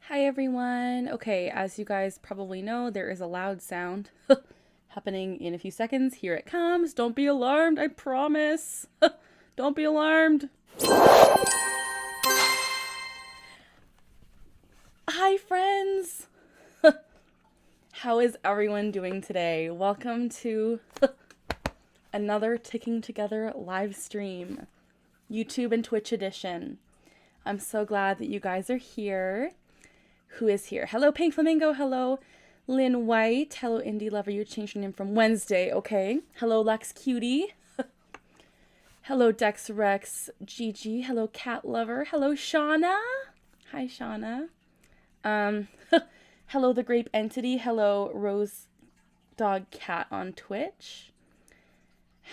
Hi everyone. Okay, as you guys probably know, there is a loud sound happening in a few seconds. Here it comes. Don't be alarmed, I promise. Don't be alarmed. Hi friends. How is everyone doing today? Welcome to another Ticking Together live stream, YouTube and Twitch edition. I'm so glad that you guys are here. Who is here? Hello, Pink Flamingo. Hello, Lynn White. Hello, Indie Lover. You changed your name from Wednesday. Okay. Hello, Lex Cutie. Hello, Dex Rex. Gigi. Hello, Cat Lover. Hello, Shauna. Hi, Shauna. Hello, The Grape Entity. Hello, Rose Dog Cat on Twitch.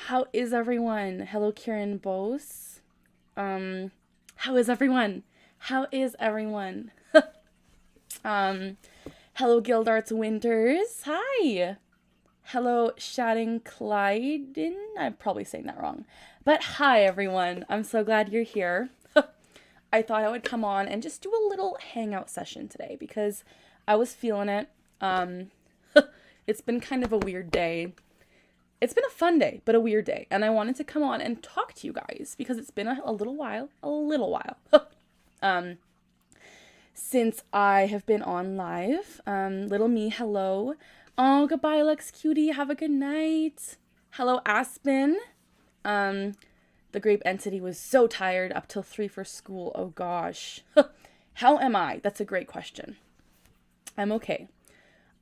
How is everyone? Hello, Kieran Bose. How is everyone? How is everyone? Hello, Gildarts Winters. Hi. Hello, Shatting Clyden. I'm probably saying that wrong. But hi, everyone. I'm so glad you're here. I thought I would come on and just do a little hangout session today because I was feeling it. It's been kind of a weird day. It's been a fun day, but a weird day. And I wanted to come on and talk to you guys because it's been a little while. Since I have been on live. Little me, hello. Oh, goodbye, Lex Cutie. Have a good night. Hello, Aspen. The Grape Entity was so tired up till 3 for school. Oh, gosh. How am I? That's a great question. I'm okay.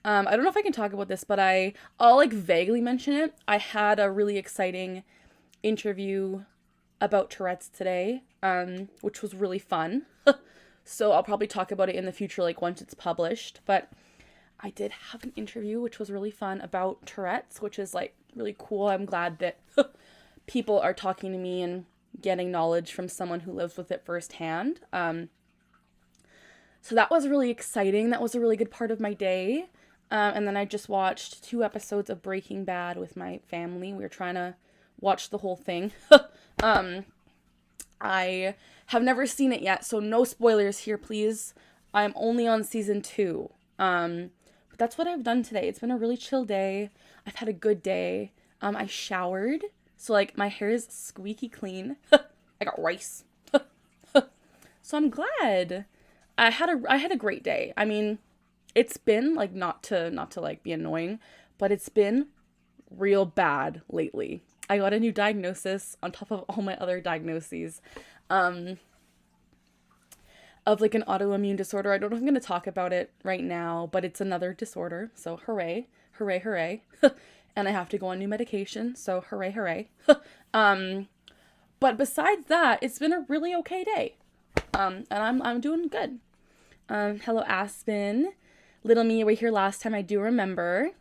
I don't know if I can talk about this, but I'll like vaguely mention it. I had a really exciting interview about Tourette's today, which was really fun. So I'll probably talk about it in the future, like once it's published. But I did have an interview, which was really fun, about Tourette's, which is like really cool. I'm glad that people are talking to me and getting knowledge from someone who lives with it firsthand. So that was really exciting. That was a really good part of my day. And then I just watched 2 episodes of Breaking Bad with my family. We were trying to watch the whole thing. I have never seen it yet, so no spoilers here, please. I'm only on season 2. But that's what I've done today. It's been a really chill day. I've had a good day. I showered, so like my hair is squeaky clean. I got rice. So I'm glad. I had a great day. I mean, it's been like not to like be annoying, but it's been real bad lately. I got a new diagnosis on top of all my other diagnoses of like an autoimmune disorder. I don't know if I'm going to talk about it right now, but it's another disorder. So hooray, hooray, hooray. And I have to go on new medication. So hooray, hooray. But besides that, it's been a really okay day. And I'm doing good. Hello, Aspen. Little me, you were here last time. I do remember.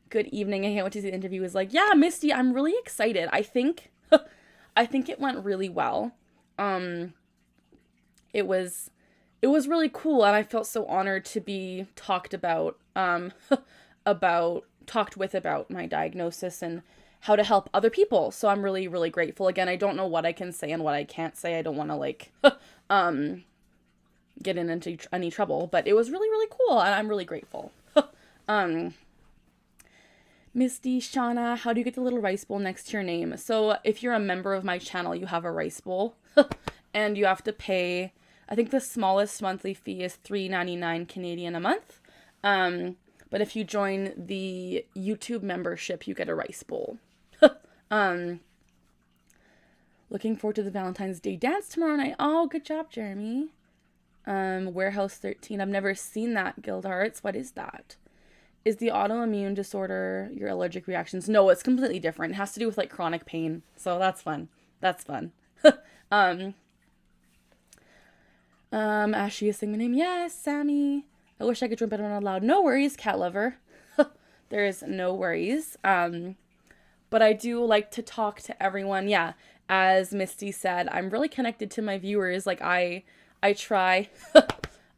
Good evening. I can't wait to see the interview. Is like, yeah, Misty, I'm really excited. I think it went really well. It was really cool, and I felt so honored to be talked about talked with about my diagnosis and how to help other people. So I'm really, really grateful. Again, I don't know what I can say and what I can't say. I don't want to like get into any trouble, but it was really, really cool, and I'm really grateful. Misty, Shauna, how do you get the little rice bowl next to your name? So if you're a member of my channel, you have a rice bowl and you have to pay, I think the smallest monthly fee is $3.99 Canadian a month. But if you join the YouTube membership, you get a rice bowl. Looking forward to the Valentine's Day dance tomorrow night. Oh, good job, Jeremy. Warehouse 13. I've never seen that, Guild Hearts. What is that? Is the autoimmune disorder your allergic reactions? No, it's completely different. It has to do with like chronic pain. So that's fun. That's fun. Ashley is saying my name. Yes, Sammy. I wish I could join better out loud. No worries, cat lover. There is no worries. But I do like to talk to everyone. Yeah, as Misty said, I'm really connected to my viewers. Like I try,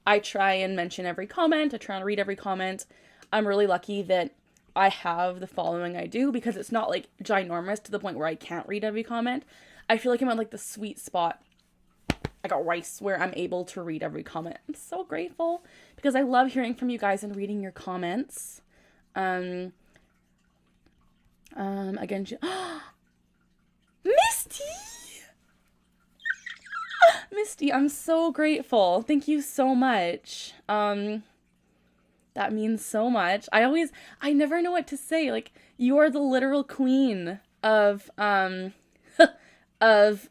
I try and mention every comment. I try and read every comment. I'm really lucky that I have the following I do because it's not like ginormous to the point where I can't read every comment. I feel like I'm at like the sweet spot I got rice where I'm able to read every comment. I'm so grateful because I love hearing from you guys and reading your comments. Again, Misty! Misty, I'm so grateful. Thank you so much. That means so much. I never know what to say. Like, you are the literal queen of, of,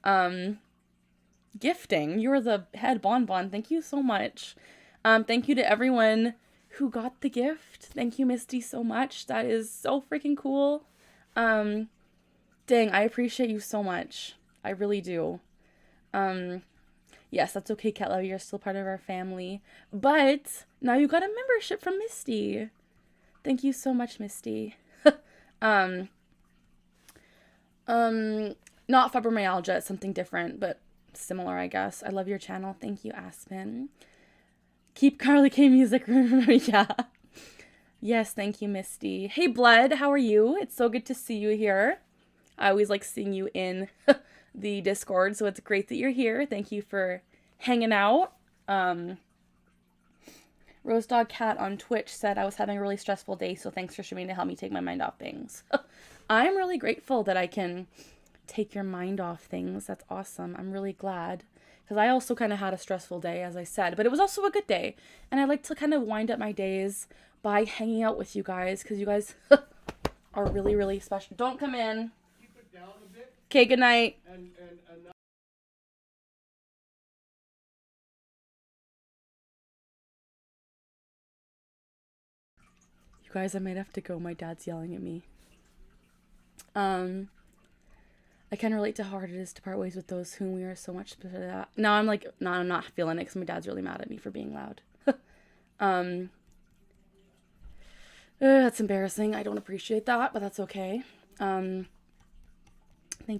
gifting. You're the head bonbon. Thank you so much. Thank you to everyone who got the gift. Thank you, Misty, so much. That is so freaking cool. Dang, I appreciate you so much. I really do. Yes, that's okay, Cat Love. You're still part of our family. But now you got a membership from Misty. Thank you so much, Misty. Not fibromyalgia, it's something different, but similar, I guess. I love your channel. Thank you, Aspen. Keep Carly K music. Yeah. Yes, thank you, Misty. Hey, Blood, how are you? It's so good to see you here. I always like seeing you in the Discord, so it's great that you're here. Thank you for hanging out. Rose Dog Cat on Twitch said I was having a really stressful day, so thanks for streaming to help me take my mind off things. I'm really grateful that I can take your mind off things. That's awesome. I'm really glad. Because I also kind of had a stressful day, as I said. But it was also a good day. And I like to kind of wind up my days by hanging out with you guys. Because you guys are really, really special. Don't come in. Keep it down a bit. Okay, good night. You guys, I might have to go. My dad's yelling at me. I can relate to how hard it is to part ways with those whom we are so much. Now I'm like, no, I'm not feeling it because my dad's really mad at me for being loud. That's embarrassing. I don't appreciate that, but that's okay. Thank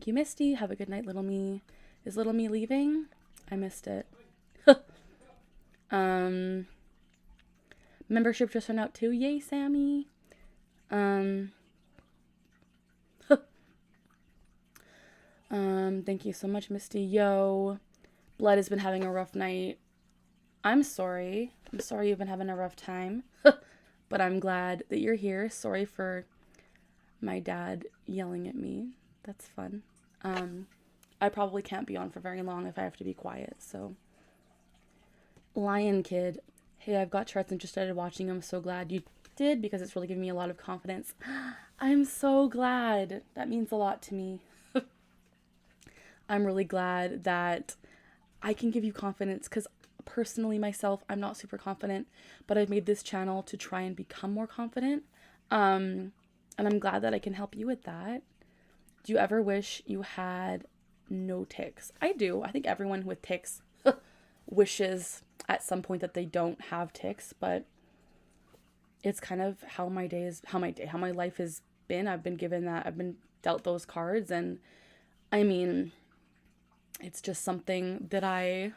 you, Misty. Have a good night, little me. Is little me leaving? I missed it. Membership just went out too. Yay, Sammy. Thank you so much, Misty. Yo, Blood has been having a rough night. I'm sorry. I'm sorry you've been having a rough time. But I'm glad that you're here. Sorry for my dad yelling at me. That's fun. I probably can't be on for very long if I have to be quiet, so. Lion Kid. Hey, I've got Tourette's and just started watching. I'm so glad you did because it's really giving me a lot of confidence. I'm so glad. That means a lot to me. I'm really glad that I can give you confidence because personally myself, I'm not super confident, but I've made this channel to try and become more confident. And I'm glad that I can help you with that. Do you ever wish you had no tics? I do. I think everyone with tics wishes at some point that they don't have tics, but it's kind of how my life has been. I've been given that. I've been dealt those cards, and I mean, it's just something that I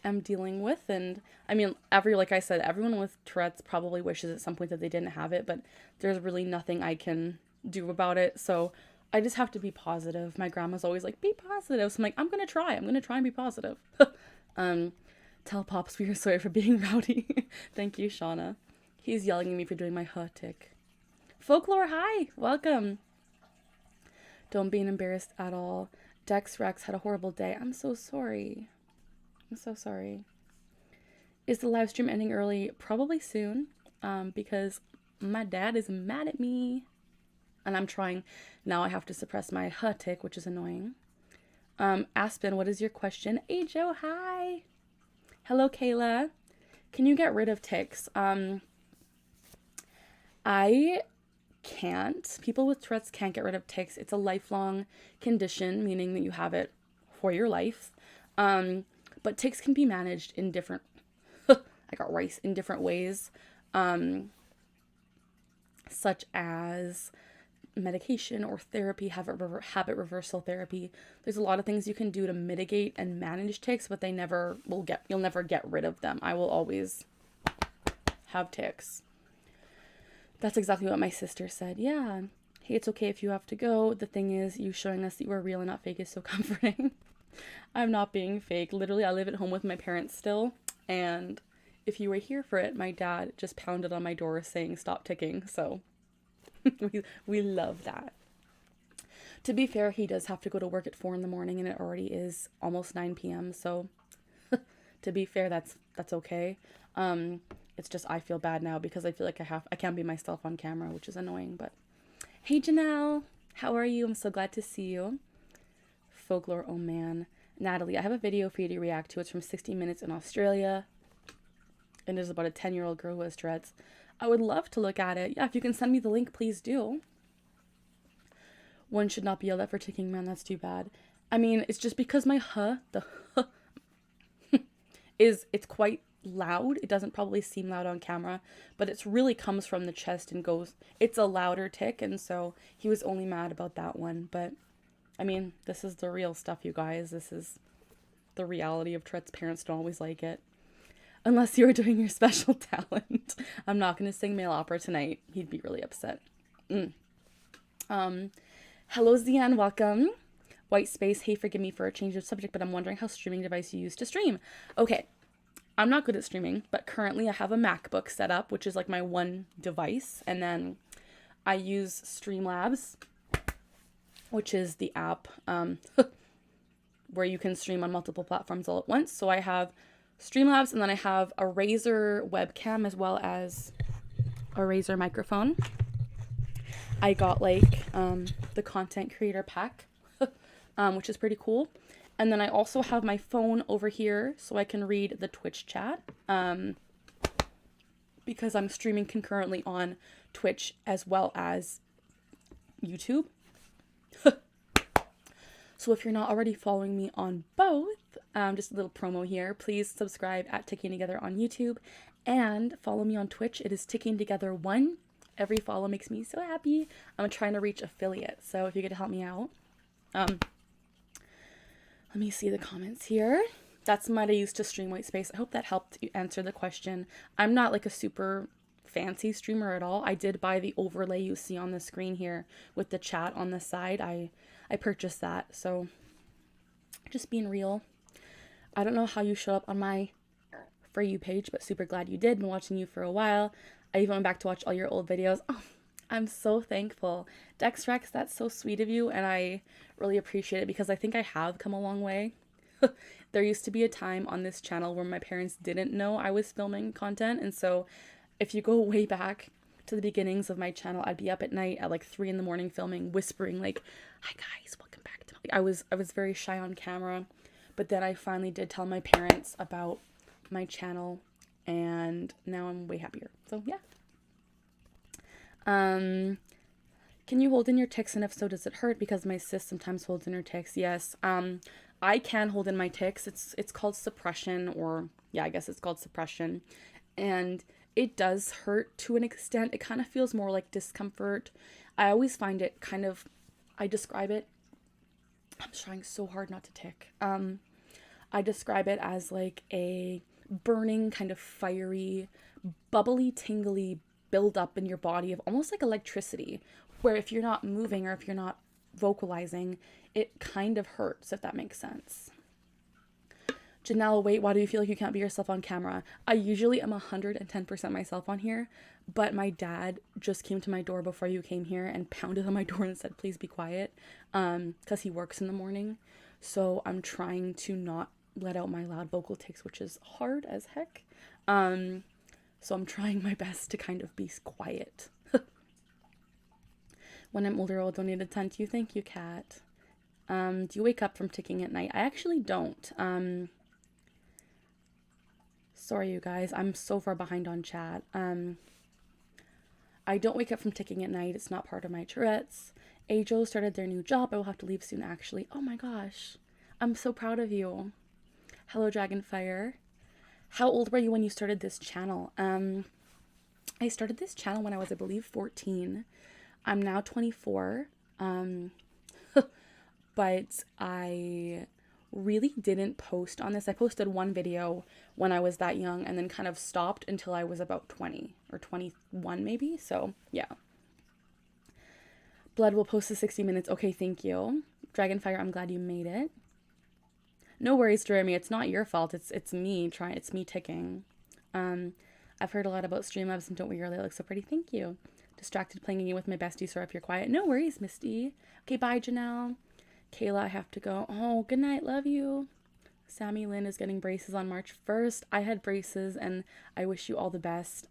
am dealing with. And I mean, like I said, everyone with Tourette's probably wishes at some point that they didn't have it, but there's really nothing I can do about it. So I just have to be positive. My grandma's always like, be positive. So I'm like, I'm going to try and be positive. Tell Pops we are sorry for being rowdy. Thank you, Shauna. He's yelling at me for doing my tick. Folklore, hi. Welcome. Don't be embarrassed at all. Dex Rex had a horrible day. I'm so sorry. I'm so sorry. Is the live stream ending early? Probably soon. Because my dad is mad at me. And I'm trying. Now I have to suppress my tick, which is annoying. Aspen, what is your question? Hey, Joe, hi. Hello, Kayla. Can you get rid of tics? I can't. People with Tourette's can't get rid of tics. It's a lifelong condition, meaning that you have it for your life. But tics can be managed in different, in different ways, such as medication or therapy, habit reversal therapy. There's a lot of things you can do to mitigate and manage tics, but you'll never get rid of them. I will always have tics. That's exactly what my sister said. Yeah. Hey, it's okay if you have to go. The thing is, you showing us that you are real and not fake is so comforting. I'm not being fake. Literally, I live at home with my parents still, and if you were here for it, my dad just pounded on my door saying stop ticking, so we love that. To be fair, he does have to go to work at 4 in the morning, and it already is almost 9 p.m., so to be fair, that's okay. It's just I feel bad now because I feel like I can't be myself on camera, which is annoying, but hey Janelle, how are you? I'm so glad to see you. Folklore, oh man. Natalie, I have a video for you to react to. It's from 60 Minutes in Australia, and there's about a 10-year-old girl who has Tourette's. I would love to look at it. Yeah, if you can send me the link, please do. One should not be yelled at for ticking, man. That's too bad. I mean, it's just because my the it's quite loud. It doesn't probably seem loud on camera, but it's really comes from the chest and goes, it's a louder tick, and so he was only mad about that one. But I mean, this is the real stuff, you guys. This is the reality of Tourette's. Parents don't always like it. Unless you were doing your special talent. I'm not going to sing male opera tonight. He'd be really upset. Hello, Zian. Welcome. White space. Hey, forgive me for a change of subject, but I'm wondering how streaming device you use to stream. Okay. I'm not good at streaming, but currently I have a MacBook set up, which is like my one device. And then I use Streamlabs, which is the app where you can stream on multiple platforms all at once. So I have Streamlabs, and then I have a Razer webcam as well as a Razer microphone. I got like the content creator pack, which is pretty cool. And then I also have my phone over here so I can read the Twitch chat because I'm streaming concurrently on Twitch as well as YouTube. So if you're not already following me on both, just a little promo here, please subscribe at Ticking Together on YouTube and follow me on Twitch. It is Ticking Together 1. Every follow makes me so happy. I'm trying to reach affiliate, so if you could help me out. Let me see the comments here. That's what I used to stream white space. I hope that helped you answer the question. I'm not like a super fancy streamer at all. I did buy the overlay you see on the screen here with the chat on the side. I purchased that, so just being real. I don't know how you show up on my For You page, but super glad you did. Been watching you for a while. I even went back to watch all your old videos. Oh, I'm so thankful. Dexrex, that's so sweet of you, and I really appreciate it because I think I have come a long way. There used to be a time on this channel where my parents didn't know I was filming content, and so if you go way back to the beginnings of my channel, I'd be up at night at like 3 in the morning filming, whispering like, "Hi guys, welcome back to my..." I was very shy on camera, but then I finally did tell my parents about my channel, and now I'm way happier. So yeah. Can you hold in your tics, and if so, does it hurt? Because my sis sometimes holds in her tics. Yes. I can hold in my tics. It's called suppression, or yeah, I guess it's called suppression. And it does hurt to an extent. It kind of feels more like discomfort. I always find it kind of, I describe it, I'm trying so hard not to tick. I describe it as like a burning, kind of fiery, bubbly, tingly build up in your body of almost like electricity, where if you're not moving or if you're not vocalizing, it kind of hurts, if that makes sense. Janelle, wait, why do you feel like you can't be yourself on camera? I usually am 110% myself on here, but my dad just came to my door before you came here and pounded on my door and said, please be quiet, because he works in the morning. So I'm trying to not let out my loud vocal tics, which is hard as heck. So I'm trying my best to kind of be quiet. When I'm older, I'll donate a ton to you. Thank you, Kat. Do you wake up from ticking at night? I actually don't. Sorry, you guys. I'm so far behind on chat. I don't wake up from ticking at night. It's not part of my Tourette's. Ajo started their new job. I will have to leave soon, actually. Oh my gosh. I'm so proud of you. Hello, Dragonfire. How old were you when you started this channel? I started this channel when I was, I believe, 14. I'm now 24. But I really didn't post on this. I posted one video when I was that young and then kind of stopped until I was about 20 or 21 maybe. So yeah. Blood will post the 60 minutes. Okay, thank you. Dragonfire, I'm glad you made it. No worries, Jeremy. It's not your fault. It's me ticking. I've heard a lot about Streamlabs and don't we really look so pretty. Thank you. Distracted playing a game with my bestie, so if you're quiet. No worries, Misty. Okay, bye, Janelle. Kayla, I have to go. Oh, good night. Love you. Sammy Lynn is getting braces on March 1st. I had braces and I wish you all the best.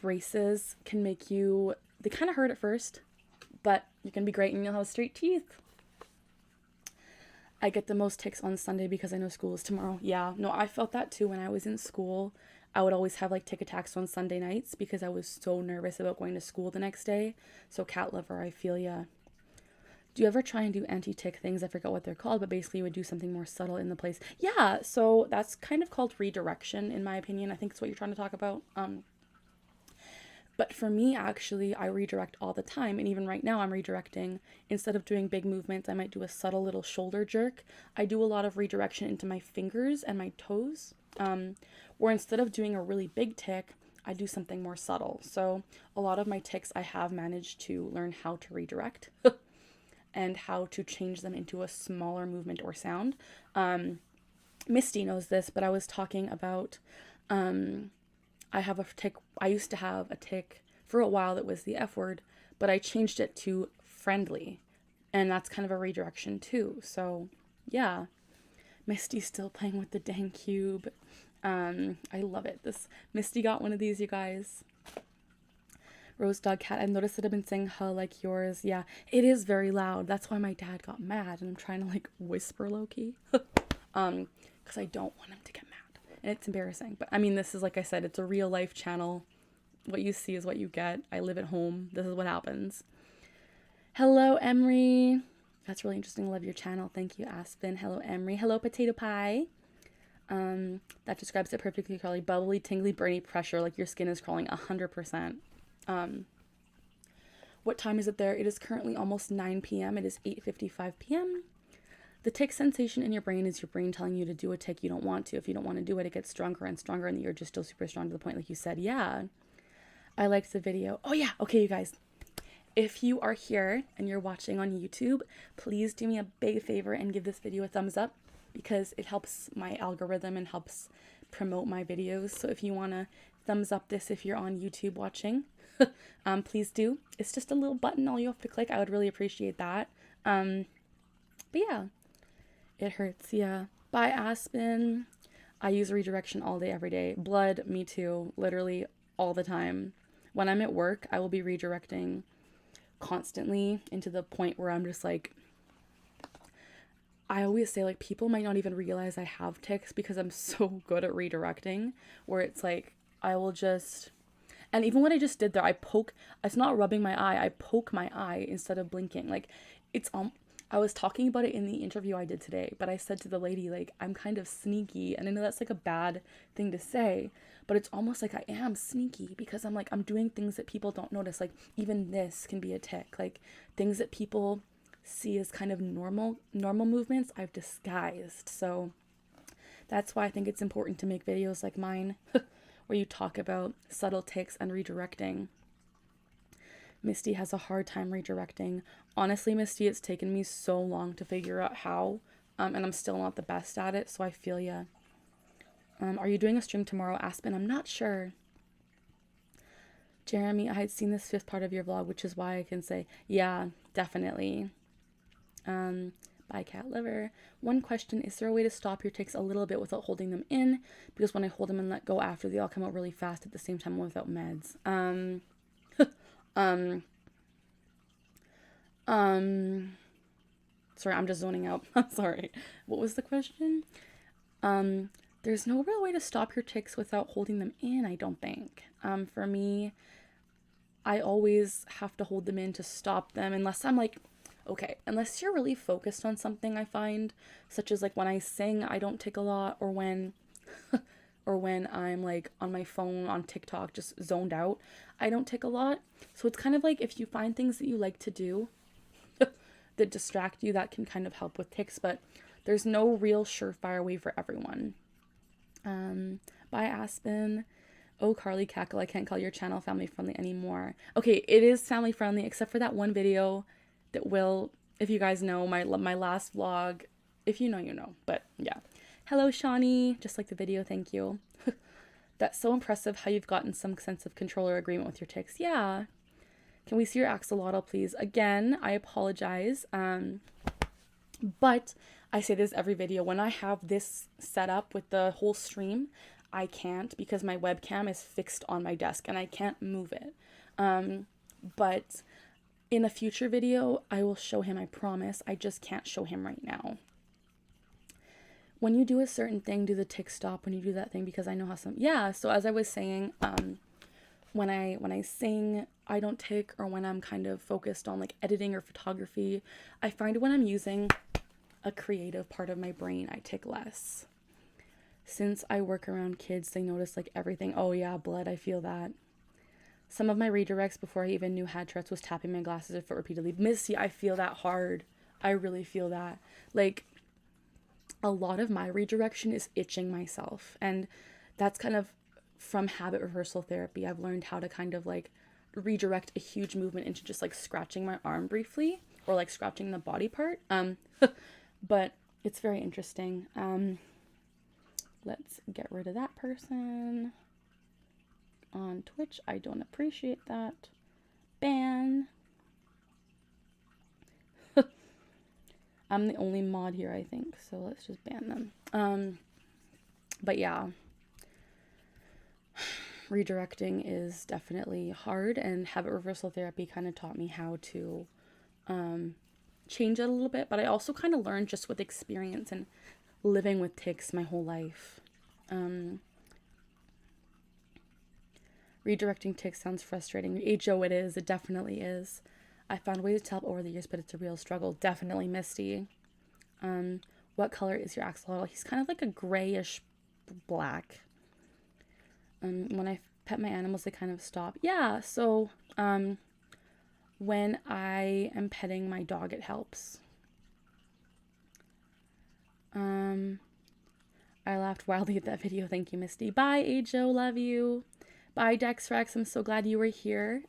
Braces can make you, they kind of hurt at first, but you can be great and you'll have straight teeth. I get the most tics on Sunday because I know school is tomorrow. Yeah, no, I felt that too when I was in school. I would always have like tic attacks on Sunday nights because I was so nervous about going to school the next day. So cat lover, I feel ya. Do you ever try and do anti-tic things? I forgot what they're called, but basically you would do something more subtle in the place. Yeah, so that's kind of called redirection in my opinion. I think it's what you're trying to talk about. But for me, actually, I redirect all the time. And even right now, I'm redirecting. Instead of doing big movements, I might do a subtle little shoulder jerk. I do a lot of redirection into my fingers and my toes. Or instead of doing a really big tic, I do something more subtle. So a lot of my tics, I have managed to learn how to redirect and how to change them into a smaller movement or sound. Misty knows this, but I was talking about... I have a tic. I used to have a tic for a while that was the F word, but I changed it to friendly. And that's kind of a redirection too. So yeah, Misty's still playing with the dang cube. I love it. This Misty got one of these, you guys. Rose Dog Cat, I've noticed that I've been saying huh like yours. Yeah, it is very loud. That's why my dad got mad and I'm trying to like whisper low-key. Because I don't want him to get mad. And it's embarrassing. But I mean, this is, like I said, it's a real life channel. What you see is what you get. I live at home. This is what happens. Hello, Emery. That's really interesting. Love your channel. Thank you, Aspen. Hello, Emery. Hello, Potato Pie. That describes it perfectly, Carly. Bubbly, tingly, burny pressure, like your skin is crawling 100%. What time is it there? It is currently almost 9 p.m. It is 8:55 p.m. The tic sensation in your brain is your brain telling you to do a tic you don't want to. If you don't want to do it, it gets stronger and stronger and you're just still super strong to the point like you said. Yeah. I liked the video. Oh yeah. Okay, you guys. If you are here and you're watching on YouTube, please do me a big favor and give this video a thumbs up because it helps my algorithm and helps promote my videos. So if you want to thumbs up this if you're on YouTube watching, please do. It's just a little button all you have to click. I would really appreciate that. But yeah. It hurts, yeah. Bye, Aspen. I use redirection all day, every day. Blood, me too. Literally all the time. When I'm at work, I will be redirecting constantly into the point where I'm just like... I always say, like, people might not even realize I have tics because I'm so good at redirecting. Where it's like, I will just... And even what I just did there, I poke... It's not rubbing my eye. I poke my eye instead of blinking. Like, it's... I was talking about it in the interview I did today, but I said to the lady, like, I'm kind of sneaky. And I know that's like a bad thing to say, but it's almost like I am sneaky because I'm like, I'm doing things that people don't notice. Like, even this can be a tic. Like, things that people see as kind of normal movements, I've disguised. So that's why I think it's important to make videos like mine where you talk about subtle tics and redirecting. Misty has a hard time redirecting. Honestly, Misty, it's taken me so long to figure out how, and I'm still not the best at it, so I feel ya. Are you doing a stream tomorrow, Aspen? I'm not sure. Jeremy, I had seen this 5th part of your vlog, which is why I can say, yeah, definitely. Bye, Cat Liver. One question, is there a way to stop your tics a little bit without holding them in? Because when I hold them and let go after, they all come out really fast at the same time without meds. Sorry, I'm just zoning out. I'm sorry. What was the question? There's no real way to stop your tics without holding them in, I don't think. For me, I always have to hold them in to stop them unless I'm like, okay, unless you're really focused on something, I find, such as like when I sing, I don't tic a lot, or when I'm like on my phone on TikTok just zoned out, I don't tic a lot. So it's kind of like if you find things that you like to do that distract you, that can kind of help with tics, but there's no real surefire way for everyone. Bye, Aspen. Oh, Carly Cackle, I can't call your channel family friendly anymore. Okay, it is family friendly except for that one video that will, if you guys know, my last vlog, If you know, you know. But yeah. Hello, Shawnee. Just like the video, thank you. That's so impressive how you've gotten some sense of control or agreement with your tics. Yeah. Can we see your axolotl, please? Again, I apologize. But I say this every video. When I have this set up with the whole stream, I can't because my webcam is fixed on my desk and I can't move it. But in a future video, I will show him, I promise. I just can't show him right now. When you do a certain thing, do the tick stop when you do that thing? Because I know how some... Yeah, so as I was saying, when I sing, I don't tick, or when I'm kind of focused on like editing or photography, I find when I'm using a creative part of my brain, I tick less. Since I work around kids, they notice like everything. Oh yeah, blood, I feel that. Some of my redirects before I even knew had Tourette's was tapping my glasses or foot repeatedly. Missy, I feel that hard. I really feel that. Like, a lot of my redirection is itching myself, and that's kind of from habit reversal therapy. I've learned how to kind of like redirect a huge movement into just like scratching my arm briefly, or like scratching the body part. But it's very interesting. Let's get rid of that person on Twitch. I don't appreciate that. Ban. I'm the only mod here, I think, so let's just ban them. But yeah, redirecting is definitely hard, and habit reversal therapy kind of taught me how to change it a little bit, but I also kind of learned just with experience and living with tics my whole life. Redirecting tics sounds frustrating. HO, it is. It definitely is. I found ways to help over the years, but it's a real struggle. Definitely, Misty. What color is your axolotl? He's kind of like a grayish black. When I pet my animals, they kind of stop. Yeah, so when I am petting my dog, it helps. I laughed wildly at that video. Thank you, Misty. Bye, Ajo. Love you. Bye, Dexrex. I'm so glad you were here.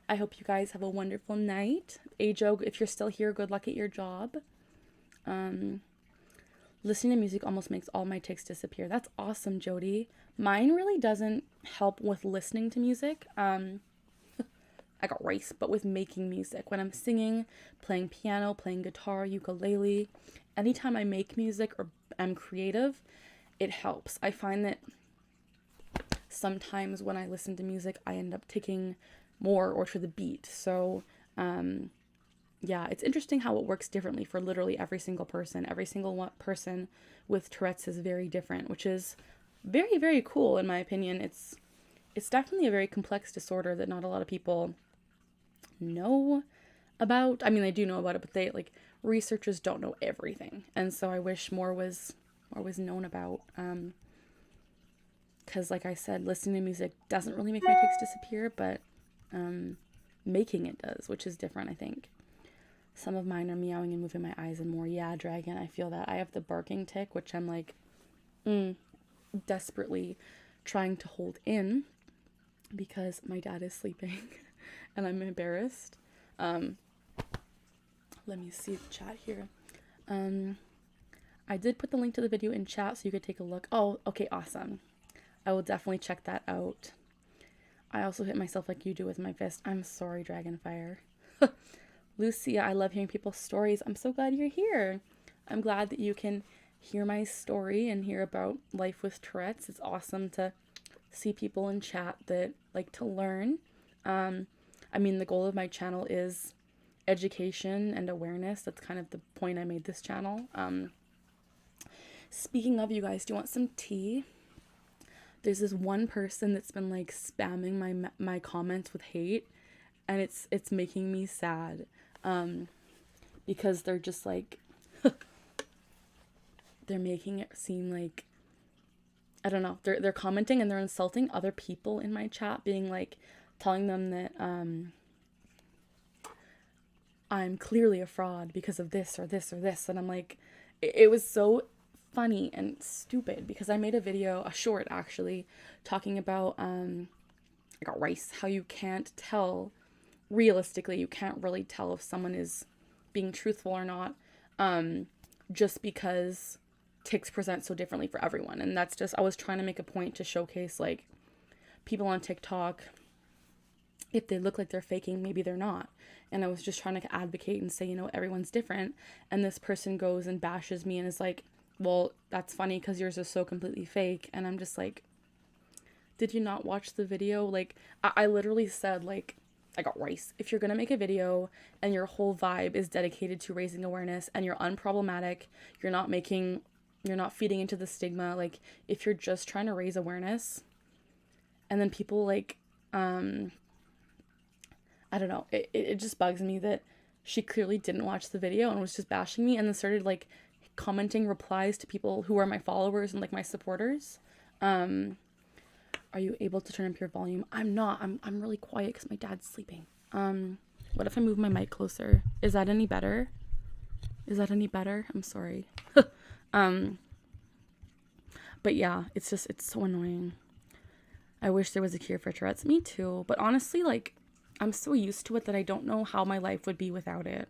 I hope you guys have a wonderful night. Ajo, if you're still here, good luck at your job. Listening to music almost makes all my tics disappear. That's awesome, Jody. Mine really doesn't help with listening to music. I got rice, but with making music. When I'm singing, playing piano, playing guitar, ukulele, anytime I make music or I'm creative, it helps. I find that sometimes when I listen to music, I end up ticking more or to the beat. So, yeah, it's interesting how it works differently for literally every single person. Every single person with Tourette's is very different, which is very, very cool in my opinion. It's definitely a very complex disorder that not a lot of people know about. I mean, they do know about it, but they like researchers don't know everything. And so I wish more was known about. Because like I said, listening to music doesn't really make my tics disappear, but making it does, which is different, I think. Some of mine are meowing and moving my eyes and more. Yeah, Dragon, I feel that. I have the barking tic, which I'm like desperately trying to hold in because my dad is sleeping and I'm embarrassed. Let me see the chat here. I did put the link to the video in chat so you could take a look. Oh, okay, awesome. I will definitely check that out. I also hit myself like you do with my fist. I'm sorry, Dragonfire. Lucia, I love hearing people's stories. I'm so glad you're here. I'm glad that you can hear my story and hear about life with Tourette's. It's awesome to see people in chat that like to learn. I mean, the goal of my channel is education and awareness. That's kind of the point I made this channel. Speaking of, you guys, do you want some tea? There's this one person that's been like spamming my comments with hate, and it's making me sad. Because they're just like they're making it seem like, I don't know, they're commenting and they're insulting other people in my chat, being like, telling them that I'm clearly a fraud because of this or this or this. And I'm like, it was so funny and stupid because I made a video, a short actually, talking about I got rice, how you can't tell, realistically you can't really tell if someone is being truthful or not just because tics present so differently for everyone. And that's just, I was trying to make a point to showcase like people on TikTok, if they look like they're faking, maybe they're not. And I was just trying to advocate and say, you know, everyone's different. And this person goes and bashes me and is like, well, that's funny because yours is so completely fake. And I'm just like, did you not watch the video? Like, I literally said, like, I got rice. If you're going to make a video and your whole vibe is dedicated to raising awareness and you're unproblematic, you're not feeding into the stigma. Like, if you're just trying to raise awareness and then people like, I don't know, it just bugs me that she clearly didn't watch the video and was just bashing me and then started like commenting replies to people who are my followers and like my supporters. Are you able to turn up your volume? I'm not. I'm really quiet because my dad's sleeping. What if I move my mic closer? Is that any better? I'm sorry. But yeah, it's so annoying. I wish there was a cure for Tourette's. Me too. But honestly, like, I'm so used to it that I don't know how my life would be without it.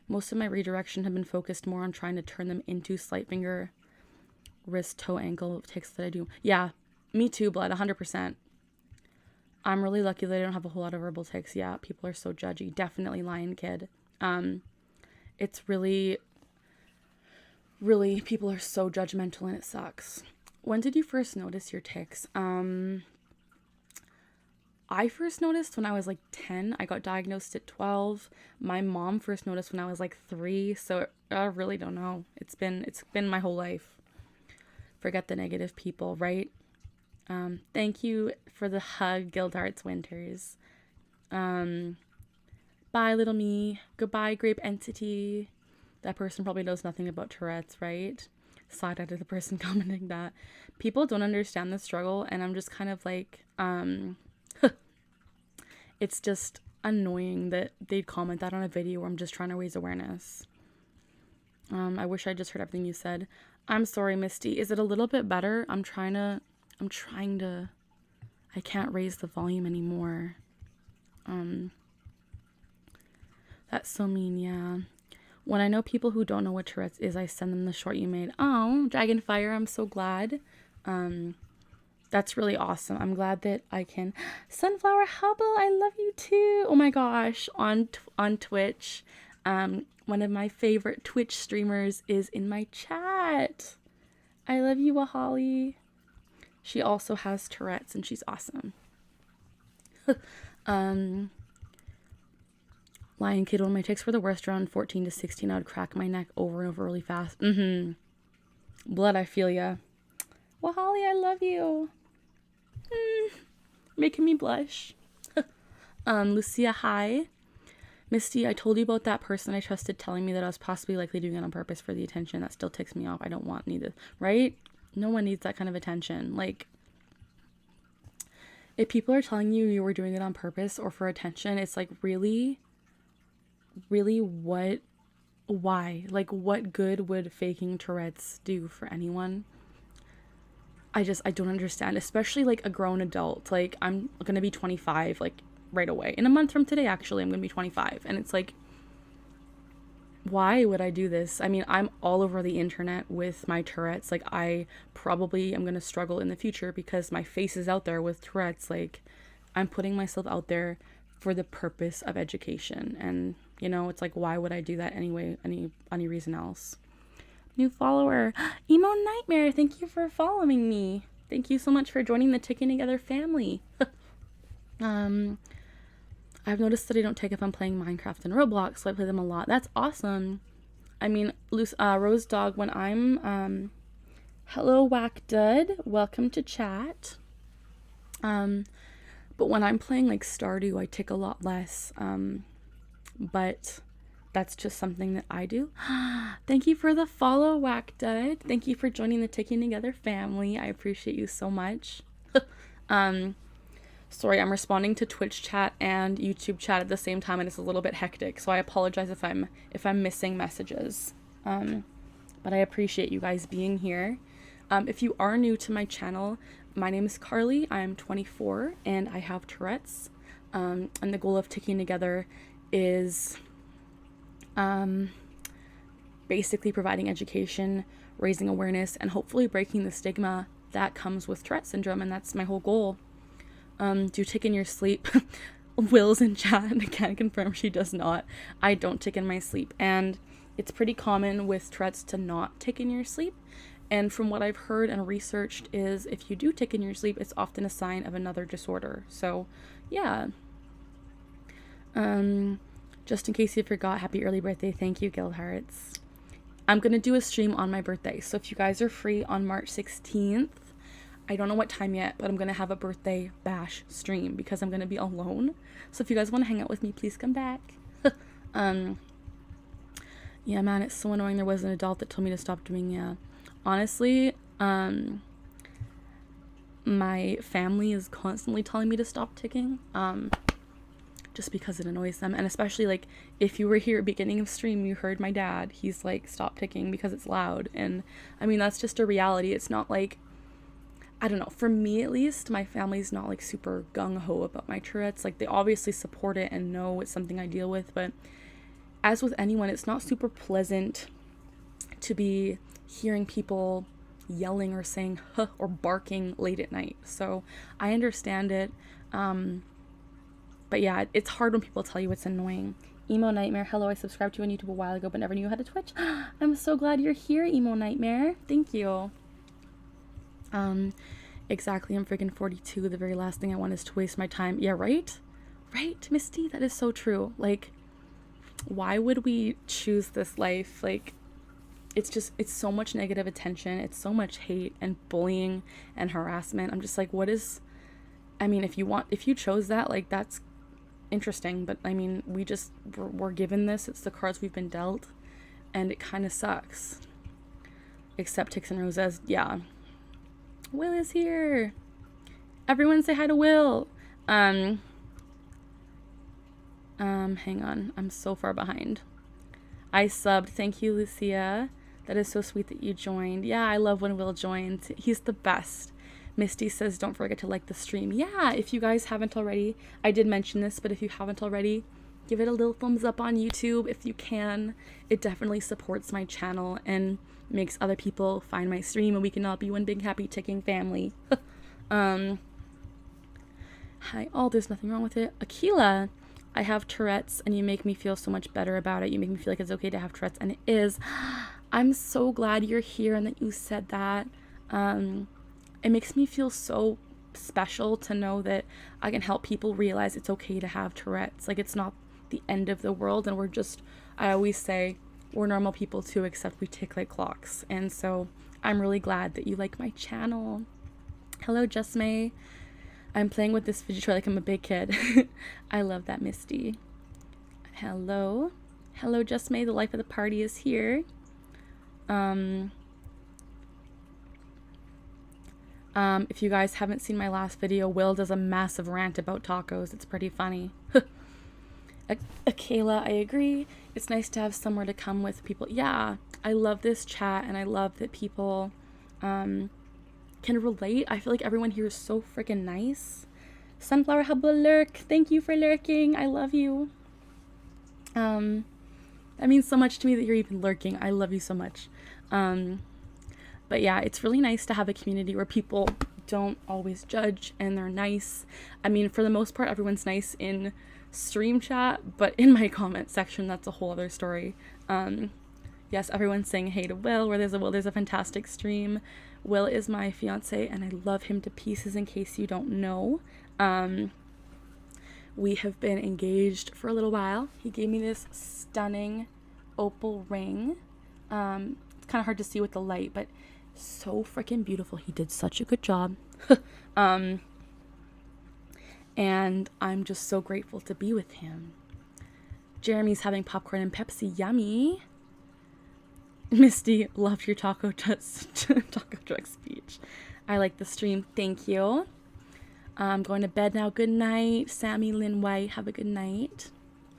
Most of my redirection have been focused more on trying to turn them into slight finger, wrist, toe, ankle tics that I do. Yeah, me too, blood, 100%. I'm really lucky that I don't have a whole lot of verbal tics. Yeah, people are so judgy. Definitely Lion Kid. It's really, people are so judgmental and it sucks. When did you first notice your tics? I first noticed when I was like 10. I got diagnosed at 12. My mom first noticed when I was like 3. So I really don't know. It's been my whole life. Forget the negative people, right? Thank you for the hug, Gildarts Winters. Bye, little me. Goodbye, grape entity. That person probably knows nothing about Tourette's, right? Side-eye to the person commenting that. People don't understand the struggle, and I'm just kind of like, it's just annoying that they'd comment that on a video where I'm just trying to raise awareness. I wish I just heard everything you said. I'm sorry, Misty. Is it a little bit better? I'm trying to, I can't raise the volume anymore. That's so mean, yeah. When I know people who don't know what Tourette's is, I send them the short you made. Oh, Dragonfire, I'm so glad. That's really awesome. I'm glad that I can. Sunflower Hubble, I love you too. Oh my gosh, on Twitch. One of my favorite Twitch streamers is in my chat. I love you, Wahali. She also has Tourette's and she's awesome. Lion Kid, when my tics were the worst around 14 to 16, I would crack my neck over and over really fast. Blood, I feel ya. Wahali, I love you. Making me blush. Lucia, hi. Misty, I told you about that person I trusted telling me that I was possibly likely doing it on purpose for the attention. That still ticks me off. I don't want neither. Right? No one needs that kind of attention. Like, if people are telling you you were doing it on purpose or for attention, it's like, really what, why? Like, what good would faking Tourette's do for anyone? I don't understand, especially like a grown adult. Like, I'm gonna be 25 like right away. In a month from today, actually, I'm gonna be 25. And it's like, why would I do this? I mean, I'm all over the internet with my Tourette's. Like, I probably am gonna struggle in the future because my face is out there with Tourette's. Like, I'm putting myself out there for the purpose of education. And, you know, it's like, why would I do that anyway? Any reason else? New follower, Emo Nightmare, thank you for following me. Thank you so much for joining the Ticking Together family. I've noticed that I don't take if I'm playing Minecraft and Roblox, so I play them a lot. That's awesome. I mean, Rose Dog, when I'm, hello Whack Dud, welcome to chat. But when I'm playing like Stardew, I tick a lot less. But that's just something that I do. Thank you for the follow, Whack Dud. Thank you for joining the Ticking Together family. I appreciate you so much. Sorry, I'm responding to Twitch chat and YouTube chat at the same time, and it's a little bit hectic, so I apologize if I'm missing messages. But I appreciate you guys being here. If you are new to my channel, my name is Carly. I'm 24 and I have Tourette's. And the goal of Ticking Together is basically providing education, raising awareness, and hopefully breaking the stigma that comes with Tourette syndrome. And that's my whole goal. Do you tick in your sleep? Will's in chat and can confirm she does not. I don't tick in my sleep. And it's pretty common with Tourette's to not tick in your sleep. And from what I've heard and researched is if you do tick in your sleep, it's often a sign of another disorder. So yeah. Just in case you forgot, happy early birthday. Thank you, Guild Hearts. I'm going to do a stream on my birthday. So if you guys are free on March 16th, I don't know what time yet, but I'm going to have a birthday bash stream because I'm going to be alone. So if you guys want to hang out with me, please come back. Yeah, man, it's so annoying. There was an adult that told me to stop doing, yeah. Honestly, my family is constantly telling me to stop ticking, just because it annoys them. And especially, like, if you were here at the beginning of stream, you heard my dad, he's like, stop ticking because it's loud. And I mean, that's just a reality. It's not like, I don't know, for me at least, my family's not like super gung-ho about my Tourette's. Like, they obviously support it and know it's something I deal with, but as with anyone, it's not super pleasant to be hearing people yelling or saying huh or barking late at night. So I understand it. But yeah, it's hard when people tell you it's annoying. Emo Nightmare, hello, I subscribed to you on YouTube a while ago but never knew you had a Twitch. I'm so glad you're here, Emo Nightmare. Thank you. Exactly, I'm freaking 42. The very last thing I want is to waste my time. Yeah, right? Right, Misty? That is so true. Like, why would we choose this life? Like, it's so much negative attention. It's so much hate and bullying and harassment. I'm just like, what is, I mean, if you chose that, like, that's interesting. But I mean, we're given this. It's the cards we've been dealt. And it kind of sucks. Except Ticks and Roses. Yeah. Will is here. Everyone say hi to Will. Hang on. I'm so far behind. I subbed. Thank you, Lucia. That is so sweet that you joined. Yeah, I love when Will joins. He's the best. Misty says, don't forget to like the stream. Yeah, if you guys haven't already, I did mention this, but if you haven't already, give it a little thumbs up on YouTube if you can. It definitely supports my channel and makes other people find my stream, and we can all be one big happy ticking family. Hi, oh, there's nothing wrong with it. Akila, I have Tourette's and you make me feel so much better about it. You make me feel like it's okay to have Tourette's, and it is. I'm so glad you're here and that you said that. It makes me feel so special to know that I can help people realize it's okay to have Tourette's. Like, it's not the end of the world, and we're just, I always say, we're normal people too, except we tick like clocks. And so I'm really glad that you like my channel. Hello, Just May. I'm playing with this fidget toy like I'm a big kid. I love that, Misty. Hello. Hello, Just May. The life of the party is here. If you guys haven't seen my last video, Will does a massive rant about tacos. It's pretty funny. Akela, I agree. It's nice to have somewhere to come with people. Yeah, I love this chat, and I love that people can relate. I feel like everyone here is so freaking nice. Sunflower Hubba lurk. Thank you for lurking. I love you. That means so much to me that you're even lurking. I love you so much. But yeah, it's really nice to have a community where people don't always judge and they're nice. I mean, for the most part, everyone's nice in stream chat, but in my comment section, that's a whole other story. Yes, everyone's saying hey to Will. Where there's a Will, there's a fantastic stream. Will is my fiance, and I love him to pieces, in case you don't know. We have been engaged for a little while. He gave me this stunning opal ring. It's kind of hard to see with the light, but so freaking beautiful. He did such a good job. And I'm just so grateful to be with him. Jeremy's having popcorn and Pepsi. Yummy. Misty, love your taco truck speech. I like the stream. Thank you. I'm going to bed now. Good night. Sammy Lynn White, have a good night.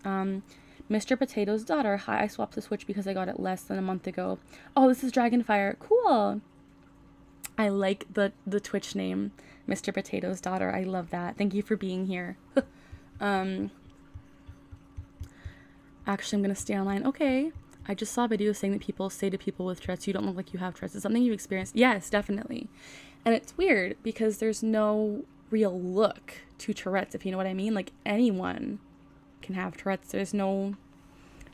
Mr. Potato's daughter. Hi, I swapped the Switch because I got it less than a month ago. Oh, this is Dragonfire. Cool. I like the Twitch name, Mr. Potato's daughter. I love that. Thank you for being here. Actually, I'm going to stay online. Okay. I just saw videos saying that people say to people with Tourette's, you don't look like you have Tourette's. It's something you've experienced. Yes, definitely. And it's weird because there's no real look to Tourette's, if you know what I mean. Like, anyone can have Tourette's. There's no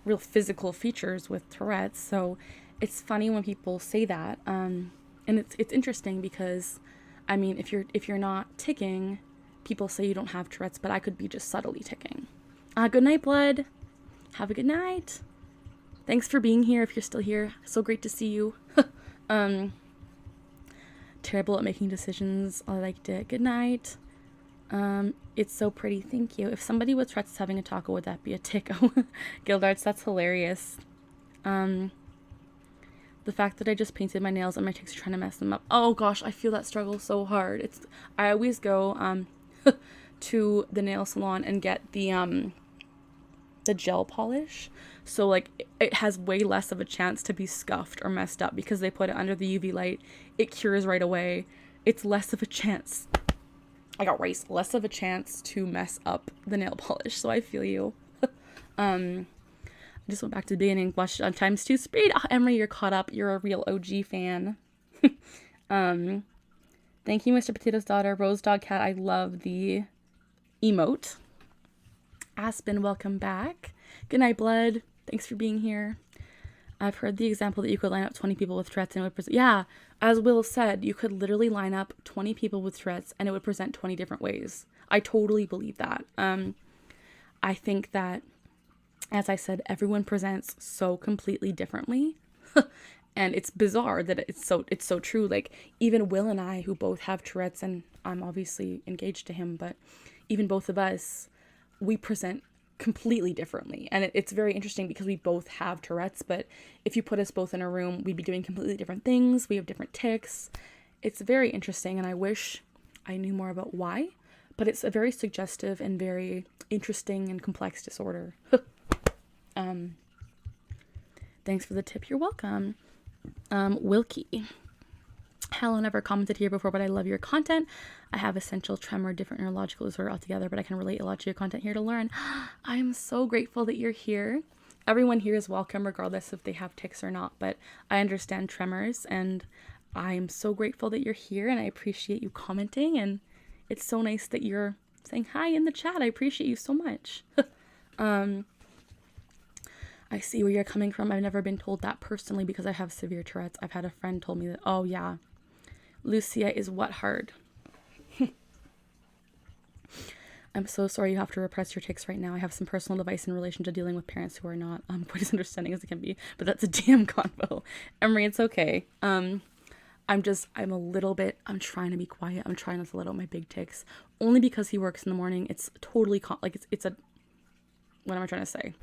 real physical features with Tourette's. So it's funny when people say that. And it's interesting because, I mean, if you're not ticking, people say you don't have Tourette's, but I could be just subtly ticking. Good night, Blood. Have a good night. Thanks for being here if you're still here. So great to see you. Terrible at making decisions. I liked it. Good night. It's so pretty. Thank you. If somebody with Tourette's is having a taco, would that be a tic? Gildarts, that's hilarious. The fact that I just painted my nails and my tics are trying to mess them up. Oh gosh, I feel that struggle so hard. I always go to the nail salon and get the gel polish, so like it has way less of a chance to be scuffed or messed up because they put it under the UV light. It cures right away. It's less of a chance. I got rice. Less of a chance to mess up the nail polish. So I feel you. I just went back to the beginning. Watched on times 2 speed. Oh, Emery, you're caught up. You're a real OG fan. Thank you, Mr. Potato's daughter. Rose Dog Cat. I love the emote. Aspen, welcome back. Good night, Blood. Thanks for being here. I've heard the example that you could line up 20 people with Tourette's and it would present. Yeah, as Will said, you could literally line up 20 people with Tourette's and it would present 20 different ways. I totally believe that. I think that, as I said, everyone presents so completely differently. And it's bizarre that it's so true. Like, even Will and I, who both have Tourette's, and I'm obviously engaged to him, but even both of us, we present completely differently. And it's very interesting because we both have Tourette's, but if you put us both in a room, we'd be doing completely different things. We have different tics. It's very interesting, and I wish I knew more about why, but it's a very suggestive and very interesting and complex disorder. Thanks for the tip. You're welcome. Wilkie. Hello, never commented here before, but I love your content. I have essential tremor, different neurological disorder altogether, but I can relate a lot to your content here to learn. I'm so grateful that you're here. Everyone here is welcome, regardless if they have tics or not, but I understand tremors, and I'm so grateful that you're here, and I appreciate you commenting, and it's so nice that you're saying hi in the chat. I appreciate you so much. I see where you're coming from. I've never been told that personally because I have severe Tourette's. I've had a friend told me that, oh yeah, Lucia is what hard. I'm so sorry you have to repress your tics right now. I have some personal advice in relation to dealing with parents who are not quite as understanding as it can be, but that's a damn convo. Emery, it's okay. I'm trying to be quiet. I'm trying not to let out my big tics, only because he works in the morning. It's totally, what am I trying to say?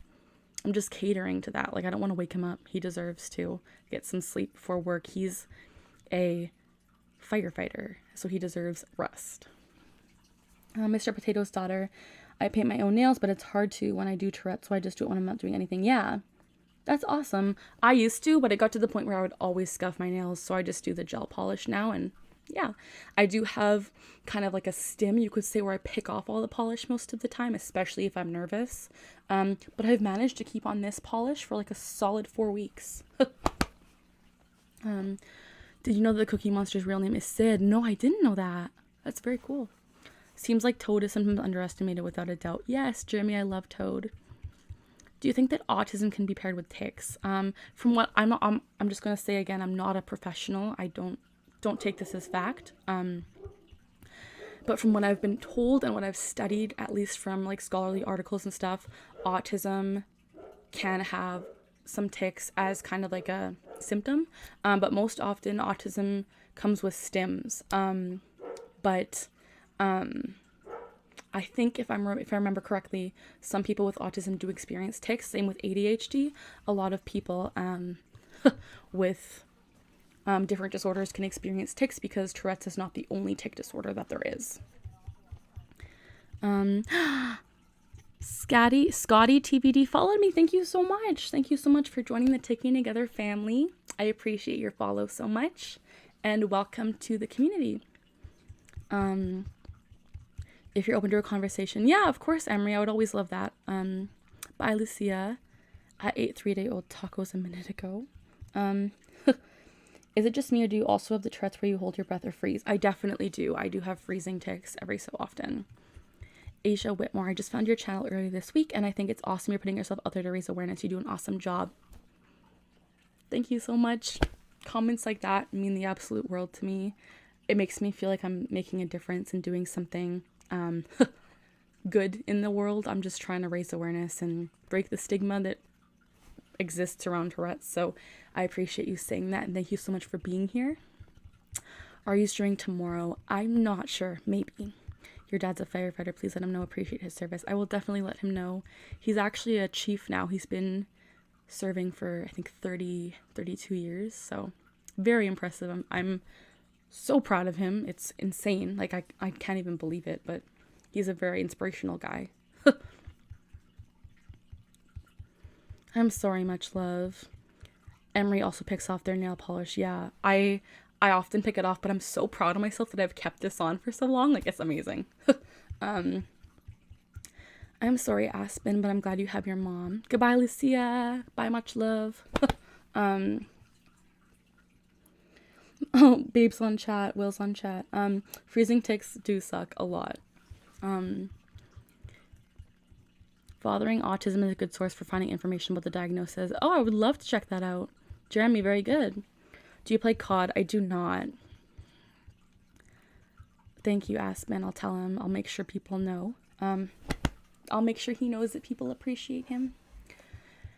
I'm just catering to that. Like, I don't want to wake him up. He deserves to get some sleep before work. He's a firefighter, so he deserves rest. Mr. Potato's daughter. I paint my own nails, but it's hard to when I do Tourette's, so I just do it when I'm not doing anything. Yeah, that's awesome. I used to, but it got to the point where I would always scuff my nails, so I just do the gel polish now, and yeah, I do have kind of like a stim, you could say, where I pick off all the polish most of the time, especially if I'm nervous. But I've managed to keep on this polish for like a solid 4 weeks. Did you know that the Cookie Monster's real name is Sid? No, I didn't know that. That's very cool. Seems like Toad is sometimes underestimated without a doubt. Yes, Jeremy, I love Toad. Do you think that autism can be paired with tics? From what I'm just gonna say again, I'm not a professional. I don't take this as fact. But from what I've been told and what I've studied, at least from like scholarly articles and stuff, autism can have some tics as kind of like a symptom. But most often autism comes with stims. I think if I remember correctly, some people with autism do experience tics. Same with ADHD. A lot of people with different disorders can experience tics because Tourette's is not the only tic disorder that there is. Scotty TBD followed me. Thank you so much. Thank you so much for joining the Ticking Together family. I appreciate your follow so much, and welcome to the community. If you're open to a conversation, yeah, of course, Emery, I would always love that. Bye, Lucia. I ate 3-day-old tacos a minute ago. Is it just me, or do you also have the Tourette's where you hold your breath or freeze? I definitely do. I do have freezing tics every so often. Asia Whitmore, I just found your channel earlier this week, and I think it's awesome you're putting yourself out there to raise awareness. You do an awesome job. Thank you so much. Comments like that mean the absolute world to me. It makes me feel like I'm making a difference and doing something good in the world. I'm just trying to raise awareness and break the stigma that exists around Tourette's. So I appreciate you saying that, and thank you so much for being here. Are you streaming tomorrow? I'm not sure. Maybe. Your dad's a firefighter. Please let him know. Appreciate his service. I will definitely let him know. He's actually a chief now. He's been serving for, I think, 32 years. So very impressive. I'm so proud of him. It's insane. Like, I can't even believe it, but he's a very inspirational guy. I'm sorry, much love. Emery also picks off their nail polish. Yeah, I often pick it off, but I'm so proud of myself that I've kept this on for so long. Like, it's amazing. I'm sorry, Aspen, but I'm glad you have your mom. Goodbye, Lucia. Bye, much love. Oh, Babe's on chat. Will's on chat. Freezing tics do suck a lot. Fathering autism is a good source for finding information about the diagnosis. Oh, I would love to check that out. Jeremy, very good. Do you play COD? I do not. Thank you, Aspen. I'll tell him. I'll make sure people know. I'll make sure he knows that people appreciate him.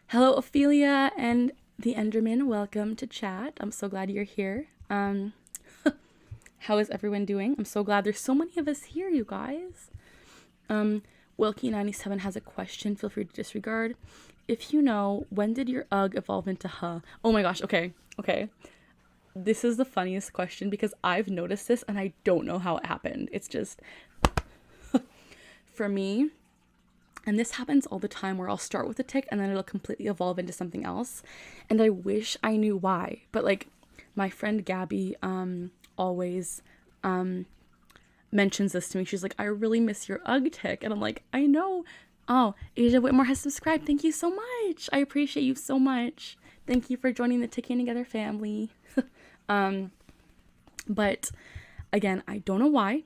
Hello, Ophelia and the Enderman. Welcome to chat. I'm so glad you're here. How is everyone doing? I'm so glad there's so many of us here, you guys. Wilkie97 has a question. Feel free to disregard. If you know, when did your UGG evolve into huh? Oh my gosh, okay. This is the funniest question because I've noticed this and I don't know how it happened. It's just, for me, and this happens all the time where I'll start with a tic and then it'll completely evolve into something else. And I wish I knew why. But like, my friend Gabby always mentions this to me. She's like, I really miss your UGG tic. And I'm like, I know. Oh, Asia Whitmore has subscribed. Thank you so much. I appreciate you so much. Thank you for joining the Ticking Together family. But again, I don't know why.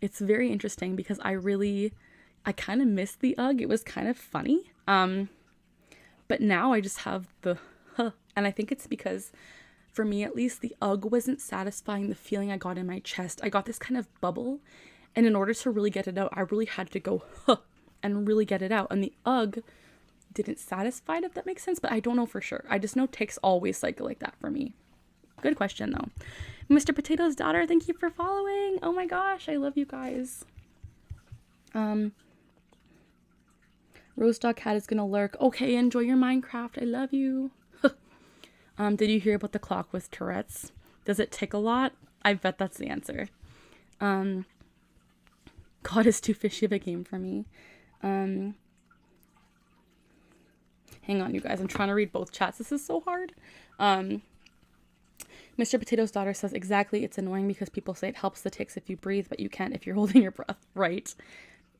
It's very interesting because I kind of missed the UGG. It was kind of funny. But now I just have the huh. And I think it's because, for me at least, the UGG wasn't satisfying the feeling I got in my chest. I got this kind of bubble, and in order to really get it out, I really had to go huh and really get it out. And the UGG didn't satisfy it, if that makes sense, but I don't know for sure. I just know tics always cycle like that for me. Good question though. Mr. Potato's daughter, thank you for following. Oh my gosh, I love you guys. Rose Dog Cat is gonna lurk. Okay, enjoy your Minecraft. I love you. Did you hear about the clock with Tourette's? Does it tick a lot? I bet that's the answer. God is too fishy of a game for me. Hang on, you guys. I'm trying to read both chats. This is so hard. Mr. Potato's daughter says, exactly, it's annoying because people say it helps the tics if you breathe, but you can't if you're holding your breath. Right.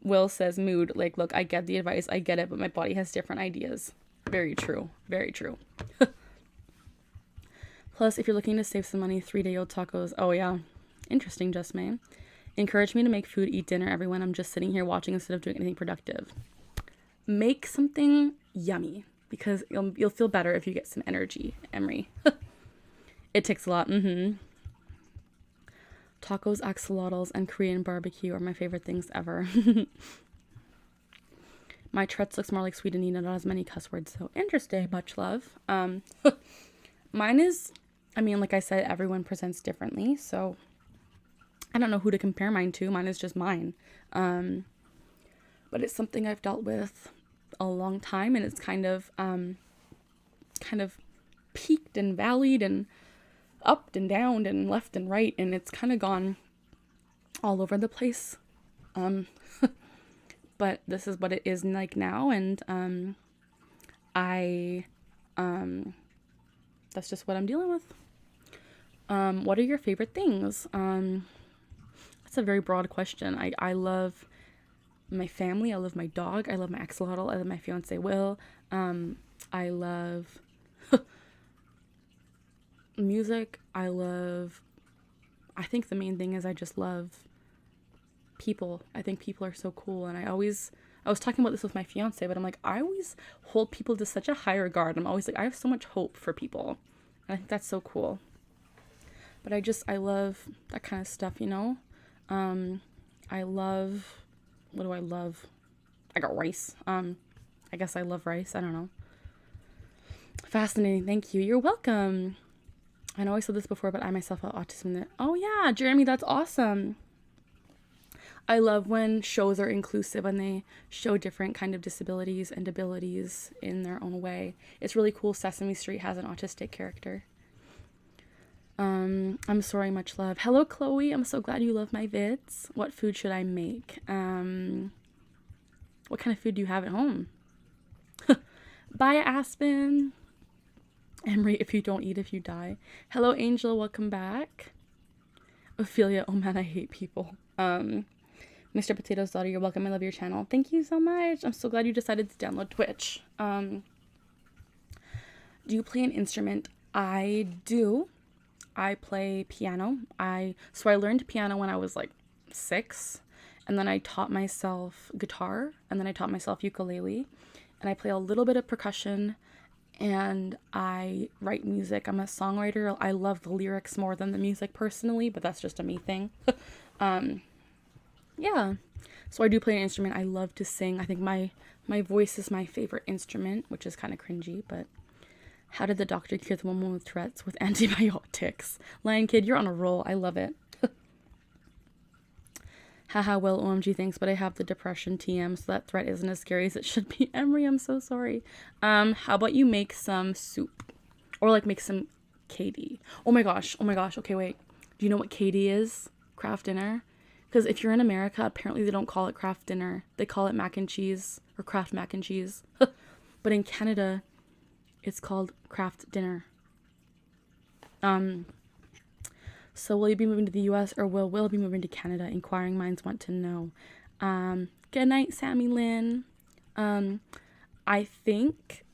Will says, mood. Like, look, I get the advice. I get it, but my body has different ideas. Very true. Very true. Plus, if you're looking to save some money, 3-day-old tacos. Oh, yeah. Interesting, Just May. Encourage me to make food, eat dinner, everyone. I'm just sitting here watching instead of doing anything productive. Make something yummy because you'll feel better if you get some energy, Emery. It takes a lot. Tacos, axolotls, and Korean barbecue are my favorite things ever. My Tourette's looks more like Sweden, not as many cuss words. So interesting. Much love. Mine is, I mean, like I said, everyone presents differently. So I don't know who to compare mine to. Mine is just mine. But it's something I've dealt with a long time, and it's kind of peaked and valleyed and up and down and left and right, and it's kind of gone all over the place. But this is what it is like now, and that's just what I'm dealing with. What are your favorite things? That's a very broad question. I love my family. I love my dog. I love my axolotl. I love my fiance Will. I love music. I think the main thing is I just love people. I think people are so cool, and I was talking about this with my fiance, but I'm like, I always hold people to such a high regard. I'm always like, I have so much hope for people, and I think that's so cool. But I love that kind of stuff, you know. I love, what do I love? I got rice. I guess I love rice. I don't know. Fascinating. Thank you. You're welcome. I know I said this before, but I myself have autism. Oh yeah, Jeremy, that's awesome. I love when shows are inclusive and they show different kind of disabilities and abilities in their own way. It's really cool. Sesame Street has an autistic character. I'm sorry, much love. Hello, Chloe. I'm so glad you love my vids. What food should I make? What kind of food do you have at home? Bye, Aspen. Emery, if you don't eat, if you die. Hello, Angel. Welcome back. Ophelia. Oh man, I hate people. Mr. Potato's daughter, you're welcome. I love your channel. Thank you so much. I'm so glad you decided to download Twitch. Do you play an instrument? I do. I play piano. So I learned piano when I was like 6, and then I taught myself guitar, and then I taught myself ukulele, and I play a little bit of percussion, and I write music. I'm a songwriter. I love the lyrics more than the music personally, but that's just a me thing. Yeah. So I do play an instrument. I love to sing. I think my voice is my favorite instrument, which is kind of cringy, but how did the doctor cure the woman with Tourette's with antibiotics? Lion Kid, you're on a roll. I love it. Haha, well, OMG, thanks, but I have the depression TM, so that threat isn't as scary as it should be. Emery, I'm so sorry. How about you make some soup? Or, like, make some KD. Oh my gosh. Okay, wait. Do you know what KD is? Kraft dinner? Because if you're in America, apparently they don't call it Kraft dinner. They call it mac and cheese, or Kraft mac and cheese. But in Canada, it's called Kraft dinner. So will you be moving to the US or will Will be moving to Canada? Inquiring minds want to know. Good night, Sammy Lynn. I think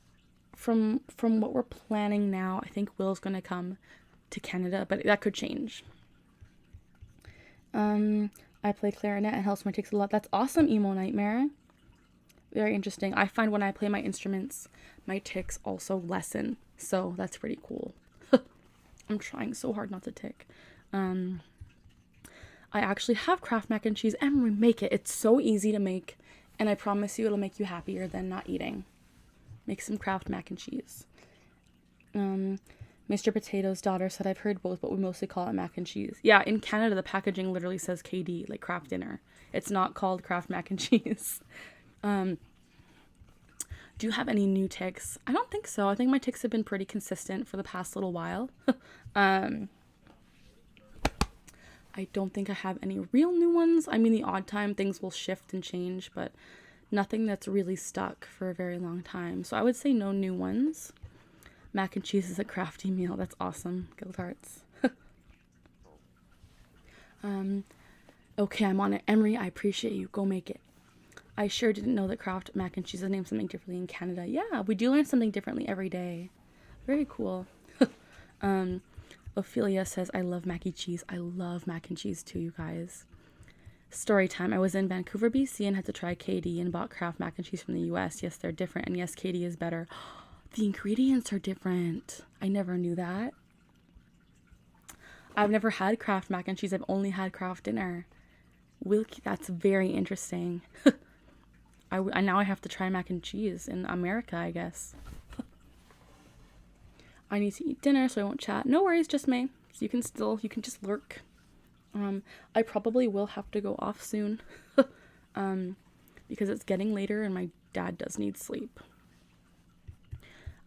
from what we're planning now, I think Will's gonna come to Canada, but that could change. I play clarinet and helps my tics a lot. That's awesome, Emo Nightmare. Very interesting. I find when I play my instruments, my tics also lessen. So that's pretty cool. I'm trying so hard not to tic. I actually have Kraft mac and cheese and remake it. It's so easy to make, and I promise you it'll make you happier than not eating. Make some Kraft mac and cheese. Mr. Potato's daughter said, I've heard both, but we mostly call it mac and cheese. Yeah, in Canada, the packaging literally says KD, like Kraft dinner. It's not called Kraft mac and cheese. Do you have any new tics? I don't think so. I think my tics have been pretty consistent for the past little while. I don't think I have any real new ones. I mean, the odd time things will shift and change, but nothing that's really stuck for a very long time. So I would say no new ones. Mac and cheese is a crafty meal. That's awesome. Guild hearts. Okay, I'm on it. Emery, I appreciate you. Go make it. I sure didn't know that Kraft mac and cheese is named something differently in Canada. Yeah, we do learn something differently every day. Very cool. Ophelia says, I love mac and cheese. I love mac and cheese too, you guys. Story time. I was in Vancouver, BC and had to try KD and bought Kraft mac and cheese from the US. Yes, they're different. And yes, KD is better. The ingredients are different. I never knew that. I've never had Kraft mac and cheese. I've only had Kraft dinner. That's very interesting. Now I have to try mac and cheese in America, I guess. I need to eat dinner, so I won't chat. No worries, just me. So you can just lurk. I probably will have to go off soon. Because it's getting later and my dad does need sleep.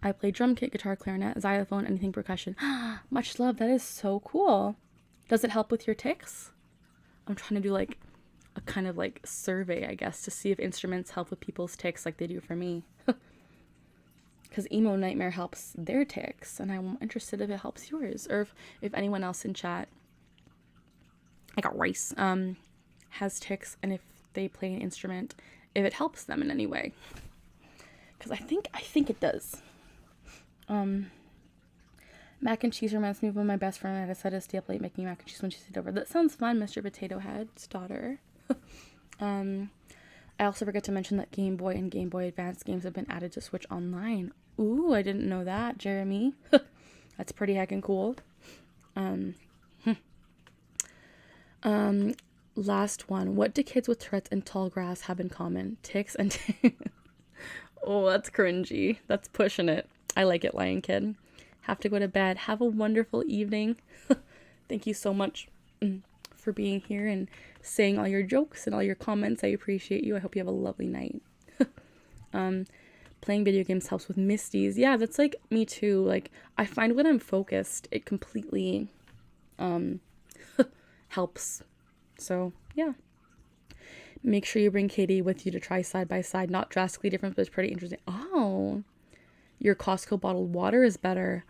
I play drum kit, guitar, clarinet, xylophone, anything percussion. Much love. That is so cool. Does it help with your tics? I'm trying to do like a kind of like survey, I guess, to see if instruments help with people's tics like they do for me. Because Emo Nightmare helps their tics, and I'm interested if it helps yours, or if anyone else in chat, I got rice, has tics, and if they play an instrument, if it helps them in any way. Because I think it does. Mac and cheese reminds me of when my best friend had decided to stay up late making mac and cheese when she stayed over. That sounds fun, Mr. Potato Head's daughter. I also forgot to mention that Game Boy and Game Boy Advance games have been added to Switch Online. Ooh, I didn't know that, Jeremy. That's pretty heckin' cool. Last one. What do kids with Tourette's and tall grass have in common? Tics and... Oh, that's cringy. That's pushing it. I like it, Lion Kid. Have to go to bed. Have a wonderful evening. Thank you so much for being here and saying all your jokes and all your comments. I appreciate you. I hope you have a lovely night. Playing video games helps with misties. Yeah, that's like me too. Like, I find when I'm focused, it completely helps. So, yeah. Make sure you bring Katie with you to try side by side. Not drastically different, but it's pretty interesting. Oh, your Costco bottled water is better.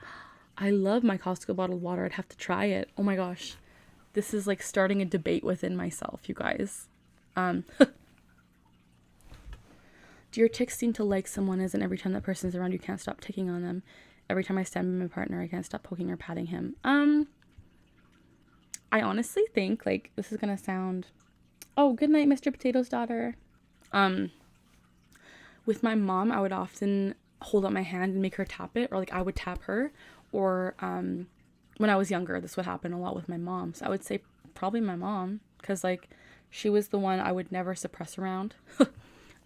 I love my Costco bottled water. I'd have to try it. Oh my gosh. This is like starting a debate within myself, you guys. Do your tics seem to like someone as in every time that person's around you can't stop ticking on them? Every time I stand by my partner, I can't stop poking or patting him. I honestly think, like, this is gonna sound... Oh, good night, Mr. Potato's daughter. With my mom, I would often hold up my hand and make her tap it, or like I would tap her, or when I was younger, this would happen a lot with my mom. So I would say probably my mom, because like she was the one I would never suppress around.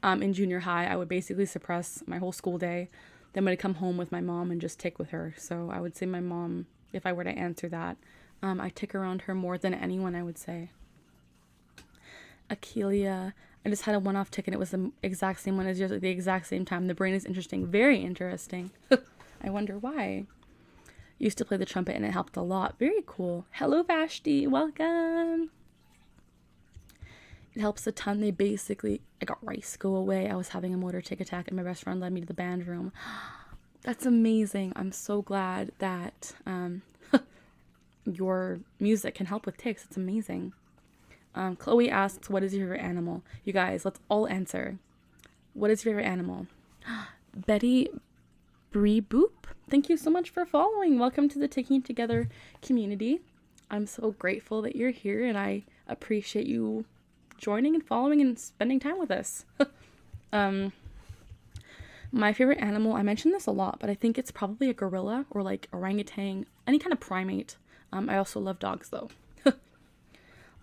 In junior high, I would basically suppress my whole school day. Then I'd come home with my mom and just tick with her. So I would say my mom, if I were to answer that. I tick around her more than anyone, I would say. Akelia, I just had a one-off tick and it was the exact same one as yours at the exact same time. The brain is interesting. Very interesting. I wonder why. Used to play the trumpet and it helped a lot. Very cool. Hello, Vashti. Welcome. It helps a ton. They basically... I got rice. Go away. I was having a motor tic attack and my best friend led me to the band room. That's amazing. I'm so glad that your music can help with tics. It's amazing. Chloe asks, what is your favorite animal? You guys, let's all answer. What is your favorite animal? Betty Bree Boop, thank you so much for following. Welcome to the Ticking Together community. I'm so grateful that you're here and I appreciate you joining and following and spending time with us. My favorite animal, I mentioned this a lot, but I think it's probably a gorilla or like orangutan, any kind of primate. I also love dogs though.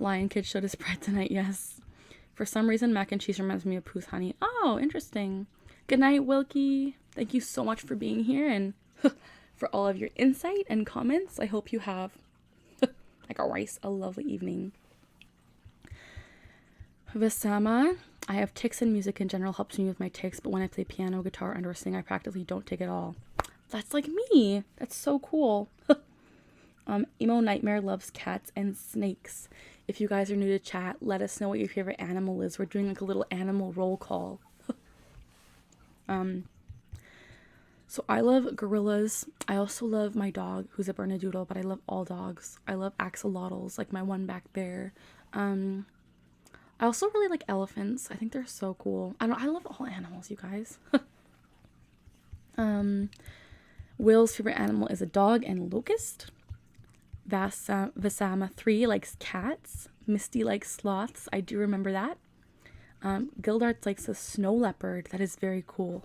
Lion Kid showed his pride tonight, yes. For some reason, mac and cheese reminds me of Pooh's honey. Oh, interesting. Good night, Wilkie. Thank you so much for being here and for all of your insight and comments. I hope you have, like a rice, a lovely evening. Visama, I have tics and music in general helps me with my tics, but when I play piano, guitar, and or sing, I practically don't tic at all. That's like me. That's so cool. Emo Nightmare loves cats and snakes. If you guys are new to chat, let us know what your favorite animal is. We're doing like a little animal roll call. So I love gorillas. I also love my dog, who's a Bernedoodle, but I love all dogs. I love axolotls, like my one back there. I also really like elephants. I think they're so cool. I love all animals, you guys. Will's favorite animal is a dog and locust. Vasama 3 likes cats. Misty likes sloths. I do remember that. Gildarts likes a snow leopard. That is very cool.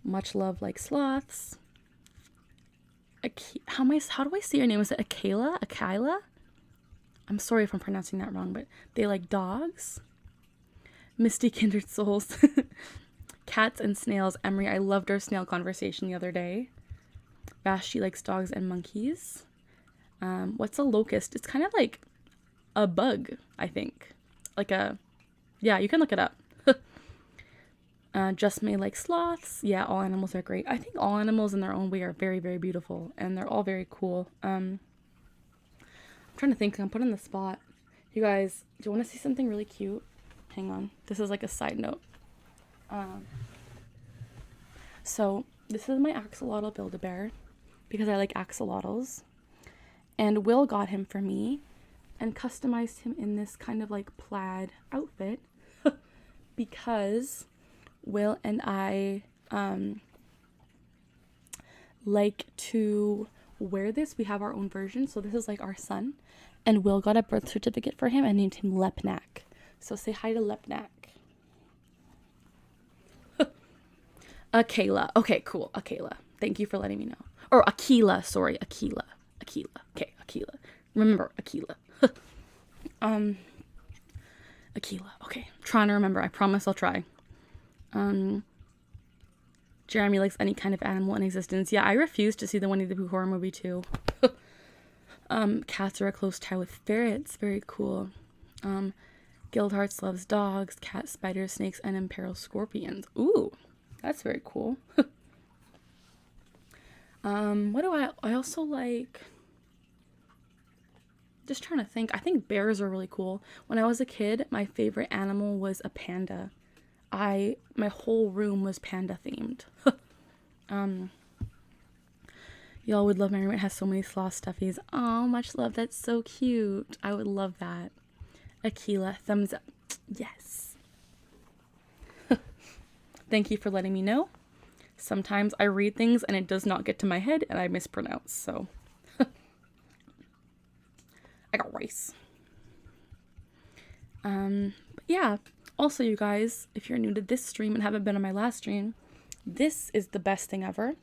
Much love like sloths. How do I say your name? Is it Akela? Akila? I'm sorry if I'm pronouncing that wrong, but they like dogs. Misty Kindred Souls. Cats and snails. Emery, I loved our snail conversation the other day. Vashti likes dogs and monkeys. What's a locust? It's kind of like a bug, I think. Yeah, you can look it up. Just May likes sloths. Yeah, all animals are great. I think all animals in their own way are very, very beautiful. And they're all very cool. I'm trying to think. I'm put on the spot. You guys, do you want to see something really cute? Hang on. This is like a side note. So, this is my axolotl Build-A-Bear. Because I like axolotls. And Will got him for me and customized him in this kind of like plaid outfit because Will and I like to wear this. We have our own version, so this is like our son, and Will got a birth certificate for him and named him Lepnak. So say hi to Lepnak. Kayla. Okay, cool. Kayla. Thank you for letting me know. Or Akila, sorry. Akila. Okay, Akila. Remember, Akila. Akila. Okay, I'm trying to remember. I promise I'll try. Jeremy likes any kind of animal in existence. Yeah, I refuse to see the Winnie the Pooh horror movie too. Cats are a close tie with ferrets. Very cool. Guildhearts loves dogs, cats, spiders, snakes, and imperiled scorpions. Ooh, that's very cool. What do I also like? Just trying to think. I think bears are really cool. When I was a kid, my favorite animal was a panda. My whole room was panda themed. Y'all would love my room. It has so many sloth stuffies. Oh, much love. That's so cute. I would love that. Akila, thumbs up. Yes. Thank you for letting me know. Sometimes I read things and it does not get to my head and I mispronounce, so. I got rice. But yeah. Also, you guys, if you're new to this stream and haven't been on my last stream, this is the best thing ever.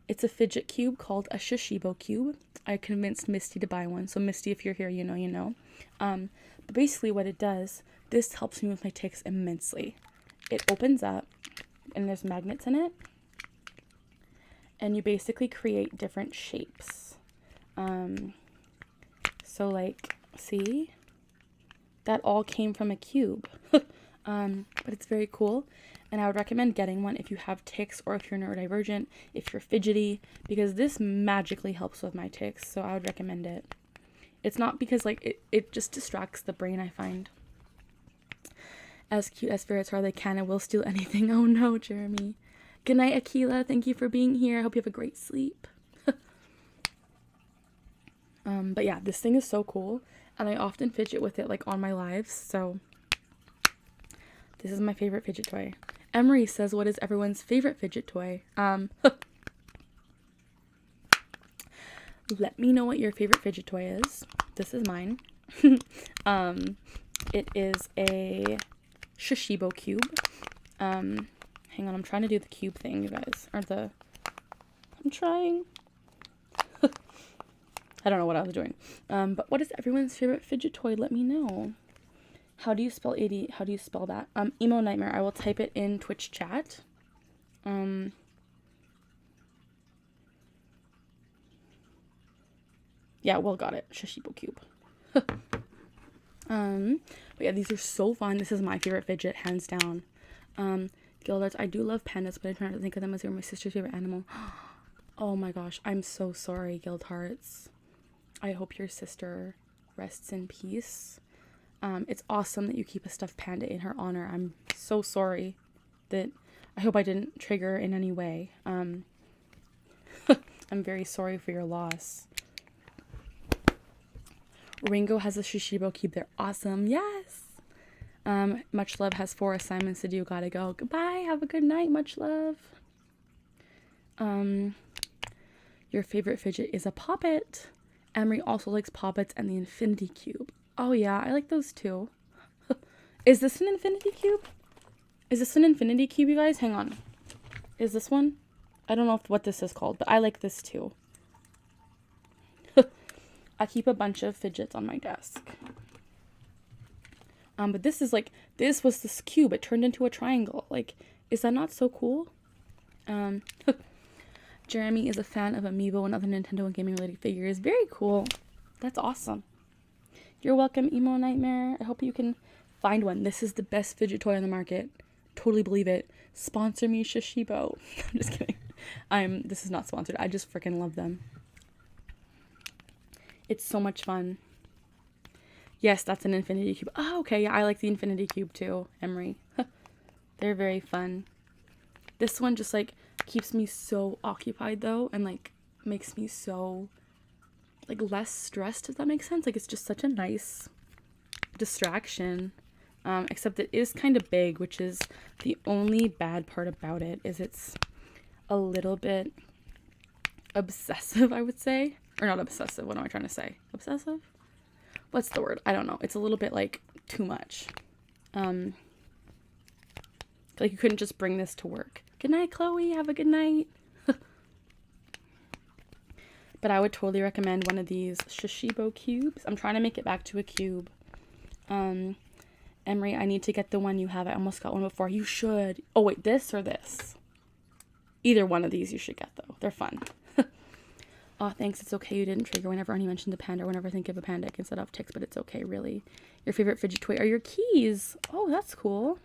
It's a fidget cube called a Shashibo cube. I convinced Misty to buy one. So Misty, if you're here, you know. But basically what it does, this helps me with my tics immensely. It opens up and there's magnets in it. And you basically create different shapes. So like, see? That all came from a cube. But it's very cool. And I would recommend getting one if you have tics or if you're neurodivergent, if you're fidgety, because this magically helps with my tics. So I would recommend it. It's not because like it just distracts the brain, I find. As cute as ferrets are, they can and will steal anything. Oh no, Jeremy. Good night, Akila. Thank you for being here. I hope you have a great sleep. But yeah, this thing is so cool. And I often fidget with it like on my lives. So this is my favorite fidget toy. Emery says, what is everyone's favorite fidget toy? Let me know what your favorite fidget toy is. This is mine. It is a Shashibo cube. Hang on, I'm trying to do the cube thing, you guys. I'm trying. I don't know what I was doing. But what is everyone's favorite fidget toy? Let me know. How do you spell 80? How do you spell that? Emo Nightmare. I will type it in Twitch chat. Yeah, Will got it. Shashibo cube. But yeah, these are so fun. This is my favorite fidget, hands down. Guildhearts. I do love pandas, but I'm trying to think of them as they're my sister's favorite animal. Oh my gosh, I'm so sorry, Guildhearts. I hope your sister rests in peace. It's awesome that you keep a stuffed panda in her honor. I'm so sorry that I hope I didn't trigger in any way. I'm very sorry for your loss. Ringo has a Shashibo cube. They're awesome. Yes. Much Love has 4 assignments to do. Gotta go. Goodbye. Have a good night. Much love. Your favorite fidget is a poppet. Emery also likes poppets and the infinity cube. Oh yeah, I like those too. Is this an infinity cube? Is this an infinity cube, you guys? Hang on. Is this one? I don't know what this is called, but I like this too. I keep a bunch of fidgets on my desk. But this is like, this was this cube. It turned into a triangle. Like, is that not so cool? Jeremy is a fan of Amiibo and other Nintendo and gaming related figures. Very cool. That's awesome. You're welcome, Emo Nightmare. I hope you can find one. This is the best fidget toy on the market. Totally believe it. Sponsor me, Shashibo. I'm just kidding. This is not sponsored. I just freaking love them. It's so much fun. Yes, that's an infinity cube. Oh, okay. Yeah, I like the infinity cube too, Emery. They're very fun. This one just like keeps me so occupied though, and like makes me so like less stressed, if that makes sense. Like it's just such a nice distraction. Except it is kind of big, which is the only bad part about it, is it's a little bit obsessive, I would say. Or not obsessive, what am I trying to say? Obsessive? What's the word? I don't know. It's a little bit like too much. Like you couldn't just bring this to work. Good night, Chloe. Have a good night. But I would totally recommend one of these Shashibo cubes. I'm trying to make it back to a cube. Emery, I need to get the one you have. I almost got one before. You should. Oh, wait, this or this? Either one of these you should get, though. They're fun. Oh, thanks. It's okay. You didn't trigger whenever Ernie mentioned a panda. Whenever I think of a panda, I can set off tics, but it's okay, really. Your favorite fidget toy are your keys. Oh, that's cool.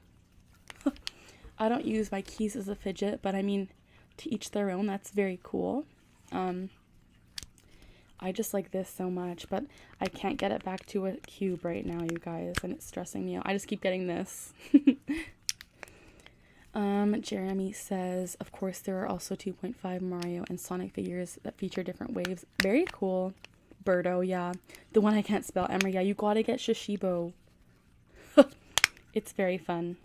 I don't use my keys as a fidget, but I mean, to each their own. That's very cool. I just like this so much, but I can't get it back to a cube right now, you guys, and it's stressing me out. I just keep getting this. Jeremy says, of course, there are also 2.5 Mario and Sonic figures that feature different waves. Very cool. Birdo, yeah. The one I can't spell, Emery. Yeah, you gotta get Shashibo. It's very fun.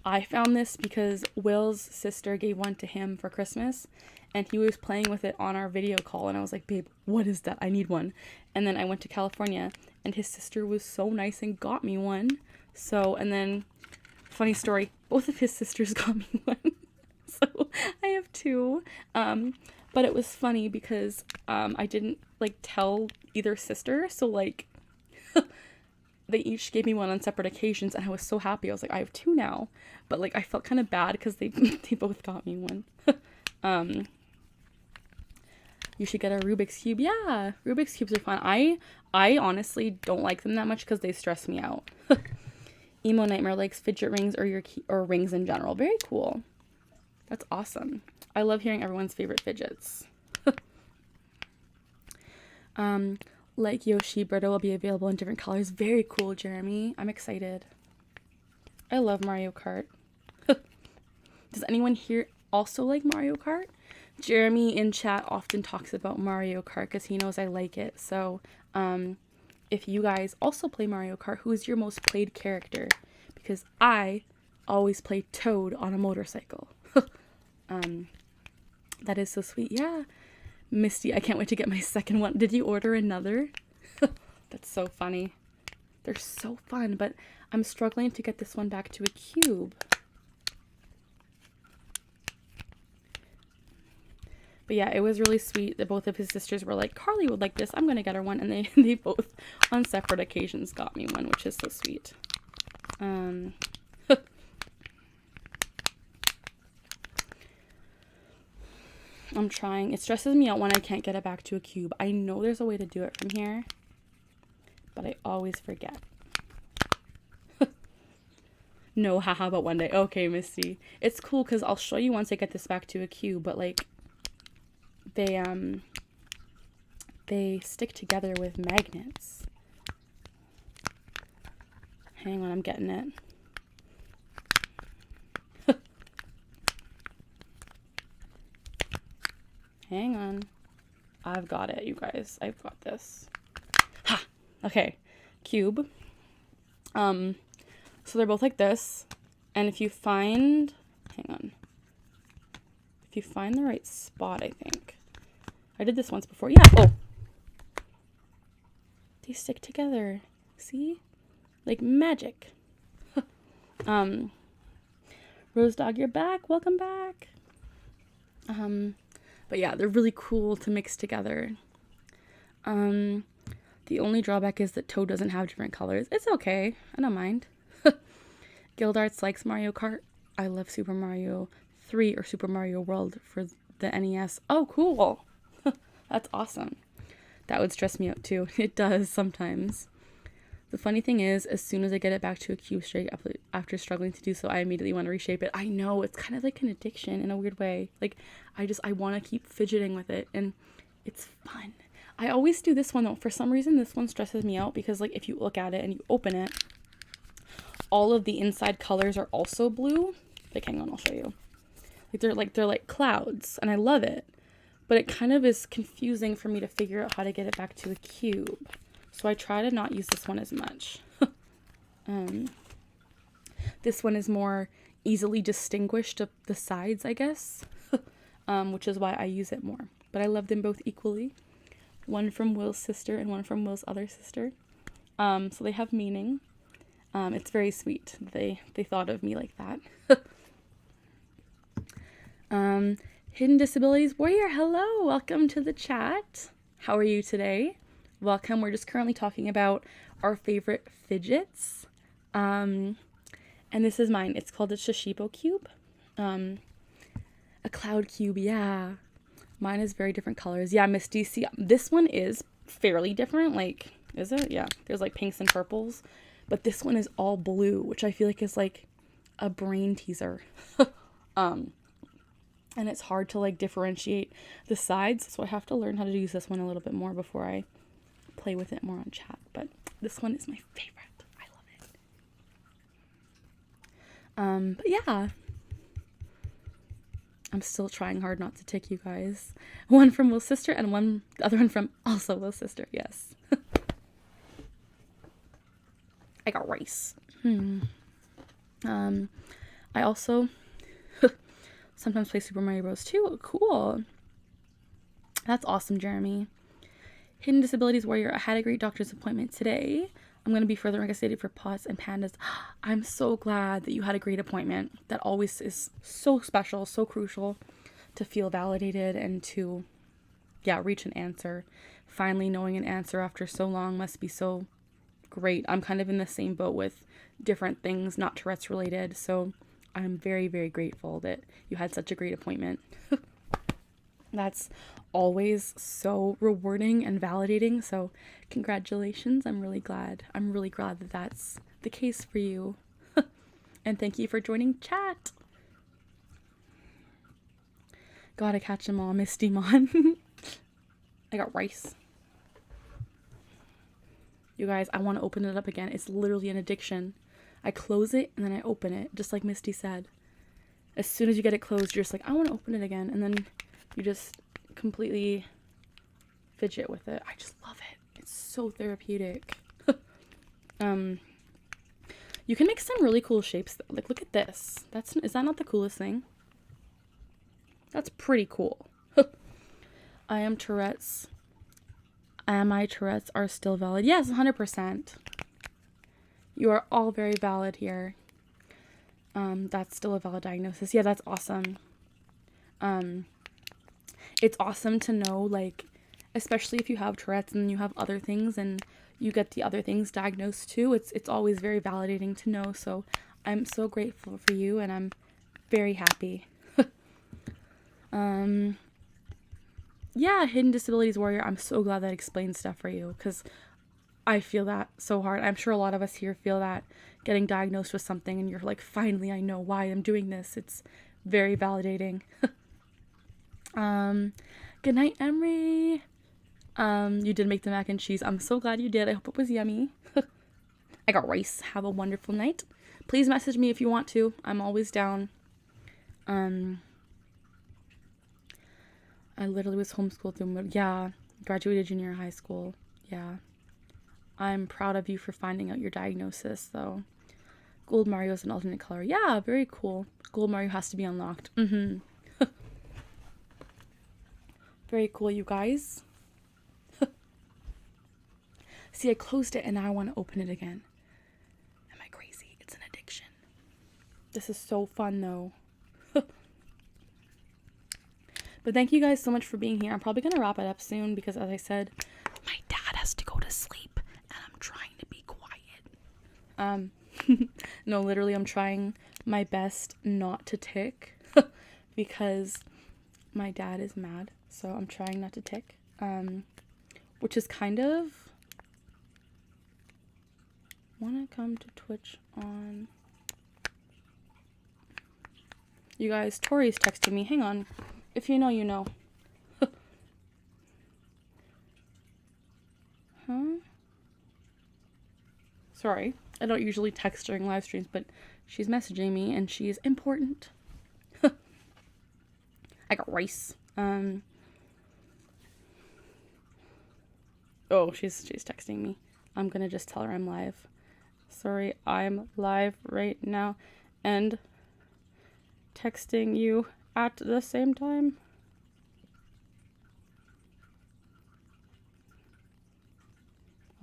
I found this because Will's sister gave one to him for Christmas, and he was playing with it on our video call, and I was like, babe, what is that? I need one. And then I went to California, and his sister was so nice and got me one. So, and then, funny story, both of his sisters got me one. So, I have two. But it was funny because I didn't, like, tell either sister, so, like, they each gave me one on separate occasions, and I was so happy. I was like, I have two now. But, like, I felt kind of bad because they both got me one. You should get a Rubik's Cube. Yeah, Rubik's Cubes are fun. I honestly don't like them that much because they stress me out. Emo Nightmare likes fidget rings or rings in general. Very cool. That's awesome. I love hearing everyone's favorite fidgets. Like Yoshi, Birdo will be available in different colors. Very cool, Jeremy. I'm excited. I love Mario Kart. Does anyone here also like Mario Kart? Jeremy in chat often talks about Mario Kart because he knows I like it. So, if you guys also play Mario Kart, who is your most played character? Because I always play Toad on a motorcycle. That is so sweet. Yeah. Misty, I can't wait to get my second one. Did you order another? That's so funny. They're so fun, but I'm struggling to get this one back to a cube. But yeah, it was really sweet that both of his sisters were like, Carly would like this. I'm going to get her one. And they both, on separate occasions, got me one, which is so sweet. I'm trying. It stresses me out when I can't get it back to a cube. I know there's a way to do it from here, but I always forget. No, haha, but one day. Okay, Misty. It's cool because I'll show you once I get this back to a cube, but like, they stick together with magnets. Hang on, I'm getting it. Hang on. I've got it, you guys. I've got this. Ha! Okay. Cube. So they're both like this. And if you find... Hang on. If you find the right spot, I think. I did this once before. Yeah. Oh! They stick together. See? Like magic. Rose Dog, you're back. Welcome back. But yeah, they're really cool to mix together. The only drawback is that Toad doesn't have different colors. It's okay. I don't mind. Guildarts likes Mario Kart. I love Super Mario 3 or Super Mario World for the NES. Oh, cool. That's awesome. That would stress me out too. It does sometimes. The funny thing is, as soon as I get it back to a cube straight after struggling to do so, I immediately want to reshape it. I know, it's kind of like an addiction in a weird way. Like, I want to keep fidgeting with it, and it's fun. I always do this one, though. For some reason, this one stresses me out, because, like, if you look at it and you open it, all of the inside colors are also blue. Like, hang on, I'll show you. Like, they're like clouds, and I love it. but it kind of is confusing for me to figure out how to get it back to a cube. So I try to not use this one as much. This one is more easily distinguished of the sides, I guess, which is why I use it more. But I love them both equally. One from Will's sister and one from Will's other sister. So they have meaning. It's very sweet. They thought of me like that. Hidden Disabilities Warrior, hello, welcome to the chat. How are you today? Welcome. We're just currently talking about our favorite fidgets. And this is mine. It's called a Shashibo cube. A cloud cube, yeah. Mine is very different colors. Yeah, Misty, see, this one is fairly different. Like, is it? Yeah, there's like pinks and purples. But this one is all blue, which I feel like is like a brain teaser. And it's hard to like differentiate the sides, so I have to learn how to use this one a little bit more before I play with it more on chat. But this one is my favorite. I love it. But yeah, I'm still trying hard not to tick you guys. One from Will's sister and the other one from also Will's sister. Yes. I got rice. I also sometimes play Super Mario Bros. Too. Cool. That's awesome, Jeremy. Hidden Disabilities Warrior. I had a great doctor's appointment today. I'm going to be further investigated for pots and pandas. I'm so glad that you had a great appointment. That always is so special, so crucial to feel validated and to, reach an answer. Finally knowing an answer after so long must be so great. I'm kind of in the same boat with different things, not Tourette's related. So I'm very, very grateful that you had such a great appointment. That's always so rewarding and validating. So congratulations. I'm really glad that that's the case for you. And thank you for joining chat. Gotta catch them all, Miss Demon. I got rice. You guys, I want to open it up again. It's literally an addiction. I close it and then I open it, just like Misty said. As soon as you get it closed, you're just like, I want to open it again. And then you just completely fidget with it. I just love it. It's so therapeutic. You can make some really cool shapes though. Like, look at this. Is that not the coolest thing? That's pretty cool. I am Tourette's. Am I Tourette's are still valid? Yes, 100%. You are all very valid here. That's still a valid diagnosis. Yeah, that's awesome. It's awesome to know, like, especially if you have Tourette's and you have other things and you get the other things diagnosed too. It's always very validating to know. So I'm so grateful for you and I'm very happy. Yeah, Hidden Disabilities Warrior. I'm so glad that explains stuff for you because I feel that so hard. I'm sure a lot of us here feel that, getting diagnosed with something and you're like, finally, I know why I'm doing this. It's very validating. Good night, Emery. You did make the mac and cheese. I'm so glad you did. I hope it was yummy. I got rice. Have a wonderful night. Please message me if you want to. I'm always down. I literally was homeschooled through, graduated junior high school. Yeah. I'm proud of you for finding out your diagnosis, though. Gold Mario is an alternate color. Yeah, very cool. Gold Mario has to be unlocked. Very cool, you guys. See, I closed it and now I want to open it again. Am I crazy? It's an addiction. This is so fun, though. But thank you guys so much for being here. I'm probably going to wrap it up soon because, as I said, my dad has to go to sleep and I'm trying to be quiet. No, literally, I'm trying my best not to tick because my dad is mad. So I'm trying not to tick, which is kind of, want to come to Twitch on, you guys, Tori's texting me. Hang on. If you know, you know. Huh? Sorry. I don't usually text during live streams, but she's messaging me and she's important. I got rice. Oh, she's texting me. I'm gonna just tell her I'm live. Sorry, I'm live right now and texting you at the same time.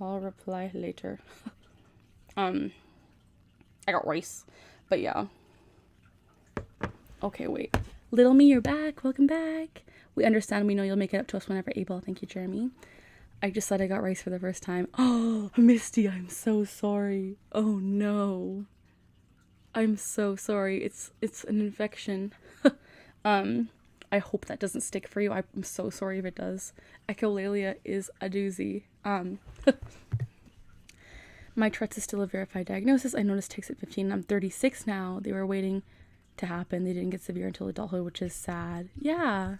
I'll reply later. I got rice, but yeah. Okay, wait. Little me, you're back. Welcome back. We understand. We know you'll make it up to us whenever able. Thank you, Jeremy. I just said I got rice for the first time. Oh, Misty, I'm so sorry. Oh no. I'm so sorry. It's an infection. I hope that doesn't stick for you. I'm so sorry if it does. Echolalia is a doozy. My Tourette's is still a verified diagnosis. I noticed tics at 15. I'm 36 now. They were waiting to happen. They didn't get severe until adulthood, which is sad. Yeah.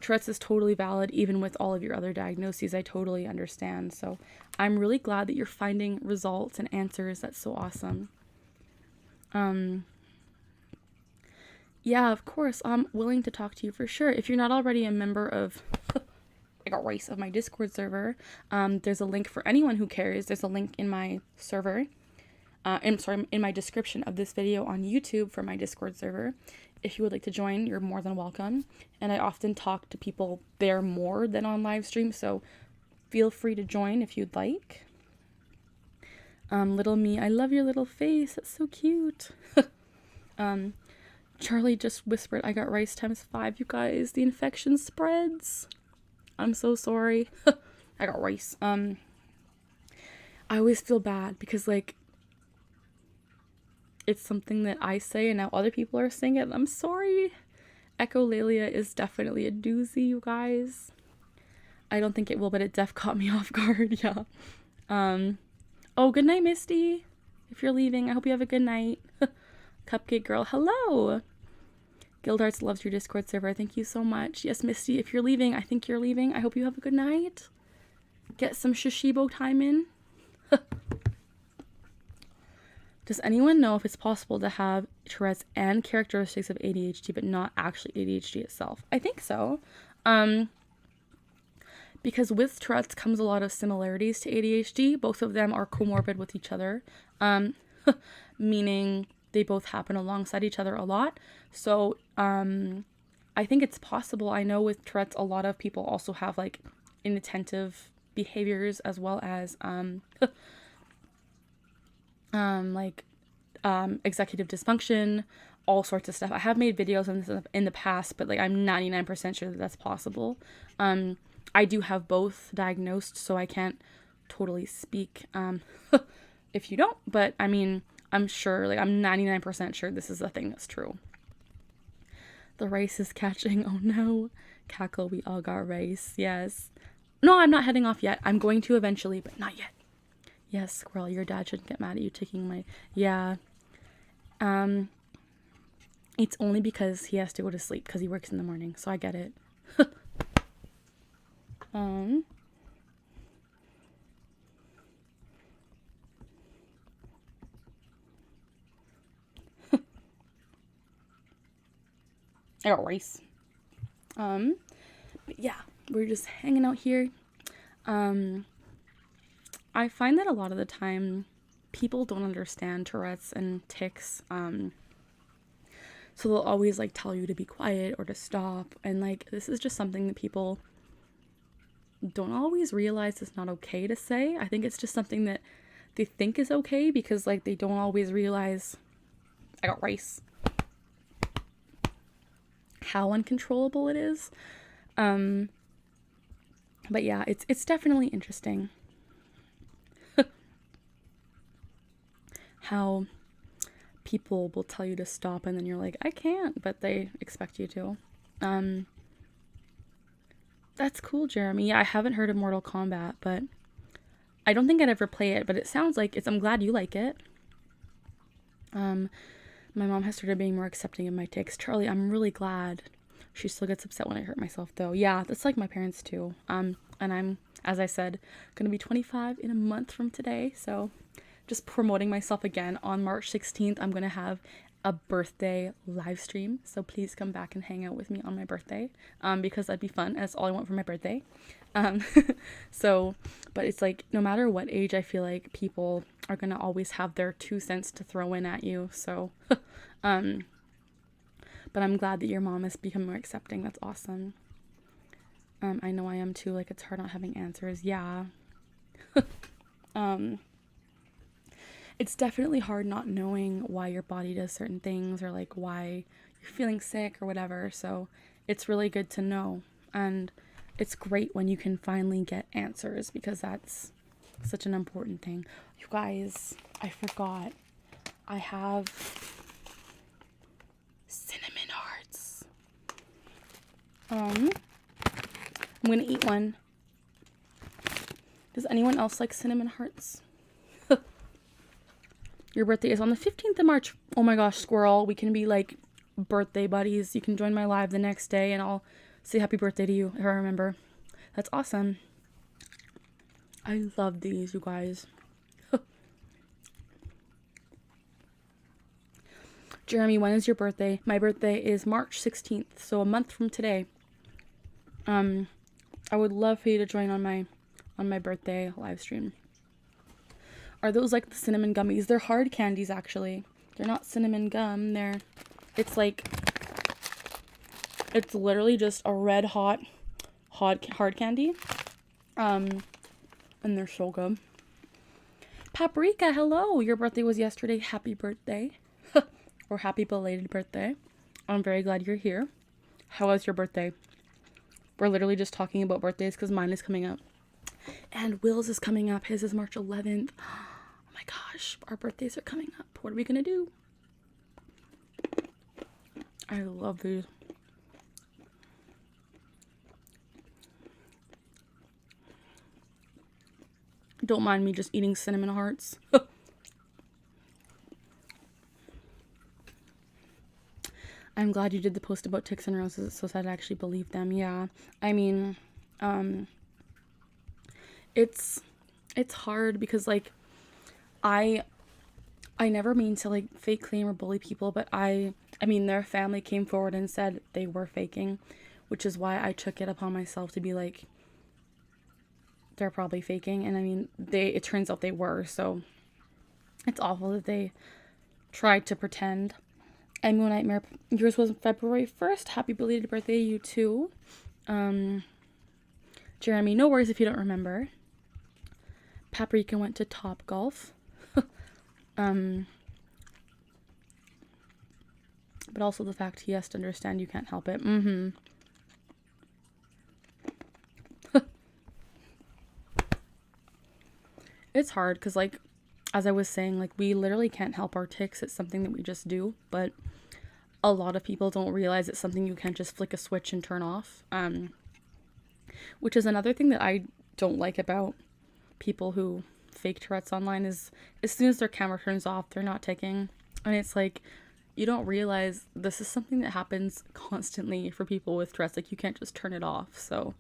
Tourette's is totally valid, even with all of your other diagnoses. I totally understand. So I'm really glad that you're finding results and answers. That's so awesome. Yeah, of course. I'm willing to talk to you for sure. If you're not already a member of I got rice of my Discord server, there's a link for anyone who cares. There's a link in my server. In my description of this video on YouTube for my Discord server. If you would like to join, you're more than welcome. And I often talk to people there more than on live stream, so feel free to join if you'd like. Little me, I love your little face. That's so cute. Charlie just whispered, I got rice ×5, you guys. The infection spreads. I'm so sorry. I got rice. I always feel bad because, like, it's something that I say and now other people are saying it. I'm sorry. Echolalia is definitely a doozy, you guys. I don't think it will, but it def caught me off guard. Yeah. Oh, good night, Misty. If you're leaving, I hope you have a good night. Cupcake girl, hello. Guildarts loves your Discord server. Thank you so much. Yes, Misty, if you're leaving, I think you're leaving. I hope you have a good night. Get some Shashibo time in. Does anyone know if it's possible to have Tourette's and characteristics of ADHD, but not actually ADHD itself? I think so. Because with Tourette's comes a lot of similarities to ADHD. Both of them are comorbid with each other, meaning they both happen alongside each other a lot. So I think it's possible. I know with Tourette's, a lot of people also have like inattentive behaviors as well as executive dysfunction, all sorts of stuff. I have made videos on this in the past, but like I'm 99% sure that that's possible. I do have both diagnosed, so I can't totally speak if you don't, but I mean, I'm sure, like I'm 99% sure this is a thing that's true. The rice is catching. Oh no. Cackle, we all got rice. Yes. No, I'm not heading off yet. I'm going to eventually, but not yet. Yes, Squirrel, your dad shouldn't get mad at you taking my... Yeah. It's only because he has to go to sleep because he works in the morning, so I get it. I got rice. But yeah, we're just hanging out here. I find that a lot of the time people don't understand Tourette's and tics. So they'll always like tell you to be quiet or to stop. And like, this is just something that people don't always realize is not okay to say. I think it's just something that they think is okay because like they don't always realize I got rice. How uncontrollable it is. But yeah, it's definitely interesting how people will tell you to stop and then you're like, I can't, but they expect you to. That's cool, Jeremy. I haven't heard of Mortal Kombat, but I don't think I'd ever play it, but it sounds like I'm glad you like it. My mom has started being more accepting of my tics. Charlie, I'm really glad. She still gets upset when I hurt myself, though. Yeah, that's like my parents, too. And I'm, as I said, going to be 25 in a month from today. So just promoting myself again. On March 16th, I'm going to have a birthday live stream. So please come back and hang out with me on my birthday because that'd be fun. That's all I want for my birthday. Um, so, but it's like, no matter what age, I feel like people are going to always have their 2 cents to throw in at you. So, but I'm glad that your mom has become more accepting. That's awesome. I know I am too. Like, it's hard not having answers. Yeah. It's definitely hard not knowing why your body does certain things, or like why you're feeling sick or whatever. So it's really good to know. And it's great when you can finally get answers, because that's such an important thing. You guys, I forgot. I have cinnamon hearts. I'm gonna eat one. Does anyone else like cinnamon hearts? Your birthday is on the 15th of March. Oh my gosh, squirrel. We can be like birthday buddies. You can join my live the next day and I'll say happy birthday to you if I remember. That's awesome. I love these, you guys. Jeremy, when is your birthday? My birthday is March 16th, so a month from today. I would love for you to join on my birthday live stream. Are those like the cinnamon gummies? They're hard candies, actually. They're not cinnamon gum. It's literally just a red hot hard candy. And they're so good. Paprika, hello. Your birthday was yesterday. Happy birthday. Or happy belated birthday. I'm very glad you're here. How was your birthday? We're literally just talking about birthdays because mine is coming up. And Will's is coming up. His is March 11th. Oh my gosh, our birthdays are coming up. What are we gonna do? I love these. Don't mind me just eating cinnamon hearts. I'm glad you did the post about ticks and roses so that I actually believe them. Yeah. I mean, it's hard because like I never mean to like fake claim or bully people, but I mean their family came forward and said they were faking, which is why I took it upon myself to be like, they're probably faking. And I mean, it turns out they were, so it's awful that they tried to pretend. I'm Moon Nightmare. Yours was February 1st. Happy belated birthday, you too. Jeremy, no worries if you don't remember. Paprika went to Top Golf. But also the fact he has to understand you can't help it. It's hard because, like, as I was saying, like, we literally can't help our tics. It's something that we just do, but a lot of people don't realize it's something you can't just flick a switch and turn off. Which is another thing that I don't like about people who fake Tourette's online is as soon as their camera turns off, they're not ticking. And it's like, you don't realize this is something that happens constantly for people with Tourette's. Like, you can't just turn it off. So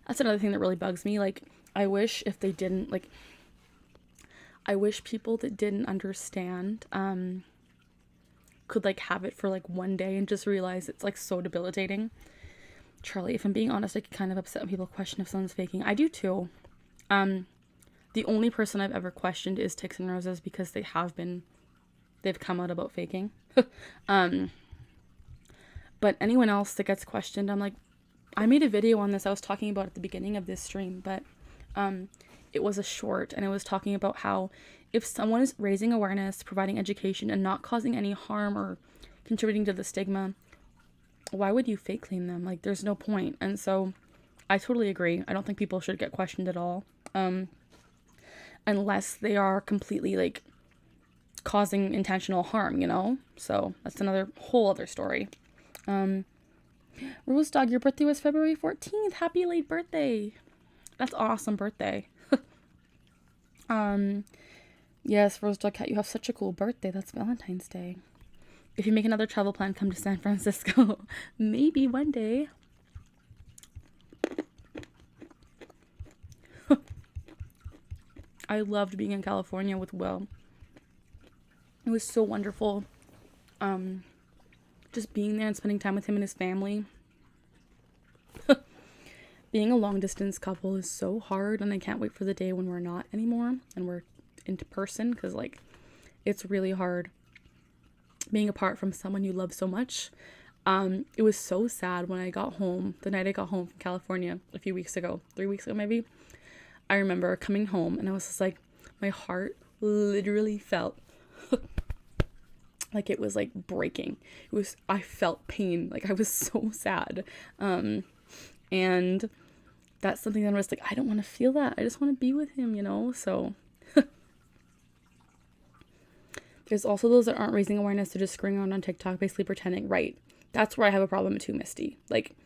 that's another thing that really bugs me. Like, I wish if they didn't, like, I wish people that didn't understand could like have it for like one day and just realize it's like so debilitating. Charlie, if I'm being honest, I get kind of upset when people question if someone's faking. I do too. The only person I've ever questioned is Ticks and Roses because they've come out about faking. But anyone else that gets questioned, I'm like, I made a video on this. I was talking about it at the beginning of this stream, but it was a short, and it was talking about how if someone is raising awareness, providing education, and not causing any harm or contributing to the stigma, why would you fake clean them? Like, there's no point. And so I totally agree. I don't think people should get questioned at all. Unless they are completely like causing intentional harm, you know? So that's another whole other story. Rose Dog, your birthday was February 14th. Happy late birthday. That's awesome birthday. Yes, Rose Dog Cat, you have such a cool birthday. That's Valentine's Day. If you make another travel plan, come to San Francisco. Maybe one day. I loved being in California with Will. It was so wonderful. Just being there and spending time with him and his family. being a long distance couple is so hard, and I can't wait for the day when we're not anymore and we're into person, because like it's really hard being apart from someone you love so much. It was so sad when I got home, the night I got home from California a few weeks ago, 3 weeks ago maybe. I remember coming home and I was just like, my heart literally felt like it was like breaking. I felt pain. Like I was so sad. And that's something that I was like, I don't want to feel that. I just want to be with him, you know? So there's also those that aren't raising awareness. They're just screwing around on TikTok, basically pretending. Right. That's where I have a problem too, Misty. Like,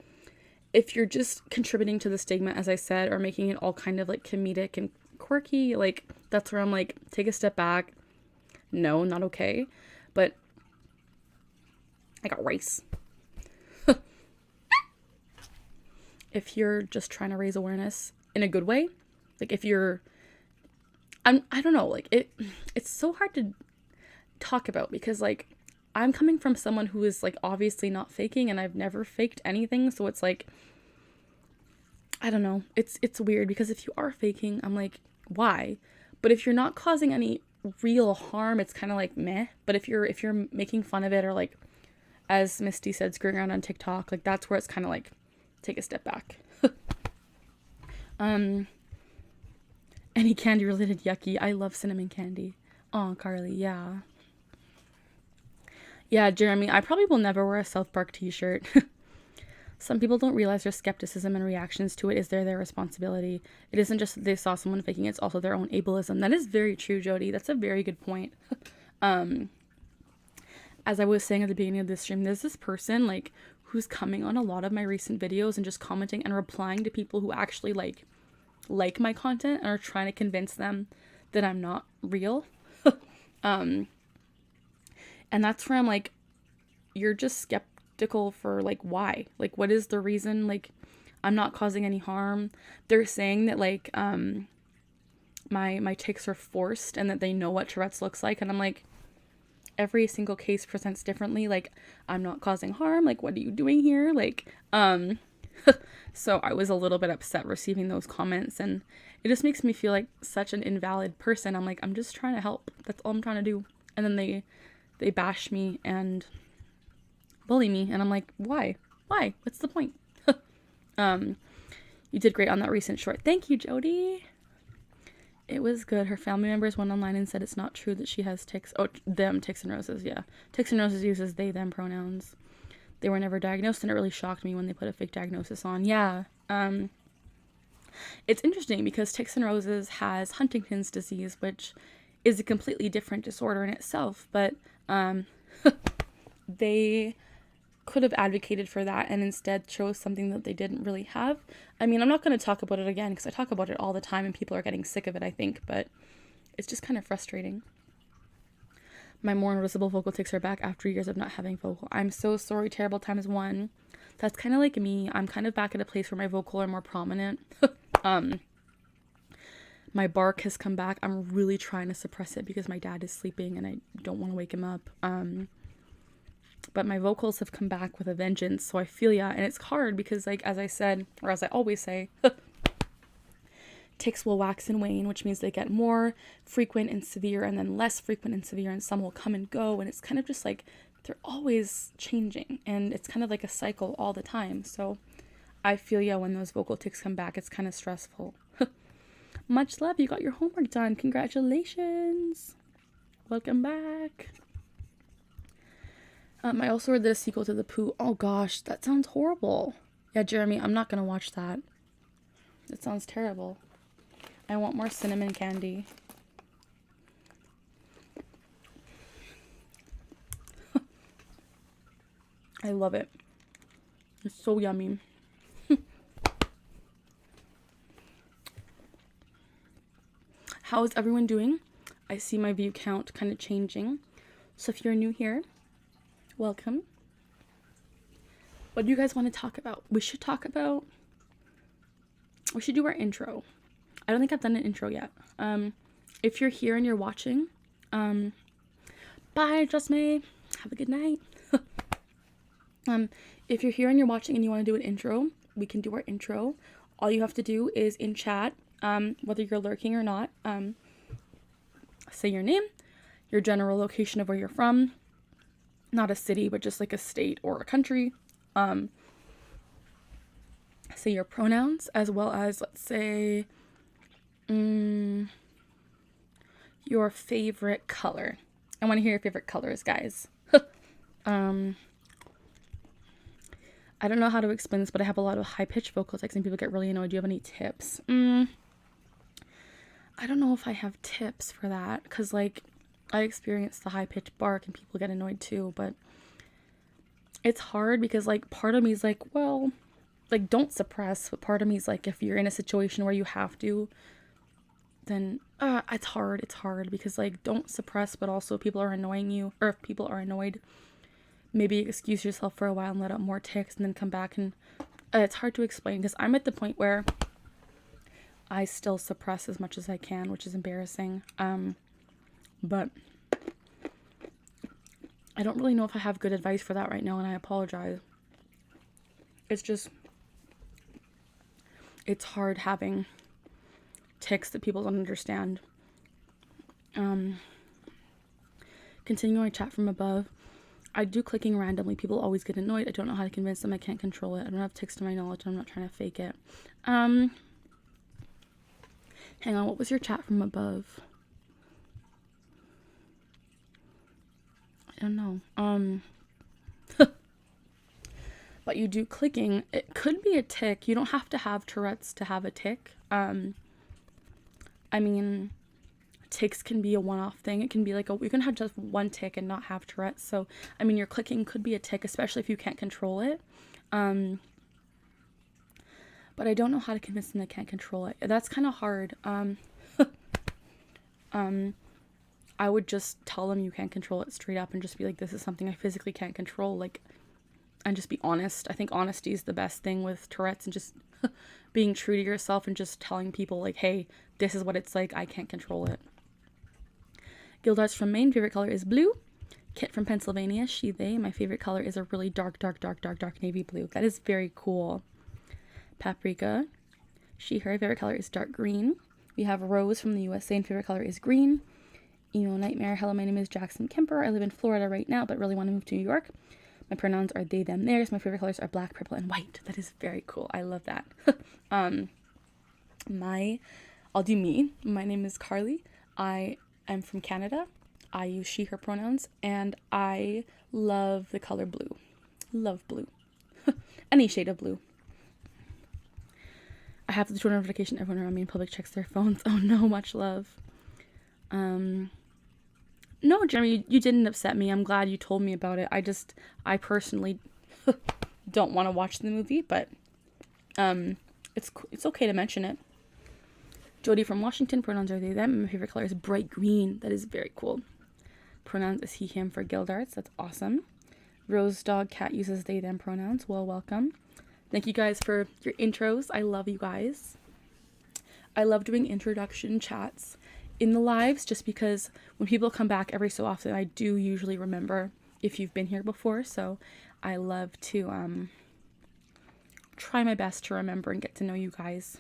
if you're just contributing to the stigma, as I said, or making it all kind of like comedic and quirky, like that's where I'm like, take a step back. No, not okay. But I got rice. If you're just trying to raise awareness in a good way, like if you're, I don't know, like it's so hard to talk about, because like I'm coming from someone who is like obviously not faking, and I've never faked anything. So it's like, I don't know. It's weird, because if you are faking, I'm like, why? But if you're not causing any real harm, it's kind of like meh. But if you're making fun of it, or like, as Misty said, screwing around on TikTok, like that's where it's kind of like, take a step back. Any candy related yucky. I love cinnamon candy. Oh, Carly, yeah. Yeah, Jeremy, I probably will never wear a South Park t-shirt. Some people don't realize their skepticism and reactions to it is their responsibility. It isn't just that they saw someone faking, it's also their own ableism. That is very true, Jody. That's a very good point. As I was saying at the beginning of this stream, there's this person like who's coming on a lot of my recent videos and just commenting and replying to people who actually like my content and are trying to convince them that I'm not real. And that's where I'm like, you're just skeptical for like, why? Like, what is the reason? Like, I'm not causing any harm. They're saying that like, my tics are forced and that they know what Tourette's looks like. And I'm like, every single case presents differently. Like, I'm not causing harm. Like, what are you doing here? Like, so I was a little bit upset receiving those comments, and it just makes me feel like such an invalid person. I'm like, I'm just trying to help. That's all I'm trying to do. And then they bash me and bully me, and I'm like, why? What's the point? You did great on that recent short. Thank you, Jody. It was good. Her family members went online and said it's not true that she has tics. Oh, them, tics and roses, yeah. Tics and roses uses they, them pronouns. They were never diagnosed, and it really shocked me when they put a fake diagnosis on. Yeah. It's interesting because tics and roses has Huntington's disease, which is a completely different disorder in itself, but they could have advocated for that and instead chose something that they didn't really have. I mean, I'm not going to talk about it again because I talk about it all the time and people are getting sick of it, I think, but it's just kind of frustrating. My more noticeable vocal tics are back after years of not having vocal. I'm so sorry, terrible times one. That's kind of like me. I'm kind of back at a place where my vocal are more prominent. My bark has come back. I'm really trying to suppress it because my dad is sleeping and I don't want to wake him up. But my vocals have come back with a vengeance, so I feel ya. And it's hard because, like, as I said, or as I always say, tics will wax and wane, which means they get more frequent and severe and then less frequent and severe, and some will come and go, and it's kind of just like they're always changing, and it's kind of like a cycle all the time. So I feel ya when those vocal tics come back. It's kind of stressful. Much love. You got your homework done. Congratulations. Welcome back. I also read the sequel to The Pooh. Oh gosh, that sounds horrible. Yeah, Jeremy, I'm not gonna watch that. That sounds terrible. I want more cinnamon candy. I love it. It's so yummy. How is everyone doing? I see my view count kind of changing. So if you're new here, welcome. What do you guys want to talk about? We should do our intro. I don't think I've done an intro yet. If you're here and you're watching, bye, Just May. Have a good night. If you're here and you're watching and you want to do an intro, we can do our intro. all you have to do is in chat, whether you're lurking or not, say your name, your general location of where you're from, not a city, but just like a state or a country. Say your pronouns, as well as, let's say, your favorite color. I want to hear your favorite colors, guys. I don't know how to explain this, but I have a lot of high-pitched vocal tics and people get really annoyed. Do you have any tips? I don't know if I have tips for that, because, like, I experience the high-pitched bark and people get annoyed too, but it's hard because, like, part of me is like, well, like, don't suppress, but part of me is like, if you're in a situation where you have to, then it's hard because, like, don't suppress, but also people are annoying you, or if people are annoyed, maybe excuse yourself for a while and let out more tics and then come back. And it's hard to explain because I'm at the point where I still suppress as much as I can, which is embarrassing. But I don't really know if I have good advice for that right now, and I apologize. It's just, it's hard having tics that people don't understand. Continuing my chat from above. I do clicking randomly. People always get annoyed. I don't know how to convince them. I can't control it. I don't have tics to my knowledge. I'm not trying to fake it. Hang on. What was your chat from above? I don't know. But you do clicking. It could be a tic. You don't have to have Tourette's to have a tic. I mean, tics can be a one-off thing. It can be like you can have just one tic and not have Tourette's. So, I mean, your clicking could be a tic, especially if you can't control it. But I don't know how to convince them they can't control it. That's kind of hard. I would just tell them you can't control it straight up and just be like, this is something I physically can't control. Like, and just be honest. I think honesty is the best thing with Tourette's, and just being true to yourself and just telling people, like, hey, this is what it's like. I can't control it. Gildarts from Maine. Favorite color is blue. Kit from Pennsylvania. She, they. My favorite color is a really dark navy blue. That is very cool. Paprika. She, her. Favorite color is dark green. We have Rose from the USA, and favorite color is green. Emo Nightmare. Hello, my name is Jackson Kemper. I live in Florida right now, but really want to move to New York. My pronouns are they, them, theirs. My favorite colors are black, purple, and white. That is very cool. I love that. I'll do me. My name is Carly. I am from Canada. I use she, her pronouns, and I love the color blue. Love blue. Any shade of blue. I have the Twitter notification. Everyone around me in public checks their phones. Oh no, much love. No, Jeremy, you didn't upset me. I'm glad you told me about it. I personally don't want to watch the movie, but it's okay to mention it. Jody from Washington, pronouns are they, them. My favorite color is bright green. That is very cool. Pronouns is he, him for Gildarts. That's awesome. Rose Dog Cat uses they, them pronouns. Well, welcome. Thank you guys for your intros. I love you guys. I love doing introduction chats in the lives, just because when people come back every so often, I do usually remember if you've been here before. So I love to try my best to remember and get to know you guys.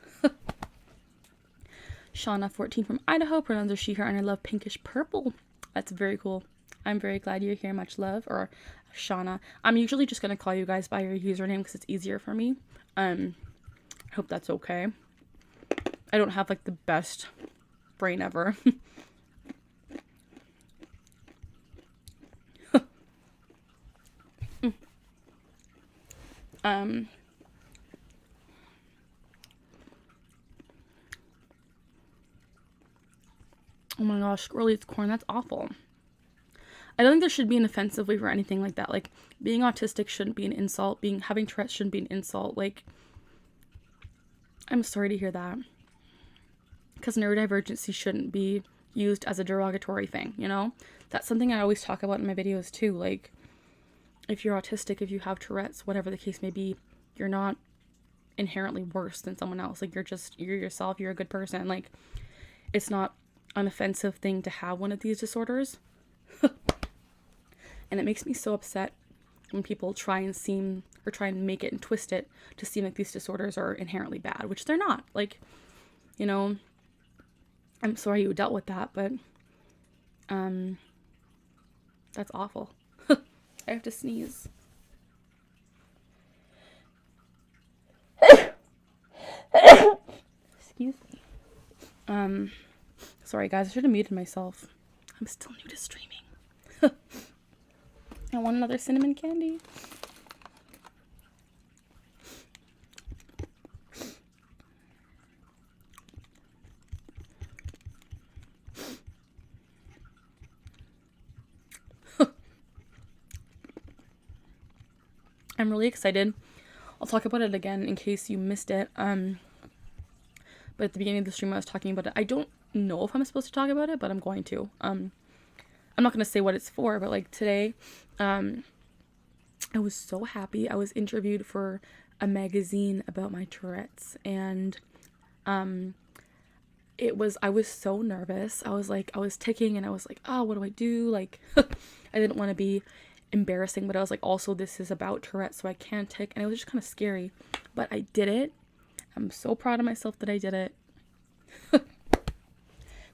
Shauna 14 from Idaho, pronouns are she, her, and I love pinkish purple. That's very cool. I'm very glad you're here. Much love. Or Shauna. I'm usually just going to call you guys by your username because it's easier for me. I hope that's okay. I don't have like the best brain ever. Oh my gosh, squirrely, it's corn. That's awful. I don't think there should be an offensive word or anything like that. Like, being autistic shouldn't be an insult. Having Tourette's shouldn't be an insult. Like, I'm sorry to hear that. Because neurodivergency shouldn't be used as a derogatory thing, you know? That's something I always talk about in my videos too. Like, if you're autistic, if you have Tourette's, whatever the case may be, you're not inherently worse than someone else. Like, you're yourself, you're a good person. Like, it's not an offensive thing to have one of these disorders. And it makes me so upset when people try and seem or try and make it and twist it to seem like these disorders are inherently bad, which they're not. Like, you know, I'm sorry you dealt with that, but that's awful. I have to sneeze. Excuse me. Sorry guys, I should have muted myself. I'm still new to streaming. I want another cinnamon candy. I'm really excited. I'll talk about it again in case you missed it. But at the beginning of the stream I was talking about it. I don't know if I'm supposed to talk about it, but I'm going to. I'm not going to say what it's for, but like today, I was so happy. I was interviewed for a magazine about my Tourettes, and I was so nervous. I was ticking, and I was like, oh, what do I do? Like, I didn't want to be embarrassing, but I was like, also this is about Tourette's, so I can't tick, and it was just kind of scary, but I did it. I'm so proud of myself that I did it.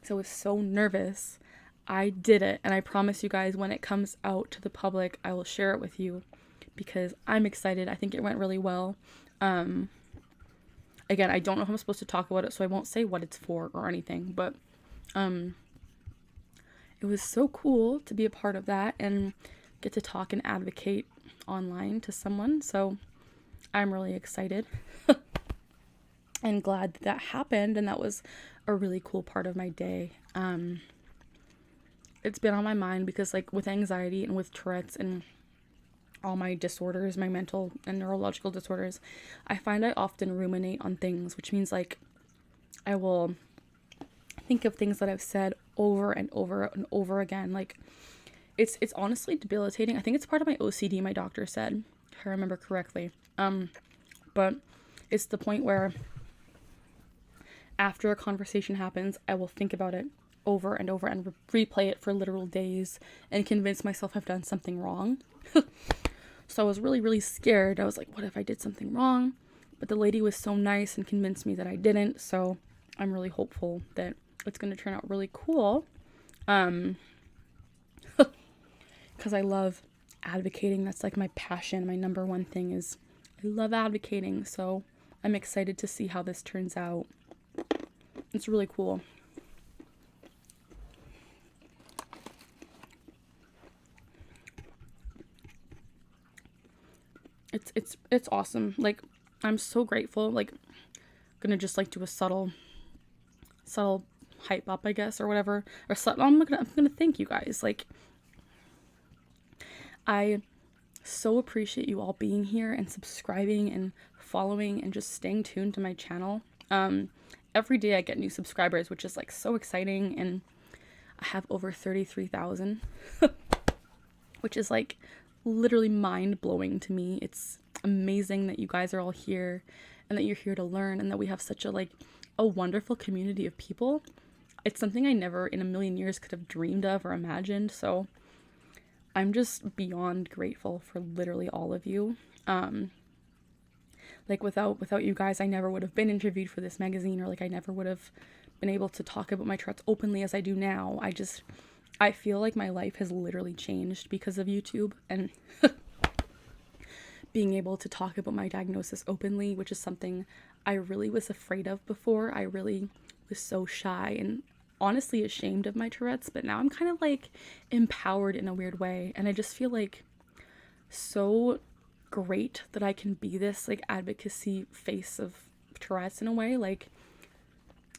So I was so nervous. I did it, and I promise you guys, when it comes out to the public, I will share it with you because I'm excited. I think it went really well. Again, I don't know how I'm supposed to talk about it, so I won't say what it's for or anything, but it was so cool to be a part of that and get to talk and advocate online to someone. So I'm really excited and glad that happened, and that was a really cool part of my day. It's been on my mind because, like, with anxiety and with Tourette's and all my disorders, my mental and neurological disorders, I find I often ruminate on things, which means, like, I will think of things that I've said over and over and over again. Like, it's honestly debilitating. I think it's part of my OCD, my doctor said, if I remember correctly. But it's the point where after a conversation happens, I will think about it over and over and replay it for literal days and convince myself I've done something wrong. So I was really, really scared. I was like, what if I did something wrong? But the lady was so nice and convinced me that I didn't. So I'm really hopeful that it's going to turn out really cool. Because I love advocating. That's like my passion. My number one thing is I love advocating. So I'm excited to see how this turns out. It's really cool. It's awesome. Like, I'm so grateful. Like, gonna just like do a subtle hype up, I guess, or whatever. Or I'm gonna thank you guys. Like, I so appreciate you all being here and subscribing and following and just staying tuned to my channel. Every day I get new subscribers, which is like so exciting, and I have over 33,000, which is like literally mind-blowing to me. It's amazing that you guys are all here and that you're here to learn, and that we have such a wonderful community of people. It's something I never in a million years could have dreamed of or imagined. So I'm just beyond grateful for literally all of you. Like, without you guys, I never would have been interviewed for this magazine, or like I never would have been able to talk about my Tourette's openly as I do now. I feel like my life has literally changed because of YouTube and being able to talk about my diagnosis openly, which is something I really was afraid of before. I really was so shy and honestly ashamed of my Tourette's, but now I'm kind of like empowered in a weird way, and I just feel like so great that I can be this like advocacy face of Tourette's in a way. Like,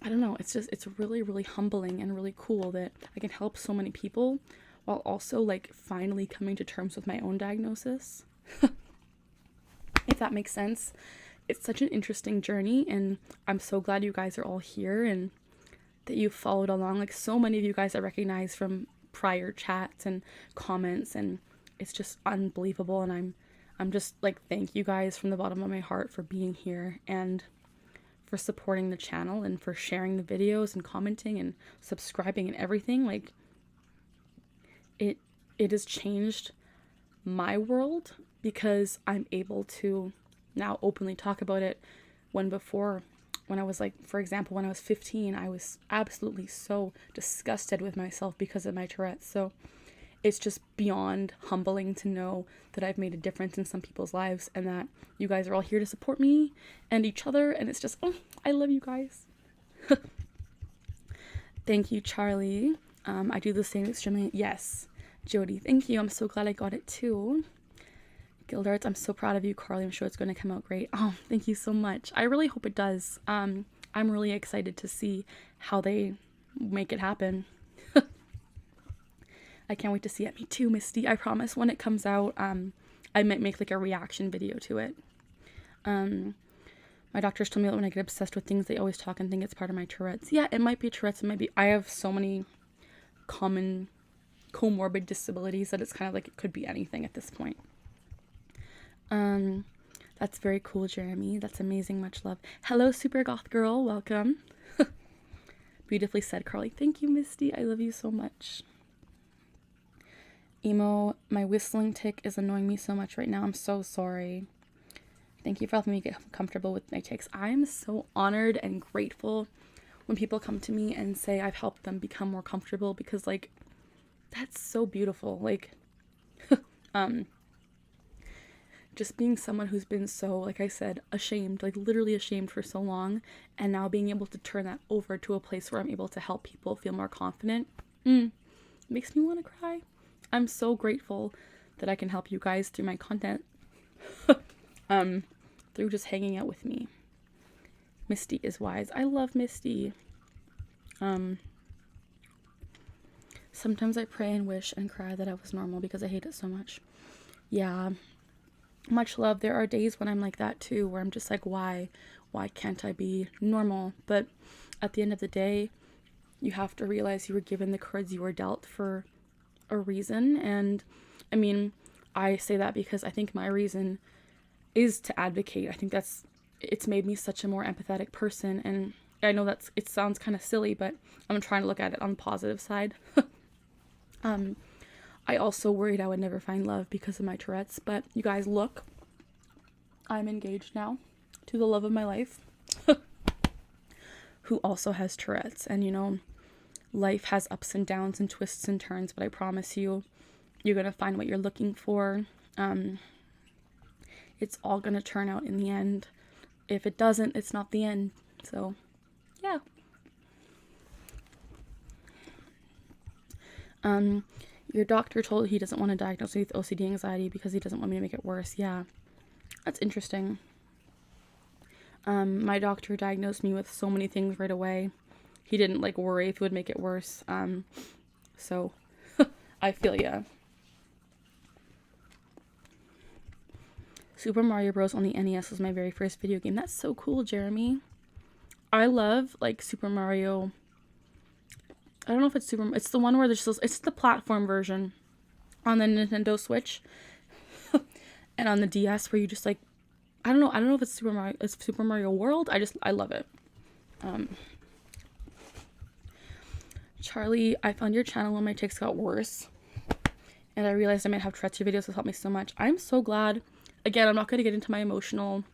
I don't know, it's really, really humbling and really cool that I can help so many people while also like finally coming to terms with my own diagnosis. If that makes sense. It's such an interesting journey, and I'm so glad you guys are all here and that you followed along. Like, so many of you guys I recognize from prior chats and comments, and it's just unbelievable. And I'm just like, thank you guys from the bottom of my heart for being here and for supporting the channel and for sharing the videos and commenting and subscribing and everything. Like, it has changed my world because I'm able to now openly talk about it, when I was like, for example, when I was 15, I was absolutely so disgusted with myself because of my Tourette's. So it's just beyond humbling to know that I've made a difference in some people's lives, and that you guys are all here to support me and each other. And it's just, oh, I love you guys. Thank you, Charlie. I do the same extremely. Yes, Jody, thank you. I'm so glad I got it too. Gildarts, I'm so proud of you, Carly. I'm sure it's going to come out great. Oh, thank you so much. I really hope it does. I'm really excited to see how they make it happen. I can't wait to see it. Me too, Misty. I promise when it comes out, I might make like a reaction video to it. My doctors told me that when I get obsessed with things, they always talk and think it's part of my Tourette's. Yeah, it might be Tourette's. It might be. I have so many common comorbid disabilities that it's kind of like it could be anything at this point. That's very cool, Jeremy. That's amazing. Much love. Hello, super goth girl. Welcome. Beautifully said, Carly. Thank you, Misty. I love you so much. Emo, my whistling tic is annoying me so much right now. I'm so sorry. Thank you for helping me get comfortable with my tics. I'm so honored and grateful when people come to me and say I've helped them become more comfortable, because like, that's so beautiful. Like, just being someone who's been so, like I said, ashamed, like literally ashamed for so long, and now being able to turn that over to a place where I'm able to help people feel more confident, makes me want to cry. I'm so grateful that I can help you guys through my content, through just hanging out with me. Misty is wise. I love Misty. Sometimes I pray and wish and cry that I was normal because I hate it so much. Yeah. Much love. There are days when I'm like that too, where I'm just like, why can't I be normal? But at the end of the day, you have to realize you were given the cards you were dealt for a reason. And I mean, I say that because I think my reason is to advocate. I think it's made me such a more empathetic person. And I know it sounds kind of silly, but I'm trying to look at it on the positive side. I also worried I would never find love because of my Tourette's, but you guys, look, I'm engaged now to the love of my life, who also has Tourette's. And you know, life has ups and downs and twists and turns, but I promise you, you're going to find what you're looking for. It's all going to turn out in the end. If it doesn't, it's not the end. So, yeah. Your doctor told he doesn't want to diagnose me with OCD anxiety because he doesn't want me to make it worse. Yeah, that's interesting. My doctor diagnosed me with so many things right away. He didn't like worry if it would make it worse. So I feel ya. Super Mario Bros. On the NES was my very first video game. That's so cool, Jeremy. I love like Super Mario. I don't know if it's it's the one where it's the platform version on the Nintendo Switch and on the DS, where you just like, I don't know if it's Super Mario World. I love it. Charlie, I found your channel when my tics got worse, and I realized I might have Tourette's. Your videos have helped me so much. I'm so glad. Again, I'm not going to get into my emotional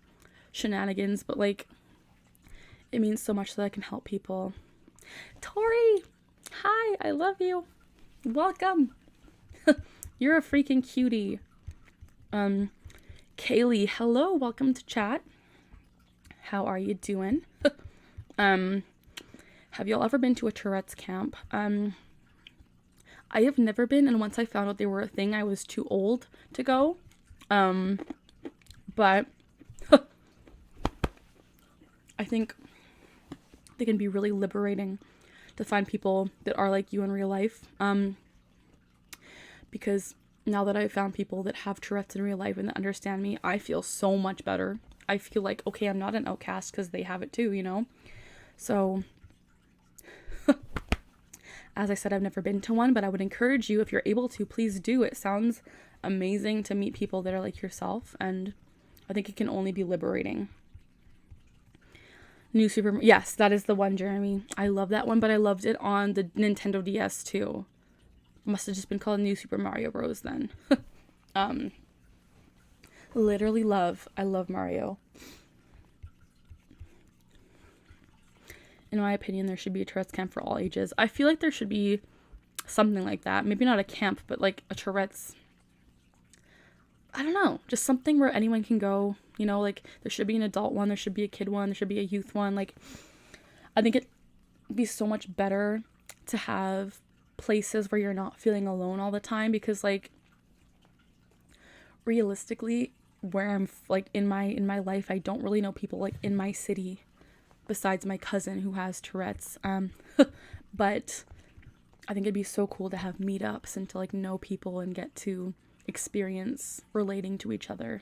shenanigans, but like, it means so much that I can help people. Tori! Hi, I love you. Welcome. You're a freaking cutie. Kaylee, hello, welcome to chat. How are you doing? Have y'all ever been to a Tourette's camp? I have never been, and once I found out they were a thing, I was too old to go. But I think they can be really liberating to find people that are like you in real life. Because now that I've found people that have Tourette's in real life and that understand me, I feel so much better. I feel like, okay, I'm not an outcast because they have it too, you know? So, as I said, I've never been to one, but I would encourage you, if you're able to, please do. It sounds amazing to meet people that are like yourself, and I think it can only be liberating. Yes, that is the one, Jeremy. I love that one, but I loved it on the Nintendo DS too. Must have just been called New Super Mario Bros. Then. Literally love. I love Mario. In my opinion, there should be a Tourette's camp for all ages. I feel like there should be something like that. Maybe not a camp, but like a Tourette's. I don't know. Just something where anyone can go. You know, like there should be an adult one. There should be a kid one. There should be a youth one. Like, I think it'd be so much better to have places where you're not feeling alone all the time, because like realistically, where I'm like in my life, I don't really know people like in my city besides my cousin who has Tourette's. But I think it'd be so cool to have meetups and to like know people and get to experience relating to each other.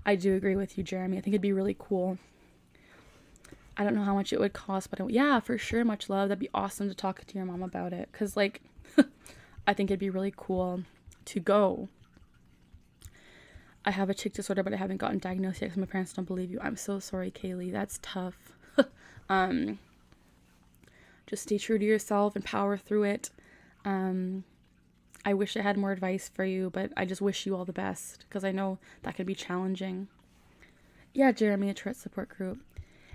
I do agree with you, Jeremy. I think it'd be really cool. I don't know how much it would cost, but yeah, for sure, much love. That'd be awesome to talk to your mom about it, because like I think it'd be really cool to go. I have a tic disorder, but I haven't gotten diagnosed yet because my parents don't believe you. I'm so sorry, Kaylee. That's tough. Just stay true to yourself and power through it. I wish I had more advice for you, but I just wish you all the best, because I know that could be challenging. Yeah, Jeremy, a Tourette support group.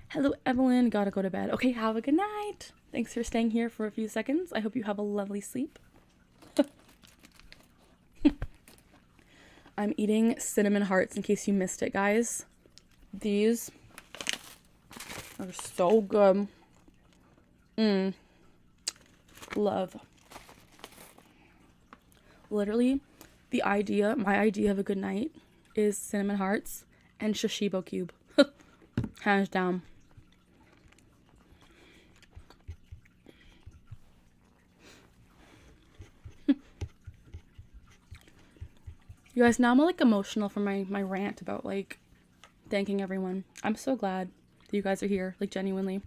Hello, Evelyn. Gotta go to bed. Okay, have a good night. Thanks for staying here for a few seconds. I hope you have a lovely sleep. I'm eating cinnamon hearts in case you missed it, guys. These are so good. Love. Literally, my idea of a good night is cinnamon hearts and Shashibo cube. Hands down. You guys, now I'm like emotional from my rant about like thanking everyone. I'm so glad that you guys are here, like genuinely.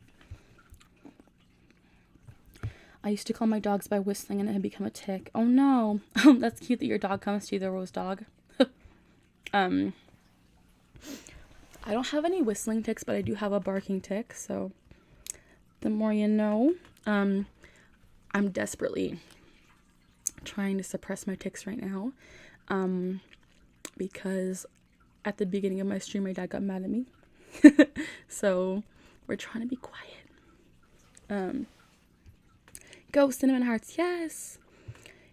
I used to call my dogs by whistling and it had become a tic. Oh no. That's cute that your dog comes to you, the rose dog. I don't have any whistling tics, but I do have a barking tic, so the more you know. I'm desperately trying to suppress my tics right now. Because at the beginning of my stream, my dad got mad at me. So we're trying to be quiet. Go cinnamon hearts. Yes.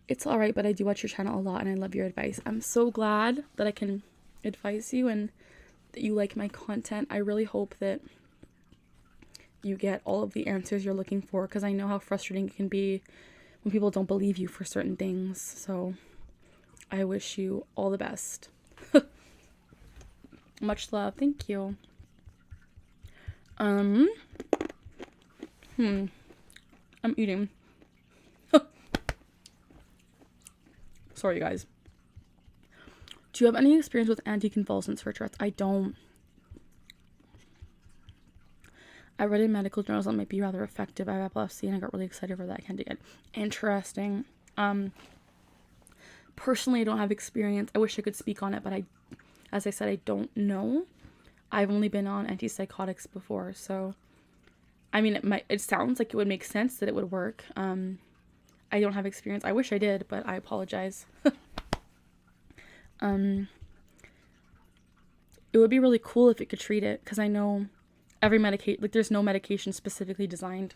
It's all right, but I do watch your channel a lot and I love your advice. I'm so glad that I can advise you and that you like my content. I really hope that you get all of the answers you're looking for, because I know how frustrating it can be when people don't believe you for certain things. So I wish you all the best. Much love. Thank you. I'm eating. Sorry, guys. Do you have any experience with anticonvulsants for Tourette's? I don't. I read in medical journals that might be rather effective. I have epilepsy and I got really excited for that candy. Interesting. Personally, I don't have experience. I wish I could speak on it, but as I said, I don't know. I've only been on antipsychotics before, so I mean, it sounds like it would make sense that it would work. I don't have experience. I wish I did, but I apologize. It would be really cool if it could treat it, because I know every there's no medication specifically designed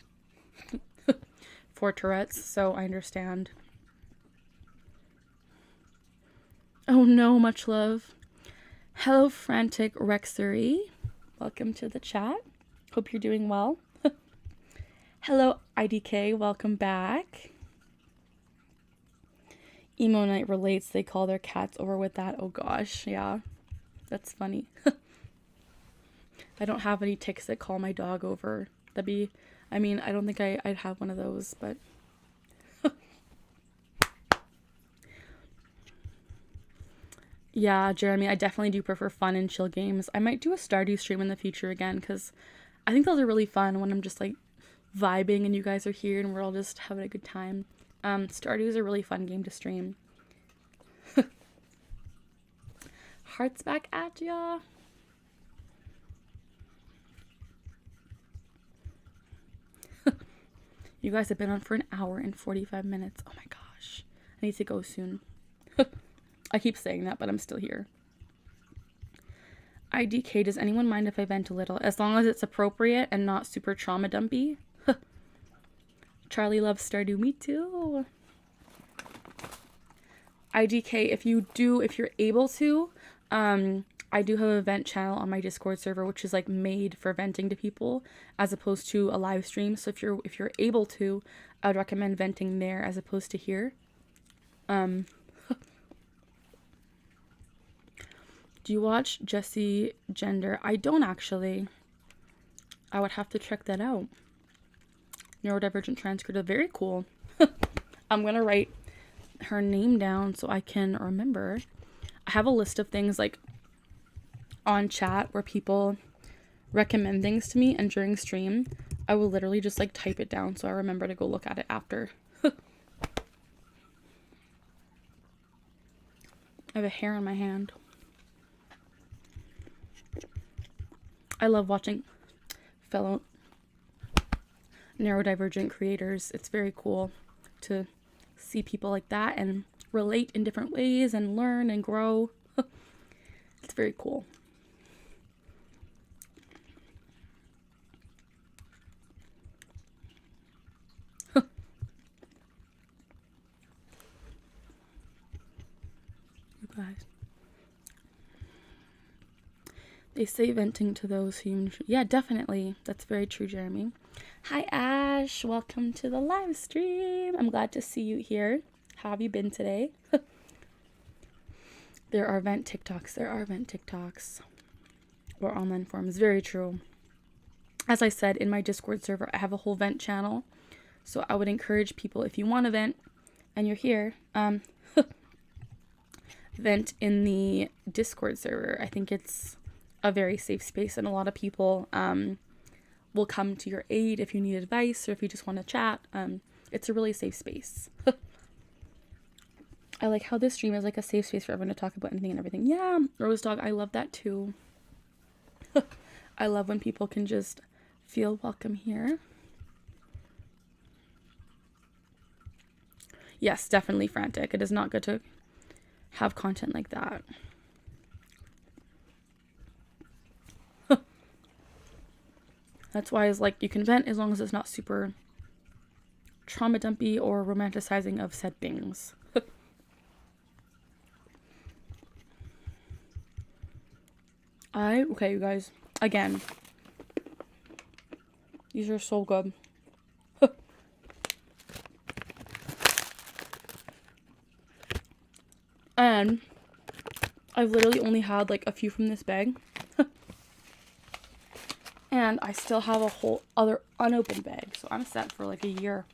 for Tourette's, so I understand. Oh no, much love. Hello, Frantic Rexery. Welcome to the chat. Hope you're doing well. Hello, IDK. Welcome back. Emo Night relates. They call their cats over with that. Oh gosh, yeah. That's funny. I don't have any tics that call my dog over. I don't think I'd have one of those, but yeah, Jeremy, I definitely do prefer fun and chill games. I might do a Stardew stream in the future again, because I think those are really fun when I'm just like vibing and you guys are here and we're all just having a good time. Stardew is a really fun game to stream. Hearts back at ya. You guys have been on for an hour and 45 minutes. Oh my gosh. I need to go soon. I keep saying that, but I'm still here. IDK, does anyone mind if I vent a little? As long as it's appropriate and not super trauma dumpy. Charlie loves Stardew. Me too. IDK, if you're able to, I do have a vent channel on my Discord server, which is like made for venting to people as opposed to a live stream. So if you're able to, I would recommend venting there as opposed to here. Do you watch Jessie Gender? I don't actually. I would have to check that out. Neurodivergent transcriptive, very cool. I'm gonna write her name down so I can remember. I have a list of things like on chat where people recommend things to me, and during stream I will literally just like type it down so I remember to go look at it after. I have a hair in my hand. I love watching fellow neurodivergent creators. It's very cool to see people like that and relate in different ways and learn and grow. It's very cool. You guys. They say venting to those who... Yeah, definitely. That's very true, Jeremy. Hi, Ash. Welcome to the live stream. I'm glad to see you here. How have you been today? There are vent TikToks. There are vent TikToks. Or online forums. Very true. As I said, in my Discord server, I have a whole vent channel. So I would encourage people, if you want to vent and you're here, vent in the Discord server. I think it's a very safe space, and a lot of people will come to your aid if you need advice or if you just want to chat. It's a really safe space. I like how this stream is like a safe space for everyone to talk about anything and everything. Yeah, Rose Dog, I love that too. I love when people can just feel welcome here. Yes, definitely frantic. It is not good to have content like that. That's why it's like you can vent as long as it's not super trauma dumpy or romanticizing of said things. Okay, you guys, again, these are so good. And I've literally only had like a few from this bag. And I still have a whole other unopened bag, so I'm set for like a year.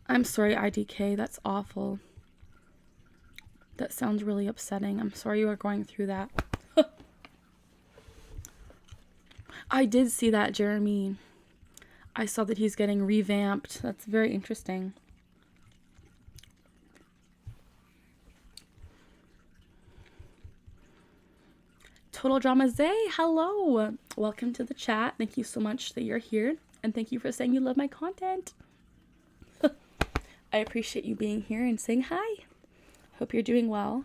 I'm sorry, IDK, that's awful. That sounds really upsetting. I'm sorry you are going through that. I did see that, Jeremy. I saw that he's getting revamped. That's very interesting. Total Drama Zay, hello. Welcome to the chat. Thank you so much that you're here. And thank you for saying you love my content. I appreciate you being here and saying hi. Hope you're doing well.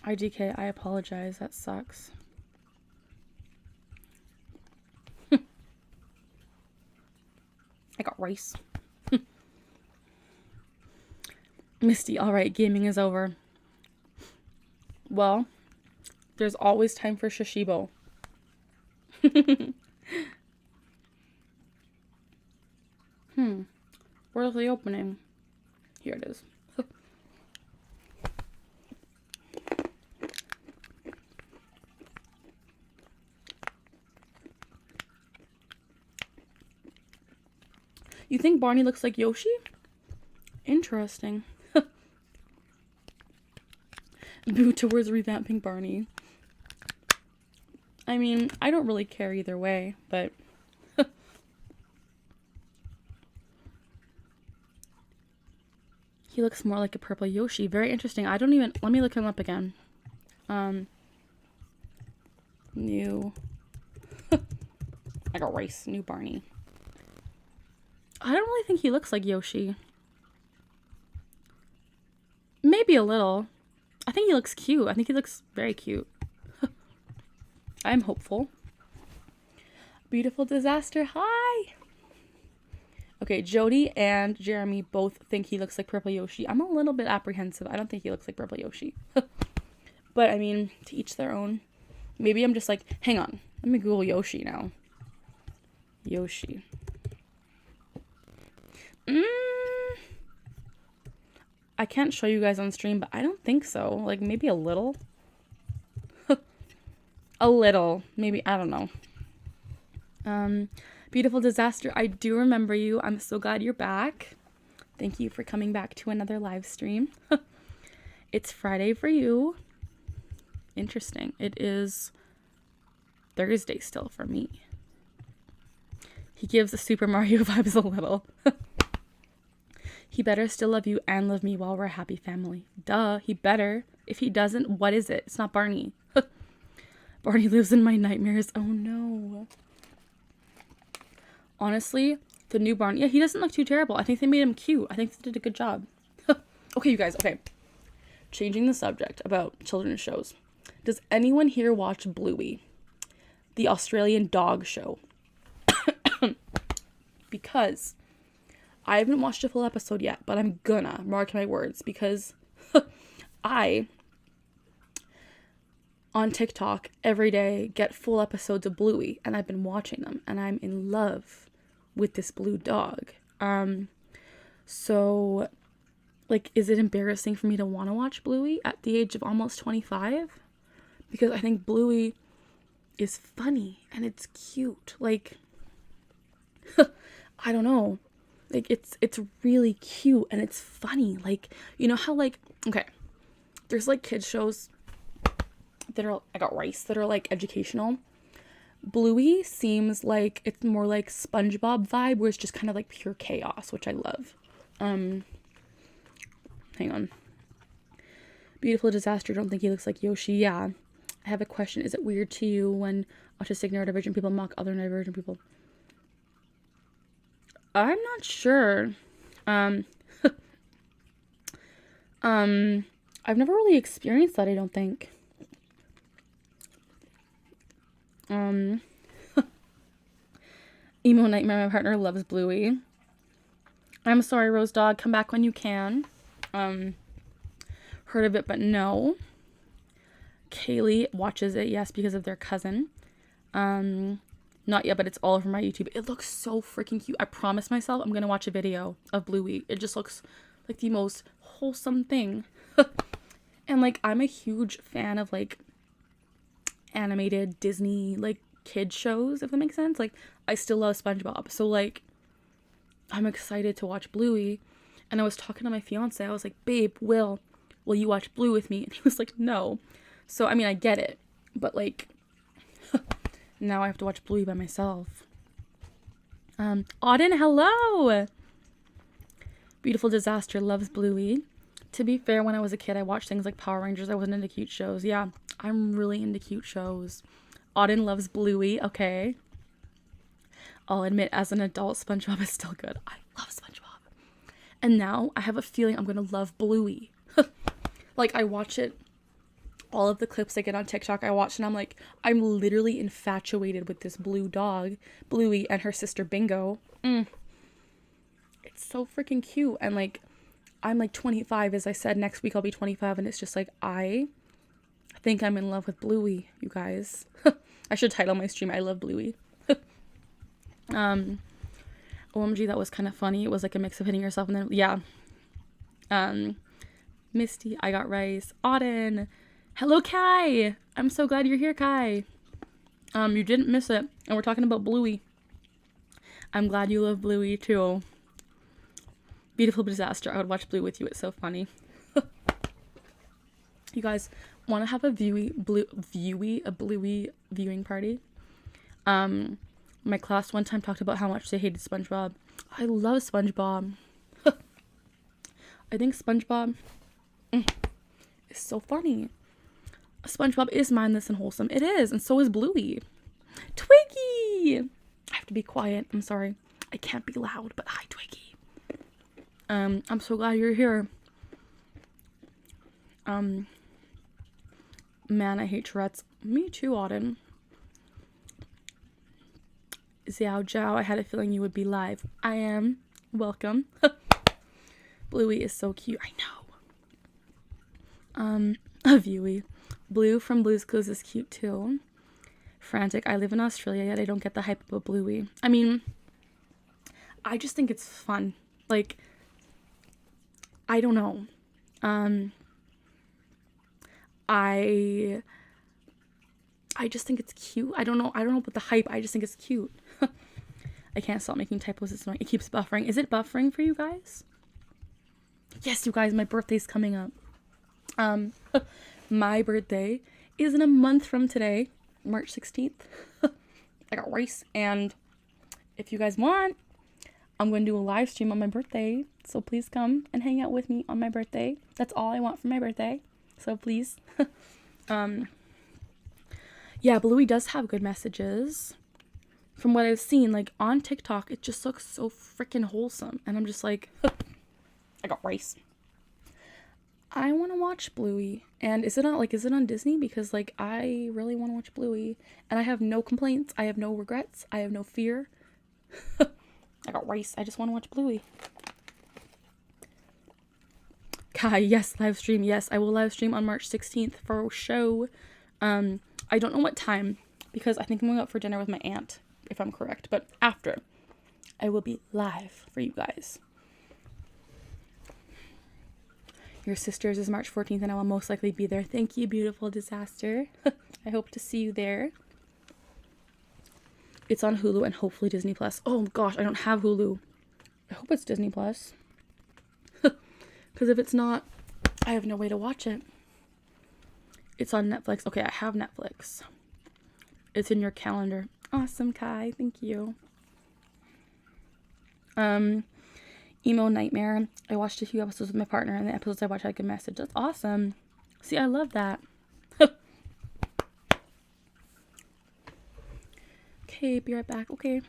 IDK, I apologize. That sucks. I got rice. Misty, alright, gaming is over. Well, there's always time for Shashibo. Where's the opening? Here it is. You think Barney looks like Yoshi? Interesting. Boo towards revamping Barney. I mean, I don't really care either way, but... He looks more like a purple Yoshi. Very interesting. I don't even... Let me look him up again. New... I got rice. New Barney. I don't really think he looks like Yoshi. Maybe a little. I think he looks cute. I think he looks very cute. I'm hopeful. Beautiful Disaster. Hi! Okay, Jody and Jeremy both think he looks like Purple Yoshi. I'm a little bit apprehensive. I don't think he looks like Purple Yoshi. But, I mean, to each their own. Maybe I'm just like, hang on. Let me Google Yoshi now. Yoshi. I can't show you guys on stream, but I don't think so. Like, maybe a little. A little. Maybe, I don't know. Beautiful Disaster, I do remember you. I'm so glad you're back. Thank you for coming back to another live stream. It's Friday for you. Interesting. It is Thursday still for me. He gives the Super Mario vibes a little. He better still love you and love me while we're a happy family. Duh, he better. If he doesn't, what is it? It's not Barney. Barney lives in my nightmares. Oh no. Honestly, the new Barney, yeah, he doesn't look too terrible. I think they made him cute. I think they did a good job. Okay, you guys, okay. Changing the subject about children's shows. Does anyone here watch Bluey? The Australian dog show. Because I haven't watched a full episode yet, but I'm gonna, mark my words, because I, on TikTok, every day get full episodes of Bluey, and I've been watching them, and I'm in love with this blue dog. So, like, is it embarrassing for me to want to watch Bluey at the age of almost 25? Because I think Bluey is funny, and it's cute. Like, I don't know. Like, it's really cute, and it's funny. Like, you know how, like, okay, there's, like, kids shows that are, I got rice, that are, like, educational. Bluey seems like it's more like SpongeBob vibe, where it's just kind of like pure chaos, which I love. Hang on. Beautiful Disaster, don't think he looks like Yoshi. Yeah. I have a question. Is it weird to you when autistic neurodivergent people mock other neurodivergent people? I'm not sure. I've never really experienced that, I don't think. Emo Nightmare, my partner loves Bluey. I'm sorry, Rose Dog, come back when you can. Heard of it, but no. Kaylee watches it, yes, because of their cousin. Not yet, but it's all over my YouTube. It looks so freaking cute. I promised myself I'm gonna watch a video of Bluey. It just looks like the most wholesome thing. And, like, I'm a huge fan of, like, animated Disney, like, kid shows, if that makes sense. Like, I still love SpongeBob, so, like, I'm excited to watch Bluey. And I was talking to my fiance. I was like, babe, will you watch Bluey with me? And he was like, no. So, I mean, I get it, but, like, now I have to watch Bluey by myself. Auden, hello. Beautiful Disaster loves Bluey. To be fair, when I was a kid, I watched things like Power Rangers. I wasn't into cute shows. Yeah, I'm really into cute shows. Auden loves Bluey. Okay. I'll admit, as an adult, SpongeBob is still good. I love SpongeBob. And now I have a feeling I'm going to love Bluey. Like, I watch it, all of the clips I get on TikTok, I watch and I'm like, I'm literally infatuated with this blue dog, Bluey, and her sister Bingo. It's so freaking cute. And, like, I'm, like, 25, as I said. Next week I'll be 25, and it's just, like, I think I'm in love with Bluey, you guys. I should title my stream, I Love Bluey. OMG, that was kind of funny. It was, like, a mix of hitting yourself and then, yeah. Misty, I got rice. Auden, hello, Kai. I'm so glad you're here, Kai. You didn't miss it, and we're talking about Bluey. I'm glad you love Bluey, too. Beautiful Disaster. I would watch Bluey with you. It's so funny. You guys want to have a Bluey viewing party? My class one time talked about how much they hated SpongeBob. I love SpongeBob. I think SpongeBob is so funny. SpongeBob is mindless and wholesome. It is, and so is Bluey. Twiggy! I have to be quiet. I'm sorry. I can't be loud, but hi, Twiggy. I'm so glad you're here. Man, I hate Tourette's. Me too, Auden. Xiao Zhao, I had a feeling you would be live. I am. Welcome. Bluey is so cute. I know. A Viewey. Blue from Blue's Clues is cute too. Frantic. I live in Australia, yet I don't get the hype of a Bluey. I mean, I just think it's fun. Like, I don't know. I just think it's cute. I don't know about the hype. I just think it's cute. I can't stop making typos. It's annoying. It keeps buffering. Is it buffering for you guys? Yes, you guys, my birthday's coming up. My birthday is in a month from today, March 16th. I got rice, and if you guys want, I'm going to do a live stream on my birthday. So please come and hang out with me on my birthday. That's all I want for my birthday. So please. Yeah, Bluey does have good messages. From what I've seen, like on TikTok, it just looks so freaking wholesome. And I'm just like, I got rice. I want to watch Bluey. And is it on Disney? Because like, I really want to watch Bluey. And I have no complaints. I have no regrets. I have no fear. I got rice. I just want to watch Bluey. Kai, yes, live stream. Yes, I will live stream on March 16th for a show. I don't know what time, because I think I'm going out for dinner with my aunt, if I'm correct. But after, I will be live for you guys. Your sister's is March 14th, and I will most likely be there. Thank you, beautiful disaster. I hope to see you there. It's on Hulu and hopefully Disney Plus. Oh gosh, I don't have Hulu. I hope it's Disney Plus. Because if it's not, I have no way to watch it. It's on Netflix. Okay, I have Netflix. It's in your calendar. Awesome, Kai. Thank you. Emo Nightmare. I watched a few episodes with my partner, and the episodes I watched had a good message. That's awesome. See, I love that. Okay, be right back. Okay.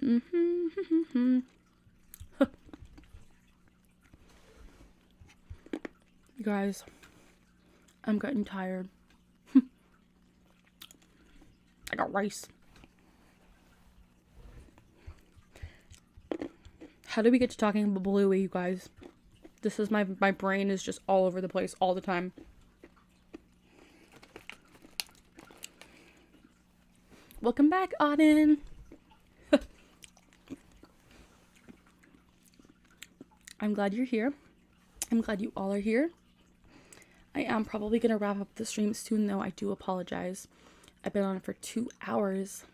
You guys, I'm getting tired. I got rice. How did we get to talking about Bluey, you guys? This is my brain is just all over the place all the time. Welcome back, Auden. I'm glad you're here. I'm glad you all are here. I am probably going to wrap up the stream soon, though. I do apologize. I've been on it for 2 hours.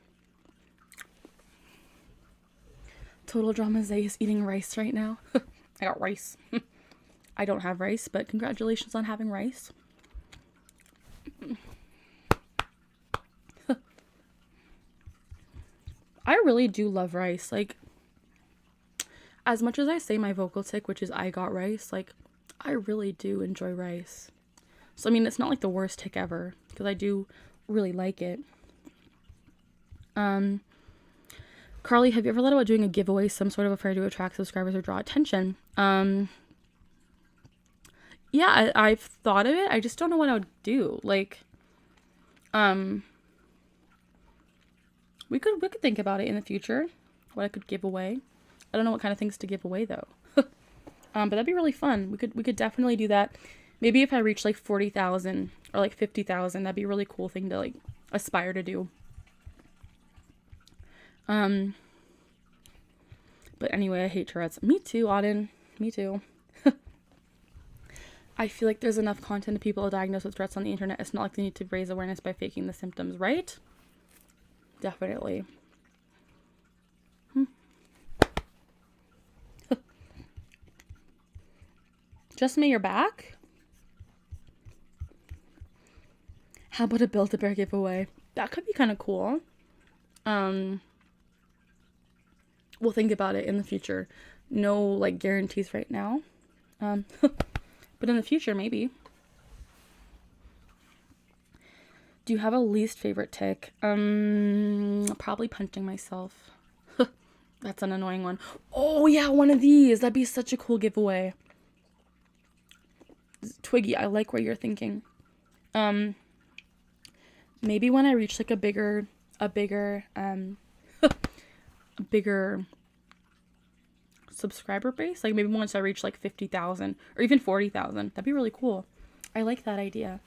Total Drama Zay is eating rice right now. I got rice. I don't have rice, but congratulations on having rice. I really do love rice. Like, as much as I say my vocal tic, which is I got rice, like, I really do enjoy rice. So, I mean, it's not like the worst tic ever, because I do really like it. Carly, have you ever thought about doing a giveaway, some sort of affair to attract subscribers or draw attention? Yeah, I've thought of it. I just don't know what I would do. Like, we could think about it in the future, what I could give away. I don't know what kind of things to give away though. But that'd be really fun. We could definitely do that. Maybe if I reach like 40,000 or like 50,000, that'd be a really cool thing to like aspire to do. But anyway, I hate Tourette's. Me too, Auden. Me too. I feel like there's enough content of people diagnosed with Tourette's on the internet. It's not like they need to raise awareness by faking the symptoms, right? Definitely. Just me, you're back? How about a Build-A-Bear giveaway? That could be kind of cool. We'll think about it in the future. no like guarantees right now. But in the future, maybe. Do you have a least favorite tic? Probably punching myself. That's an annoying one. Oh yeah, one of these. That'd be such a cool giveaway. Twiggy, I like what you're thinking. Maybe when I reach like a bigger subscriber base, like maybe once I reach like 50,000 or even 40,000, that'd be really cool. I like that idea.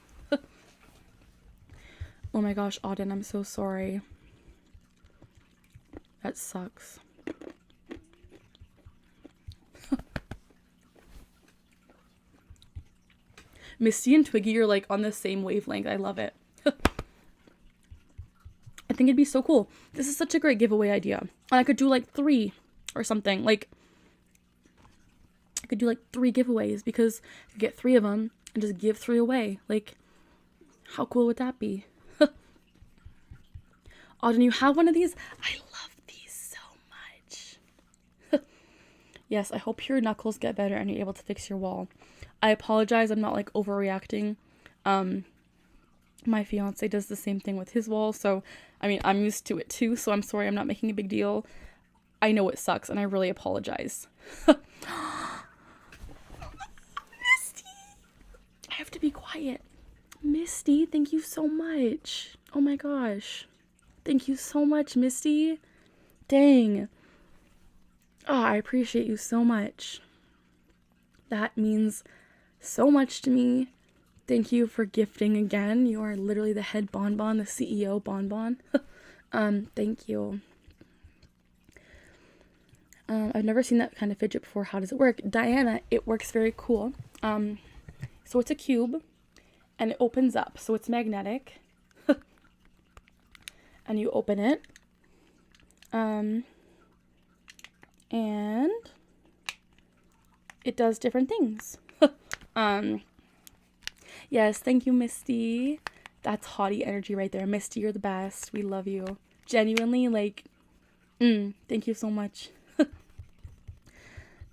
Oh my gosh, Auden, I'm so sorry. That sucks. Misty and Twiggy are like on the same wavelength. I love it. I think it'd be so cool. This is such a great giveaway idea. And I could do like 3 or something. Like, I could do like 3 giveaways because I could get 3 of them and just give 3 away. Like, how cool would that be? Auden, you have one of these? I love these so much. Yes, I hope your knuckles get better and you're able to fix your wall. I apologize, I'm not like overreacting. My fiance does the same thing with his wall, so I mean, I'm used to it too, so I'm sorry I'm not making a big deal. I know it sucks and I really apologize. Misty! I have to be quiet. Misty, thank you so much. Oh my gosh. Thank you so much, Misty. Dang. Oh, I appreciate you so much. That means so much to me. Thank you for gifting again. You are literally the head bonbon, the CEO bonbon. Thank you. I've never seen that kind of fidget before. How does it work? Diana, it works very cool. So it's a cube and it opens up. So it's magnetic. And you open it. And it does different things. Yes, thank you, Misty. That's hottie energy right there. Misty, you're the best. We love you. Genuinely, like, thank you so much.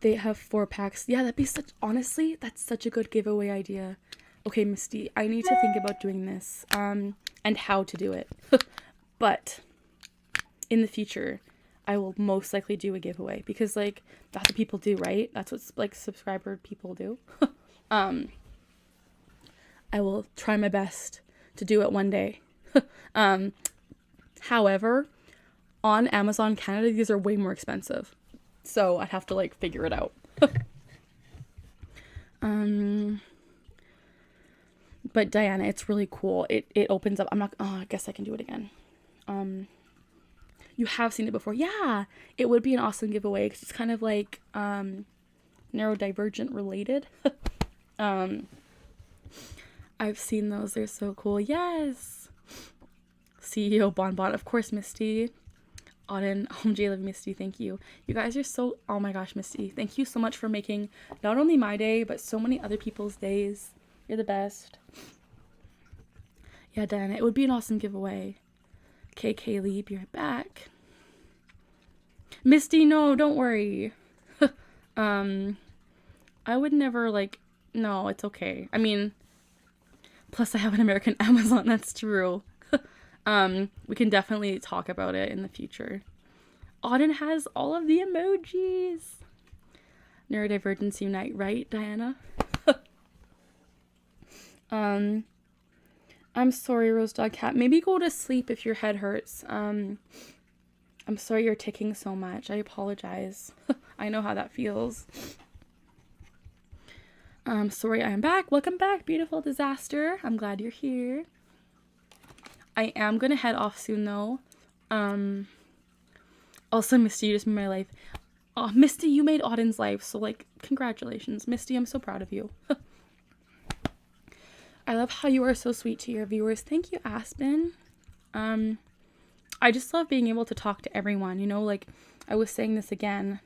They have 4 packs. Yeah, that'd be such, honestly, that's such a good giveaway idea. Okay, Misty, I need to think about doing this, and how to do it. But in the future, I will most likely do a giveaway because, like, that's what people do, right? That's what, like, subscriber people do. I will try my best to do it one day. However, on Amazon Canada, these are way more expensive. So I'd have to, like, figure it out. But Diana, it's really cool. It opens up. I guess I can do it again. You have seen it before. Yeah, it would be an awesome giveaway because it's kind of like neurodivergent related. I've seen those. They're so cool. Yes. CEO Bonbon. Of course, Misty. Auden, OMG, love Misty. Thank you. You guys are so, oh my gosh, Misty. Thank you so much for making not only my day, but so many other people's days. You're the best. Yeah, Diana, it would be an awesome giveaway. Okay, Kaylee, be right back. Misty, no, don't worry. I would never, like, no, it's okay. I mean, plus I have an American Amazon, that's true. We can definitely talk about it in the future. Auden has all of the emojis. Neurodivergence unite, right, Diana? I'm sorry, Rose Dog Cat. Maybe go to sleep if your head hurts. I'm sorry you're ticking so much. I apologize. I know how that feels. Sorry, I am back. Welcome back, beautiful disaster. I'm glad you're here. I am gonna head off soon though. Also, Misty, you just made my life. Oh, Misty, you made Auden's life, so like, congratulations. Misty, I'm so proud of you. I love how you are so sweet to your viewers. Thank you, Aspen. I just love being able to talk to everyone, you know, like I was saying this again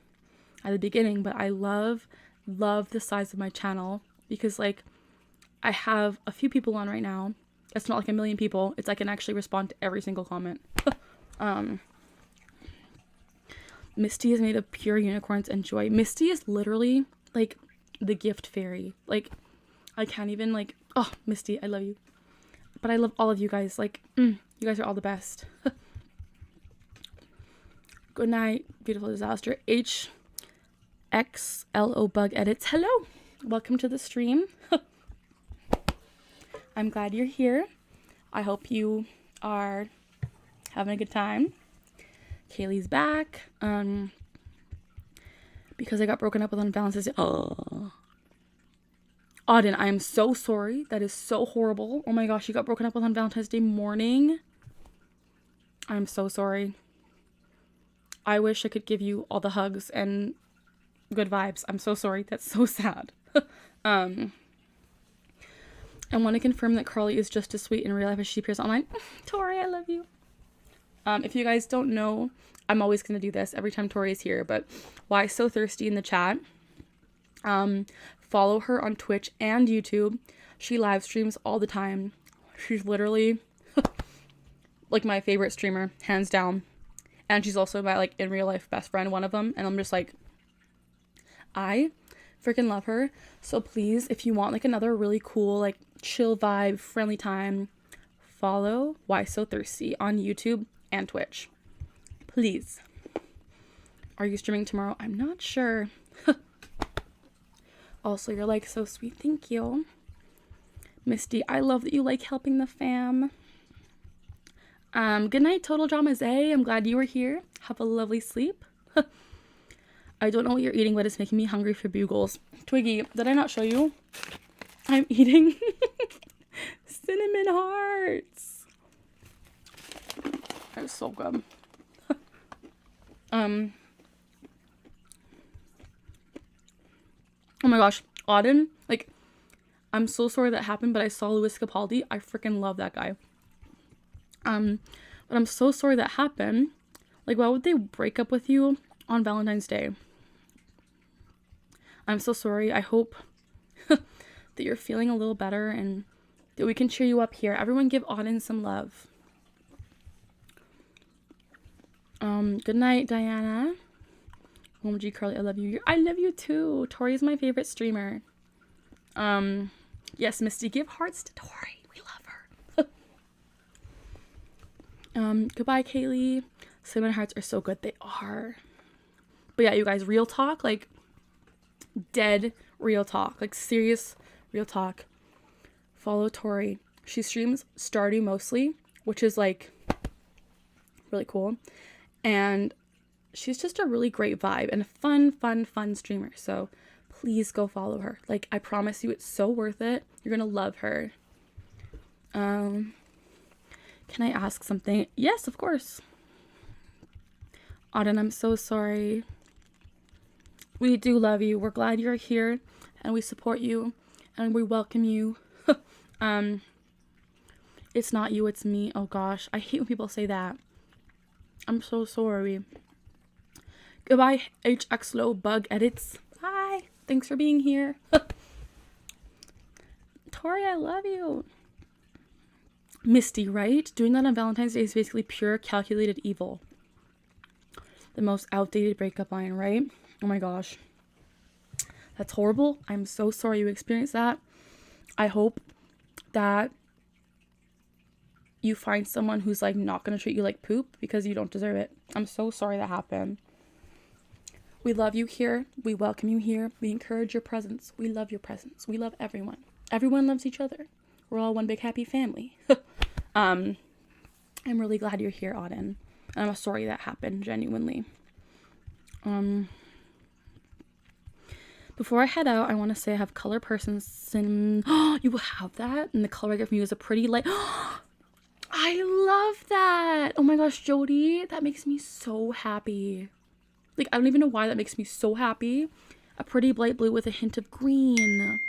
at the beginning, but I love the size of my channel because like I have a few people on right now. It's not like a million people. It's I can actually respond to every single comment. Misty is made of pure unicorns and joy. Misty is literally like the gift fairy. Like, I can't even like, oh, Misty, I love you. But I love all of you guys. Like, you guys are all the best. Good night, beautiful disaster. HXLO Bug Edits. Hello. Welcome to the stream. I'm glad you're here. I hope you are having a good time. Kaylee's back. Because I got broken up with on Valentine's Day. Oh. Auden, I am so sorry. That is so horrible. Oh my gosh, you got broken up with on Valentine's Day morning. I'm so sorry. I wish I could give you all the hugs and good vibes. I'm so sorry. That's so sad. I want to confirm that Carly is just as sweet in real life as she appears online. Tori, I love you. If you guys don't know, I'm always going to do this every time Tori is here, but why so thirsty in the chat? Follow her on Twitch and YouTube. She live streams all the time. She's literally like my favorite streamer, hands down. And she's also my like in real life best friend, one of them. And I'm just like, I freaking love her. So please, if you want like another really cool, like chill vibe, friendly time, follow Why So Thirsty on YouTube and Twitch. Please. Are you streaming tomorrow? I'm not sure. Also, you're like so sweet. Thank you. Misty, I love that you like helping the fam. Good night, Total Dramas A. I'm glad you were here. Have a lovely sleep. I don't know what you're eating, but it's making me hungry for bugles. Twiggy, did I not show you? I'm eating cinnamon hearts. That is so good. Oh my gosh, Auden, like, I'm so sorry that happened, but I saw Louis Capaldi. I freaking love that guy. But I'm so sorry that happened. Like, why would they break up with you on Valentine's Day? I'm so sorry. I hope that you're feeling a little better and that we can cheer you up here. Everyone give Auden some love. Good night, Diana. OMG, Carly, I love you. I love you too. Tori's my favorite streamer. Yes, Misty, give hearts to Tori. We love her. Goodbye, Kaylee. Cinnamon hearts are so good. They are. But yeah, you guys, real talk, like dead real talk, like serious real talk. Follow Tori. She streams Stardew mostly, which is like really cool. And she's just a really great vibe and a fun streamer. So please go follow her. Like, I promise you, it's so worth it. You're gonna love her. Can I ask something? Yes, of course. Auden, I'm so sorry. We do love you. We're glad you're here and we support you and we welcome you. It's not you, it's me. Oh gosh, I hate when people say that. I'm so sorry. Goodbye, HXLO Bug Edits. Bye. Thanks for being here. Tori, I love you. Misty, right? Doing that on Valentine's Day is basically pure calculated evil. The most outdated breakup line, right? Oh my gosh. That's horrible. I'm so sorry you experienced that. I hope that you find someone who's like not going to treat you like poop because you don't deserve it. I'm so sorry that happened. We love you here. We welcome you here. We encourage your presence. We love your presence. We love everyone. Everyone loves each other. We're all one big happy family. I'm really glad you're here, Auden. I'm sorry that happened, genuinely. Before I head out, I want to say I have color person cinnamon. Oh, you have that? And the color I get from you is a pretty light. I love that. Oh my gosh, Jody, that makes me so happy. Like, I don't even know why that makes me so happy. A pretty light blue with a hint of green.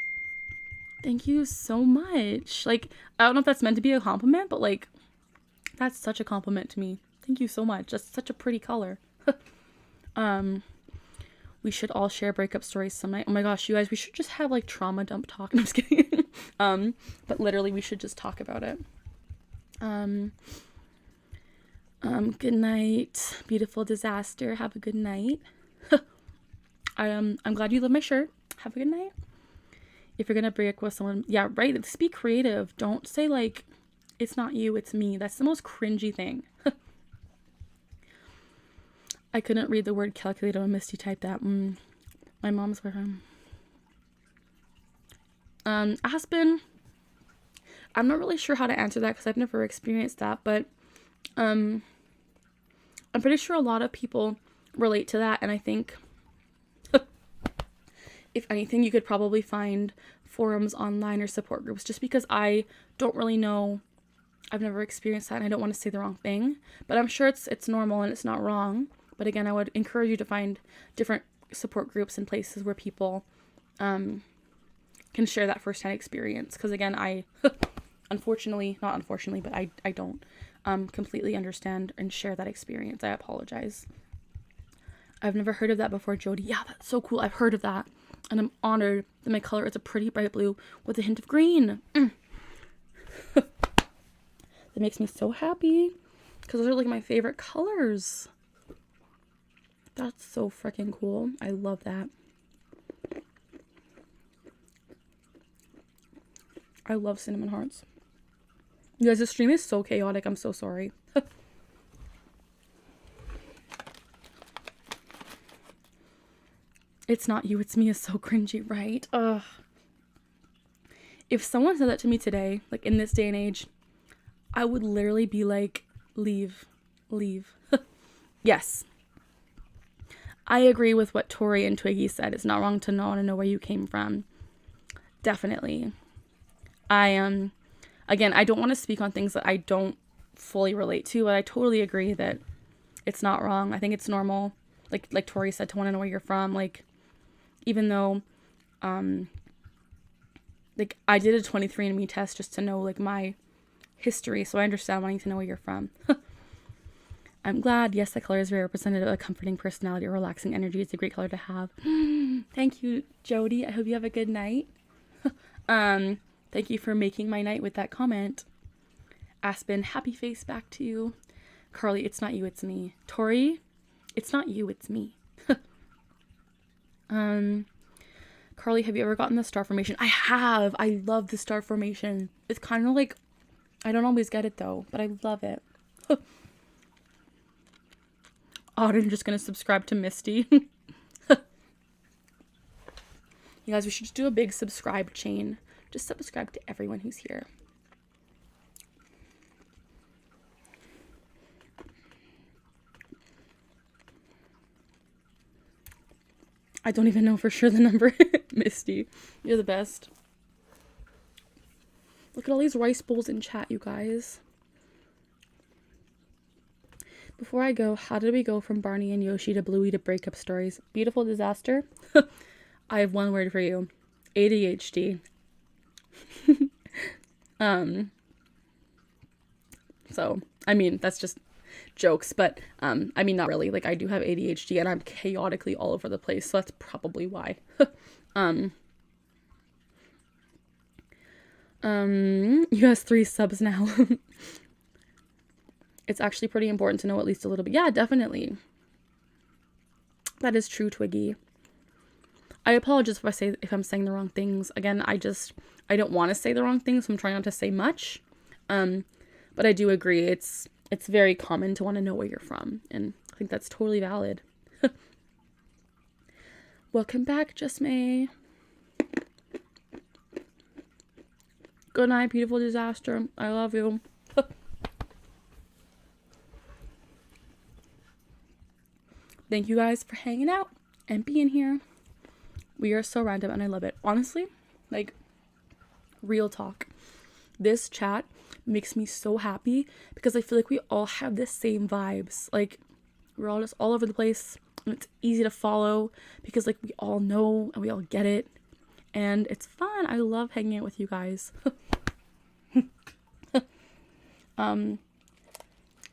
Thank you so much. Like, I don't know if that's meant to be a compliment, but like, that's such a compliment to me. Thank you so much. That's such a pretty color. We should all share breakup stories some night. Oh my gosh, you guys, we should just have like trauma dump talk. I'm just kidding. But literally we should just talk about it. Good night, beautiful disaster. Have a good night. I'm glad you love my shirt. Have a good night. If you're gonna break with someone, yeah, right. Just be creative. Don't say like, it's not you, it's me. That's the most cringy thing. I couldn't read the word calculator when Misty typed that. My mom's where Aspen. I'm not really sure how to answer that because I've never experienced that, but I'm pretty sure a lot of people relate to that, and I think if anything, you could probably find forums online or support groups, just because I don't really know. I've never experienced that, and I don't want to say the wrong thing, but I'm sure it's normal and it's not wrong. But again, I would encourage you to find different support groups and places where people can share that firsthand experience, because again, I unfortunately, not unfortunately, but I don't completely understand and share that experience. I apologize. I've never heard of that before, Jody. Yeah, that's so cool. I've heard of that, and I'm honored that my color is a pretty bright blue with a hint of green. That makes me so happy, because those are like my favorite colors. That's so freaking cool. I love that. I love cinnamon hearts. You guys, this stream is so chaotic. I'm so sorry. It's not you, it's me is so cringy, right? Ugh. If someone said that to me today, like in this day and age, I would literally be like, leave. Yes. I agree with what Tori and Twiggy said. It's not wrong to want to know where you came from. Definitely. Again, I don't want to speak on things that I don't fully relate to, but I totally agree that it's not wrong. I think it's normal. Like Tori said, to want to know where you're from. Like, even though, like, I did a 23andMe test just to know, like, my history, so I understand wanting to know where you're from. I'm glad. Yes, that color is very representative of a comforting personality or relaxing energy. It's a great color to have. Thank you, Jody. I hope you have a good night. Thank you for making my night with that comment. Aspen, happy face back to you. Carly, it's not you, it's me. Tori, it's not you, it's me. Carly, have you ever gotten the star formation? I have. I love the star formation. It's kind of like, I don't always get it though, but I love it. I'm just gonna subscribe to Misty. You guys, we should just do a big subscribe chain. Just subscribe to everyone who's here. I don't even know for sure the number. Misty, you're the best. Look at all these rice bowls in chat, you guys. Before I go, how did we go from Barney and Yoshi to Bluey to breakup stories? Beautiful disaster. I have one word for you. ADHD. So, I mean, that's just jokes, but, I mean, not really. Like, I do have ADHD, and I'm chaotically all over the place, so that's probably why. You have 3 subs now. It's actually pretty important to know at least a little bit. Yeah, definitely. That is true, Twiggy. I apologize if I'm saying the wrong things. Again, I don't want to say the wrong things, so I'm trying not to say much. But I do agree, it's very common to want to know where you're from, and I think that's totally valid. Welcome back, Just May. Good night, beautiful disaster. I love you. Thank you guys for hanging out and being here. We are so random and I love it. Honestly, like, real talk. This chat makes me so happy because I feel like we all have the same vibes. Like, we're all just all over the place and it's easy to follow because, like, we all know and we all get it. And it's fun. I love hanging out with you guys.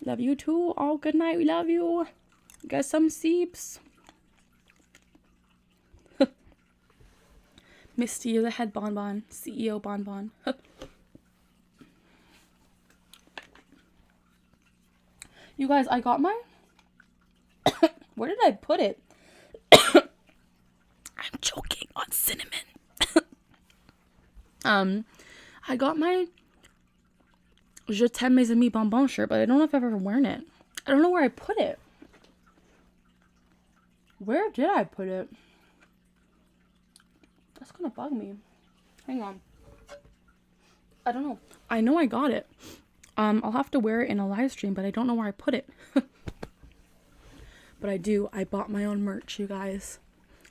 Love you too. Oh, good night. We love you. Got some seeps. Misty, you're the head bonbon. CEO bonbon. You guys, I got my... Where did I put it? I'm choking on cinnamon. I got my Je t'aime mes amis bonbon shirt, but I don't know if I've ever worn it. I don't know where I put it. Where did I put it? That's gonna bug me. Hang on. I don't know. I know I got it. I'll have to wear it in a live stream, but I don't know where I put it. But I do. I bought my own merch, you guys.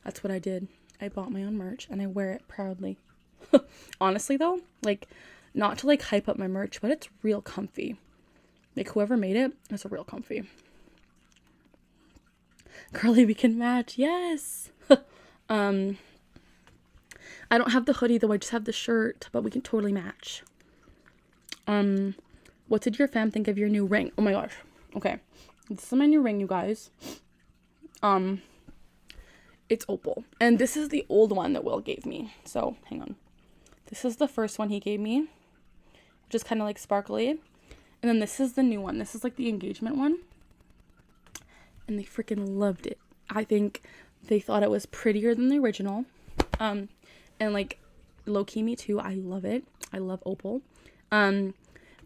That's what I did. I bought my own merch and I wear it proudly. Honestly though, like, not to like hype up my merch, but it's real comfy. Like, whoever made it, it's a real comfy. Carly, we can match. Yes. I don't have the hoodie though. I just have the shirt, but we can totally match. What did your fam think of your new ring? Oh my gosh. Okay. This is my new ring, you guys. It's opal. And this is the old one that Will gave me. So, hang on. This is the first one he gave me. Which is kind of like sparkly. And then this is the new one. This is like the engagement one. And they freaking loved it. I think they thought it was prettier than the original. And like, low-key me too. I love it. I love opal.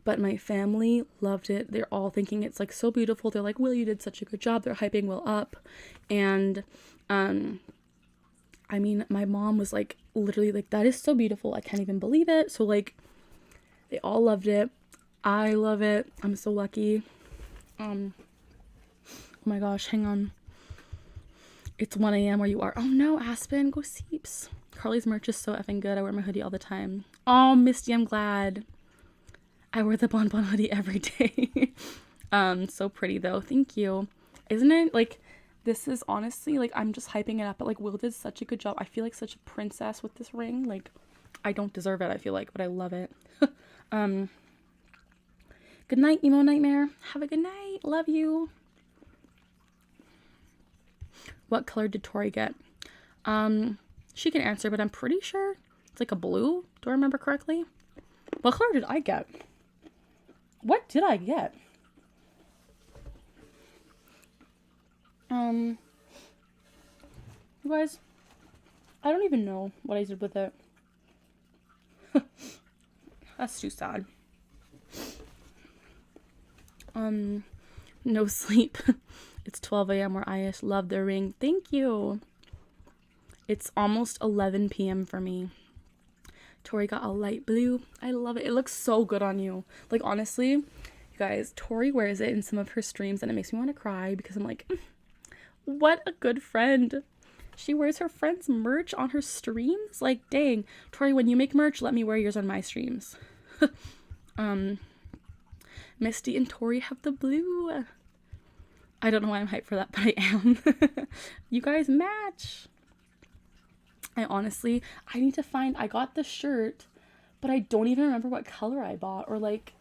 But my family loved it. They're all thinking it's like so beautiful. They're like, Will, you did such a good job. They're hyping Will up. And I mean, my mom was like, literally like, that is so beautiful. I can't even believe it. So like, they all loved it. I love it. I'm so lucky. Oh my gosh, hang on. It's 1 a.m. where you are. Oh no, Aspen, go Seeps. Carly's merch is so effing good. I wear my hoodie all the time. Oh, Misty, I'm glad. I wear the bonbon hoodie every day. So pretty though. Thank you. Isn't it like, this is honestly like, I'm just hyping it up, but like, Will did such a good job. I feel like such a princess with this ring. Like, I don't deserve it, I feel like, but I love it. Good night, emo nightmare. Have a good night. Love you. What color did Tori get? She can answer, but I'm pretty sure it's like a blue. Do I remember correctly? What color did I get? What did I get? You guys, I don't even know what I did with it. That's too sad. No sleep. It's 12 a.m. where I just love the ring. Thank you. It's almost 11 p.m. for me. Tori got a light blue. I love it. It looks so good on you. Like, honestly, you guys, Tori wears it in some of her streams and it makes me want to cry because I'm like, what a good friend. She wears her friend's merch on her streams. Like, dang. Tori, when you make merch, let me wear yours on my streams. Misty and Tori have the blue. I don't know why I'm hyped for that, but I am. You guys match. I need to find, I got the shirt, but I don't even remember what color I bought, or like,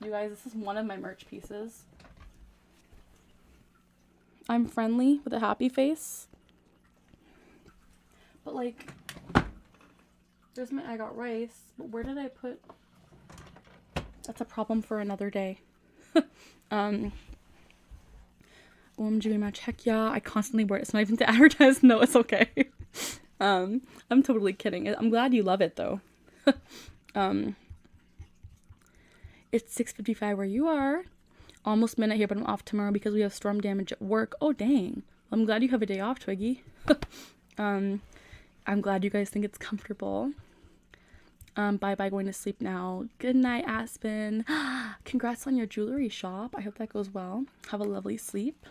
you guys, this is one of my merch pieces. I'm friendly with a happy face, but like, there's my I got rice, but where did I put, that's a problem for another day. OMG match, heck yeah, I constantly wear it. It's not even to advertise. No, it's okay. I'm totally kidding. I'm glad you love it though. It's 6:55 where you are. Almost midnight here, but I'm off tomorrow because we have storm damage at work. Oh dang. Well, I'm glad you have a day off, Twiggy. I'm glad you guys think it's comfortable. Bye going to sleep now. Good night, Aspen. Congrats on your jewelry shop. I hope that goes well. Have a lovely sleep.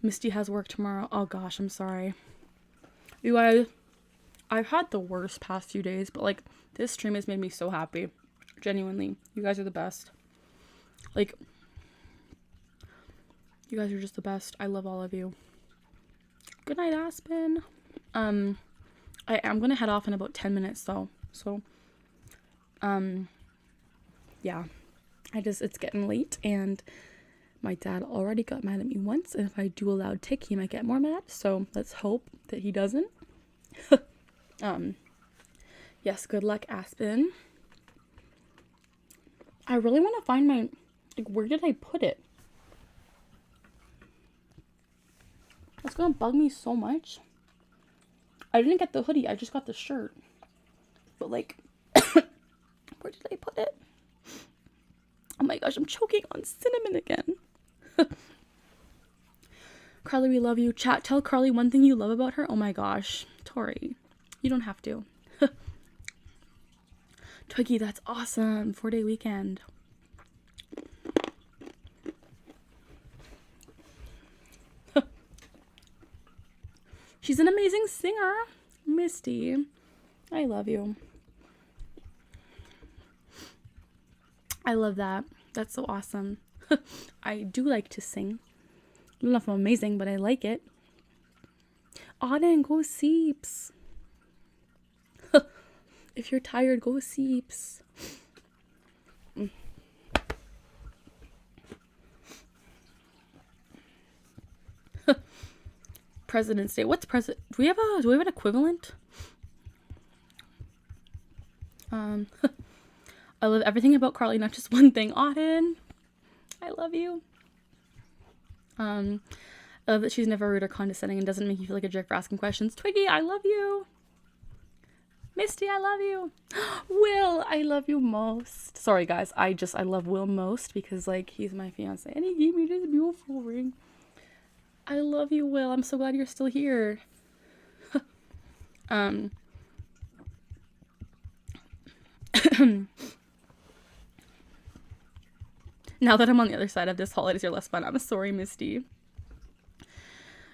Misty has work tomorrow. Oh gosh, I'm sorry. You guys, I've had the worst past few days, but like, this stream has made me so happy. Genuinely. You guys are the best. Like, you guys are just the best. I love all of you. Good night, Aspen. I am gonna head off in about 10 minutes though. So, yeah. It's getting late and my dad already got mad at me once, and if I do a loud tick, he might get more mad. So let's hope that he doesn't. Yes, good luck, Aspen. I really want to find my, like, where did I put it? That's gonna bug me so much. I didn't get the hoodie, I just got the shirt. But like, where did I put it? Oh my gosh, I'm choking on cinnamon again. Carly, we love you. Chat, tell Carly one thing you love about her. Oh my gosh, Tori, you don't have to. Twiggy, that's awesome. 4-day weekend. She's an amazing singer. Misty, I love you. I love that. That's so awesome. I do like to sing. I don't know if I'm amazing, but I like it. Auden, go Seeps. If you're tired, go Seeps. President's Day. What's president? Do we have an equivalent? I love everything about Carly, not just one thing. Auden, I love you. I love that she's never rude or condescending and doesn't make you feel like a jerk for asking questions. Twiggy, I love you. Misty, I love you. Will, I love you most. Sorry guys, I love Will most because like he's my fiance and he gave me this beautiful ring. I love you, Will. I'm so glad you're still here. Now that I'm on the other side of this, holidays are less fun. I'm sorry, Misty.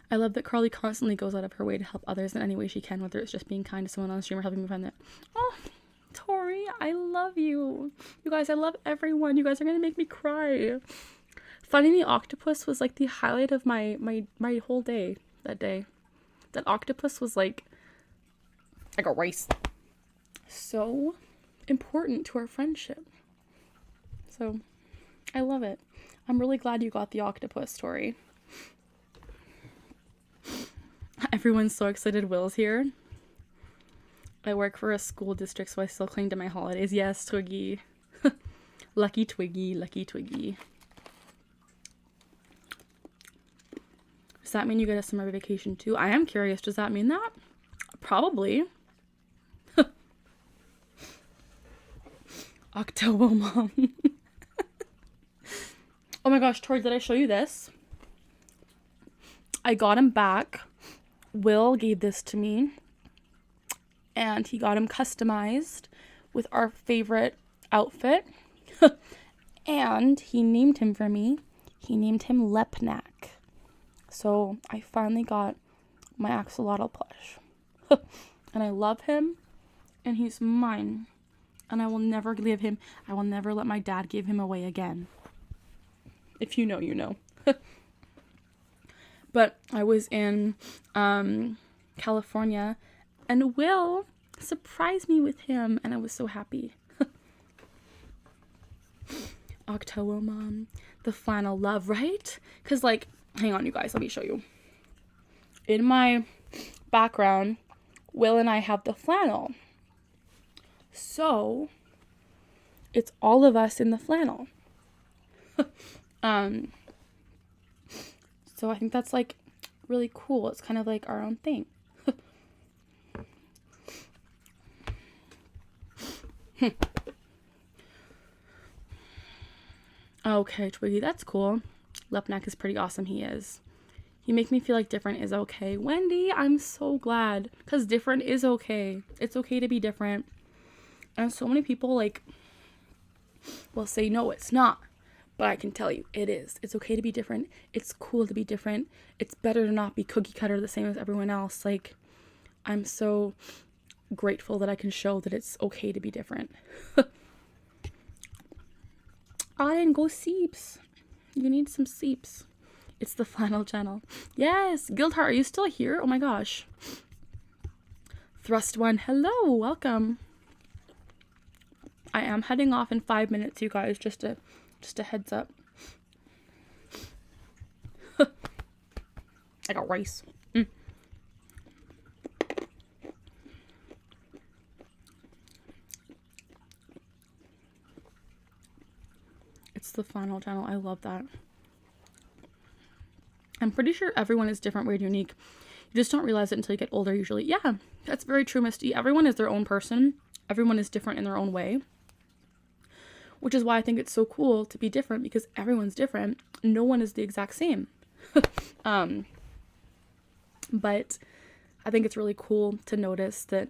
I love that Carly constantly goes out of her way to help others in any way she can, whether it's just being kind to someone on the stream or helping me find that. Oh, Tori, I love you. You guys, I love everyone. You guys are gonna make me cry. Finding the octopus was like the highlight of my whole day that day. That octopus was like a race. So important to our friendship. So I love it. I'm really glad you got the octopus, Tori. Everyone's so excited Will's here. I work for a school district, so I still cling to my holidays. Yes, Twiggy. Lucky Twiggy, lucky Twiggy. Does that mean you get a summer vacation too? I am curious. Does that mean that? Probably. October mom. Oh my gosh, Tori, did I show you this? I got him back. Will gave this to me. And he got him customized with our favorite outfit. And he named him for me. He named him Lepnak. So I finally got my axolotl plush. And I love him. And he's mine. And I will never leave him. I will never let my dad give him away again. If you know, you know. But I was in California and Will surprised me with him and I was so happy. October mom. The final love, right? Because like, hang on you guys, let me show you. In my background, Will and I have the flannel. So, it's all of us in the flannel. So I think that's like really cool. It's kind of like our own thing. Okay, Twiggy, that's cool. Lepnak is pretty awesome. He is. You make me feel like different is okay. Wendy, I'm so glad. Because different is okay. It's okay to be different. And so many people like will say, no, it's not. But I can tell you, it is. It's okay to be different. It's cool to be different. It's better to not be cookie cutter the same as everyone else. Like, I'm so grateful that I can show that it's okay to be different. I didn't go Seeps. You need some Seeps. It's the final channel. Yes, Guildheart, are you still here? Oh my gosh. Thrust one, hello, welcome. I am heading off in 5 minutes, you guys, just a heads up. I got rice. That's the final channel. I love that. I'm pretty sure everyone is different, weird, unique. You just don't realize it until you get older, usually. Yeah, that's very true, Misty. Everyone is their own person. Everyone is different in their own way. Which is why I think it's so cool to be different, because everyone's different. No one is the exact same. But I think it's really cool to notice that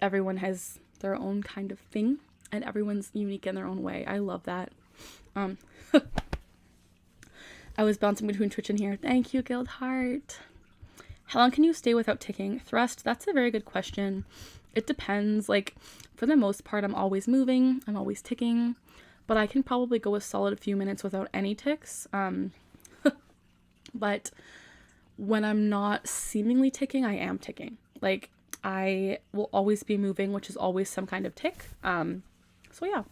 everyone has their own kind of thing and everyone's unique in their own way. I love that. I was bouncing between Twitch and here. Thank you, Guild Heart. How long can you stay without ticking? Thrust, that's a very good question. It depends. Like, for the most part, I'm always moving. I'm always ticking. But I can probably go a solid few minutes without any tics. But when I'm not seemingly ticking, I am ticking. Like, I will always be moving, which is always some kind of tick. So yeah.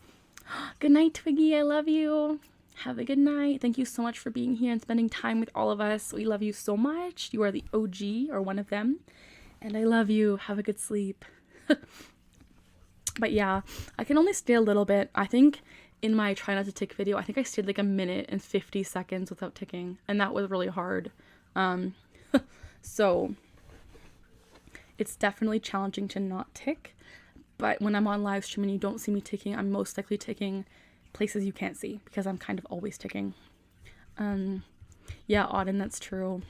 Good night, Twiggy. I love you. Have a good night. Thank you so much for being here and spending time with all of us. We love you so much. You are the OG, or one of them. And I love you. Have a good sleep. But yeah, I can only stay a little bit. I think in my try not to tick video, I think I stayed like a minute and 50 seconds without ticking. And that was really hard. So it's definitely challenging to not tick. But when I'm on live stream and you don't see me ticking, I'm most likely ticking places you can't see, because I'm kind of always ticking. Yeah, Auden, that's true.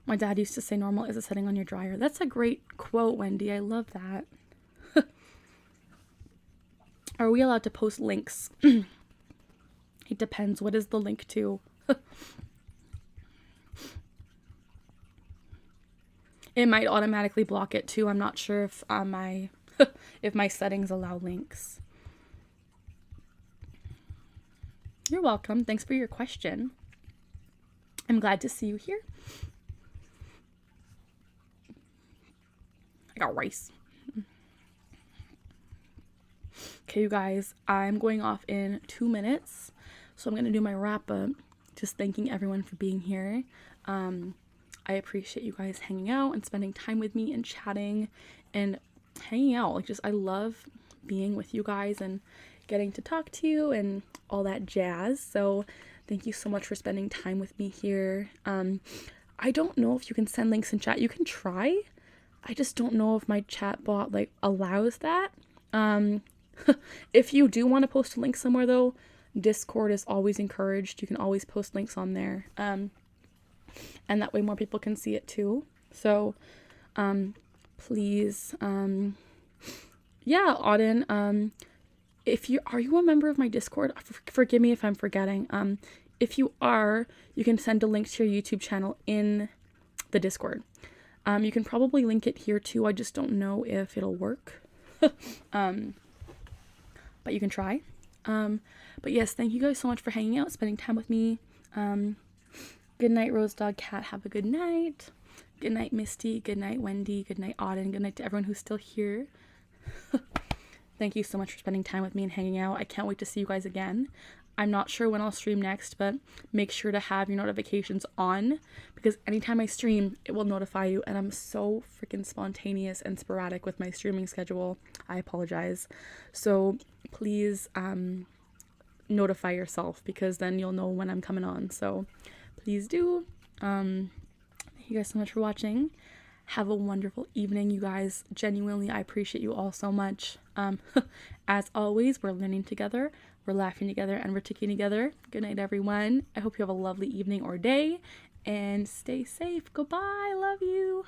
My dad used to say normal is a setting on your dryer. That's a great quote, Wendy. I love that. Are we allowed to post links? It depends. What is the link to? It might automatically block it too. I'm not sure if if my settings allow links. You're welcome. Thanks for your question. I'm glad to see you here. I got rice. Okay, you guys, I'm going off in 2 minutes. So I'm going to do my wrap up. Just thanking everyone for being here. I appreciate you guys hanging out and spending time with me and chatting and hanging out. Like, just, I love being with you guys and getting to talk to you and all that jazz. So thank you so much for spending time with me here. I don't know if you can send links in chat. You can try. I just don't know if my chat bot like allows that. If you do want to post a link somewhere though, Discord is always encouraged. You can always post links on there. And that way more people can see it too. So, please, yeah, Auden, are you a member of my Discord? Forgive me if I'm forgetting. If you are, you can send a link to your YouTube channel in the Discord. You can probably link it here too. I just don't know if it'll work. But you can try. But yes, thank you guys so much for hanging out, spending time with me. Good night, Rose Dog Cat. Have a good night. Good night, Misty. Good night, Wendy. Good night, Auden. Good night to everyone who's still here. Thank you so much for spending time with me and hanging out. I can't wait to see you guys again. I'm not sure when I'll stream next, but make sure to have your notifications on, because anytime I stream, it will notify you, and I'm so freaking spontaneous and sporadic with my streaming schedule. I apologize. So please notify yourself, because then you'll know when I'm coming on. So please do. Thank you guys so much for watching. Have a wonderful evening, you guys. Genuinely, I appreciate you all so much. As always, we're learning together, we're laughing together, and we're ticking together. Good night, everyone. I hope you have a lovely evening or day, and stay safe. Goodbye. Love you.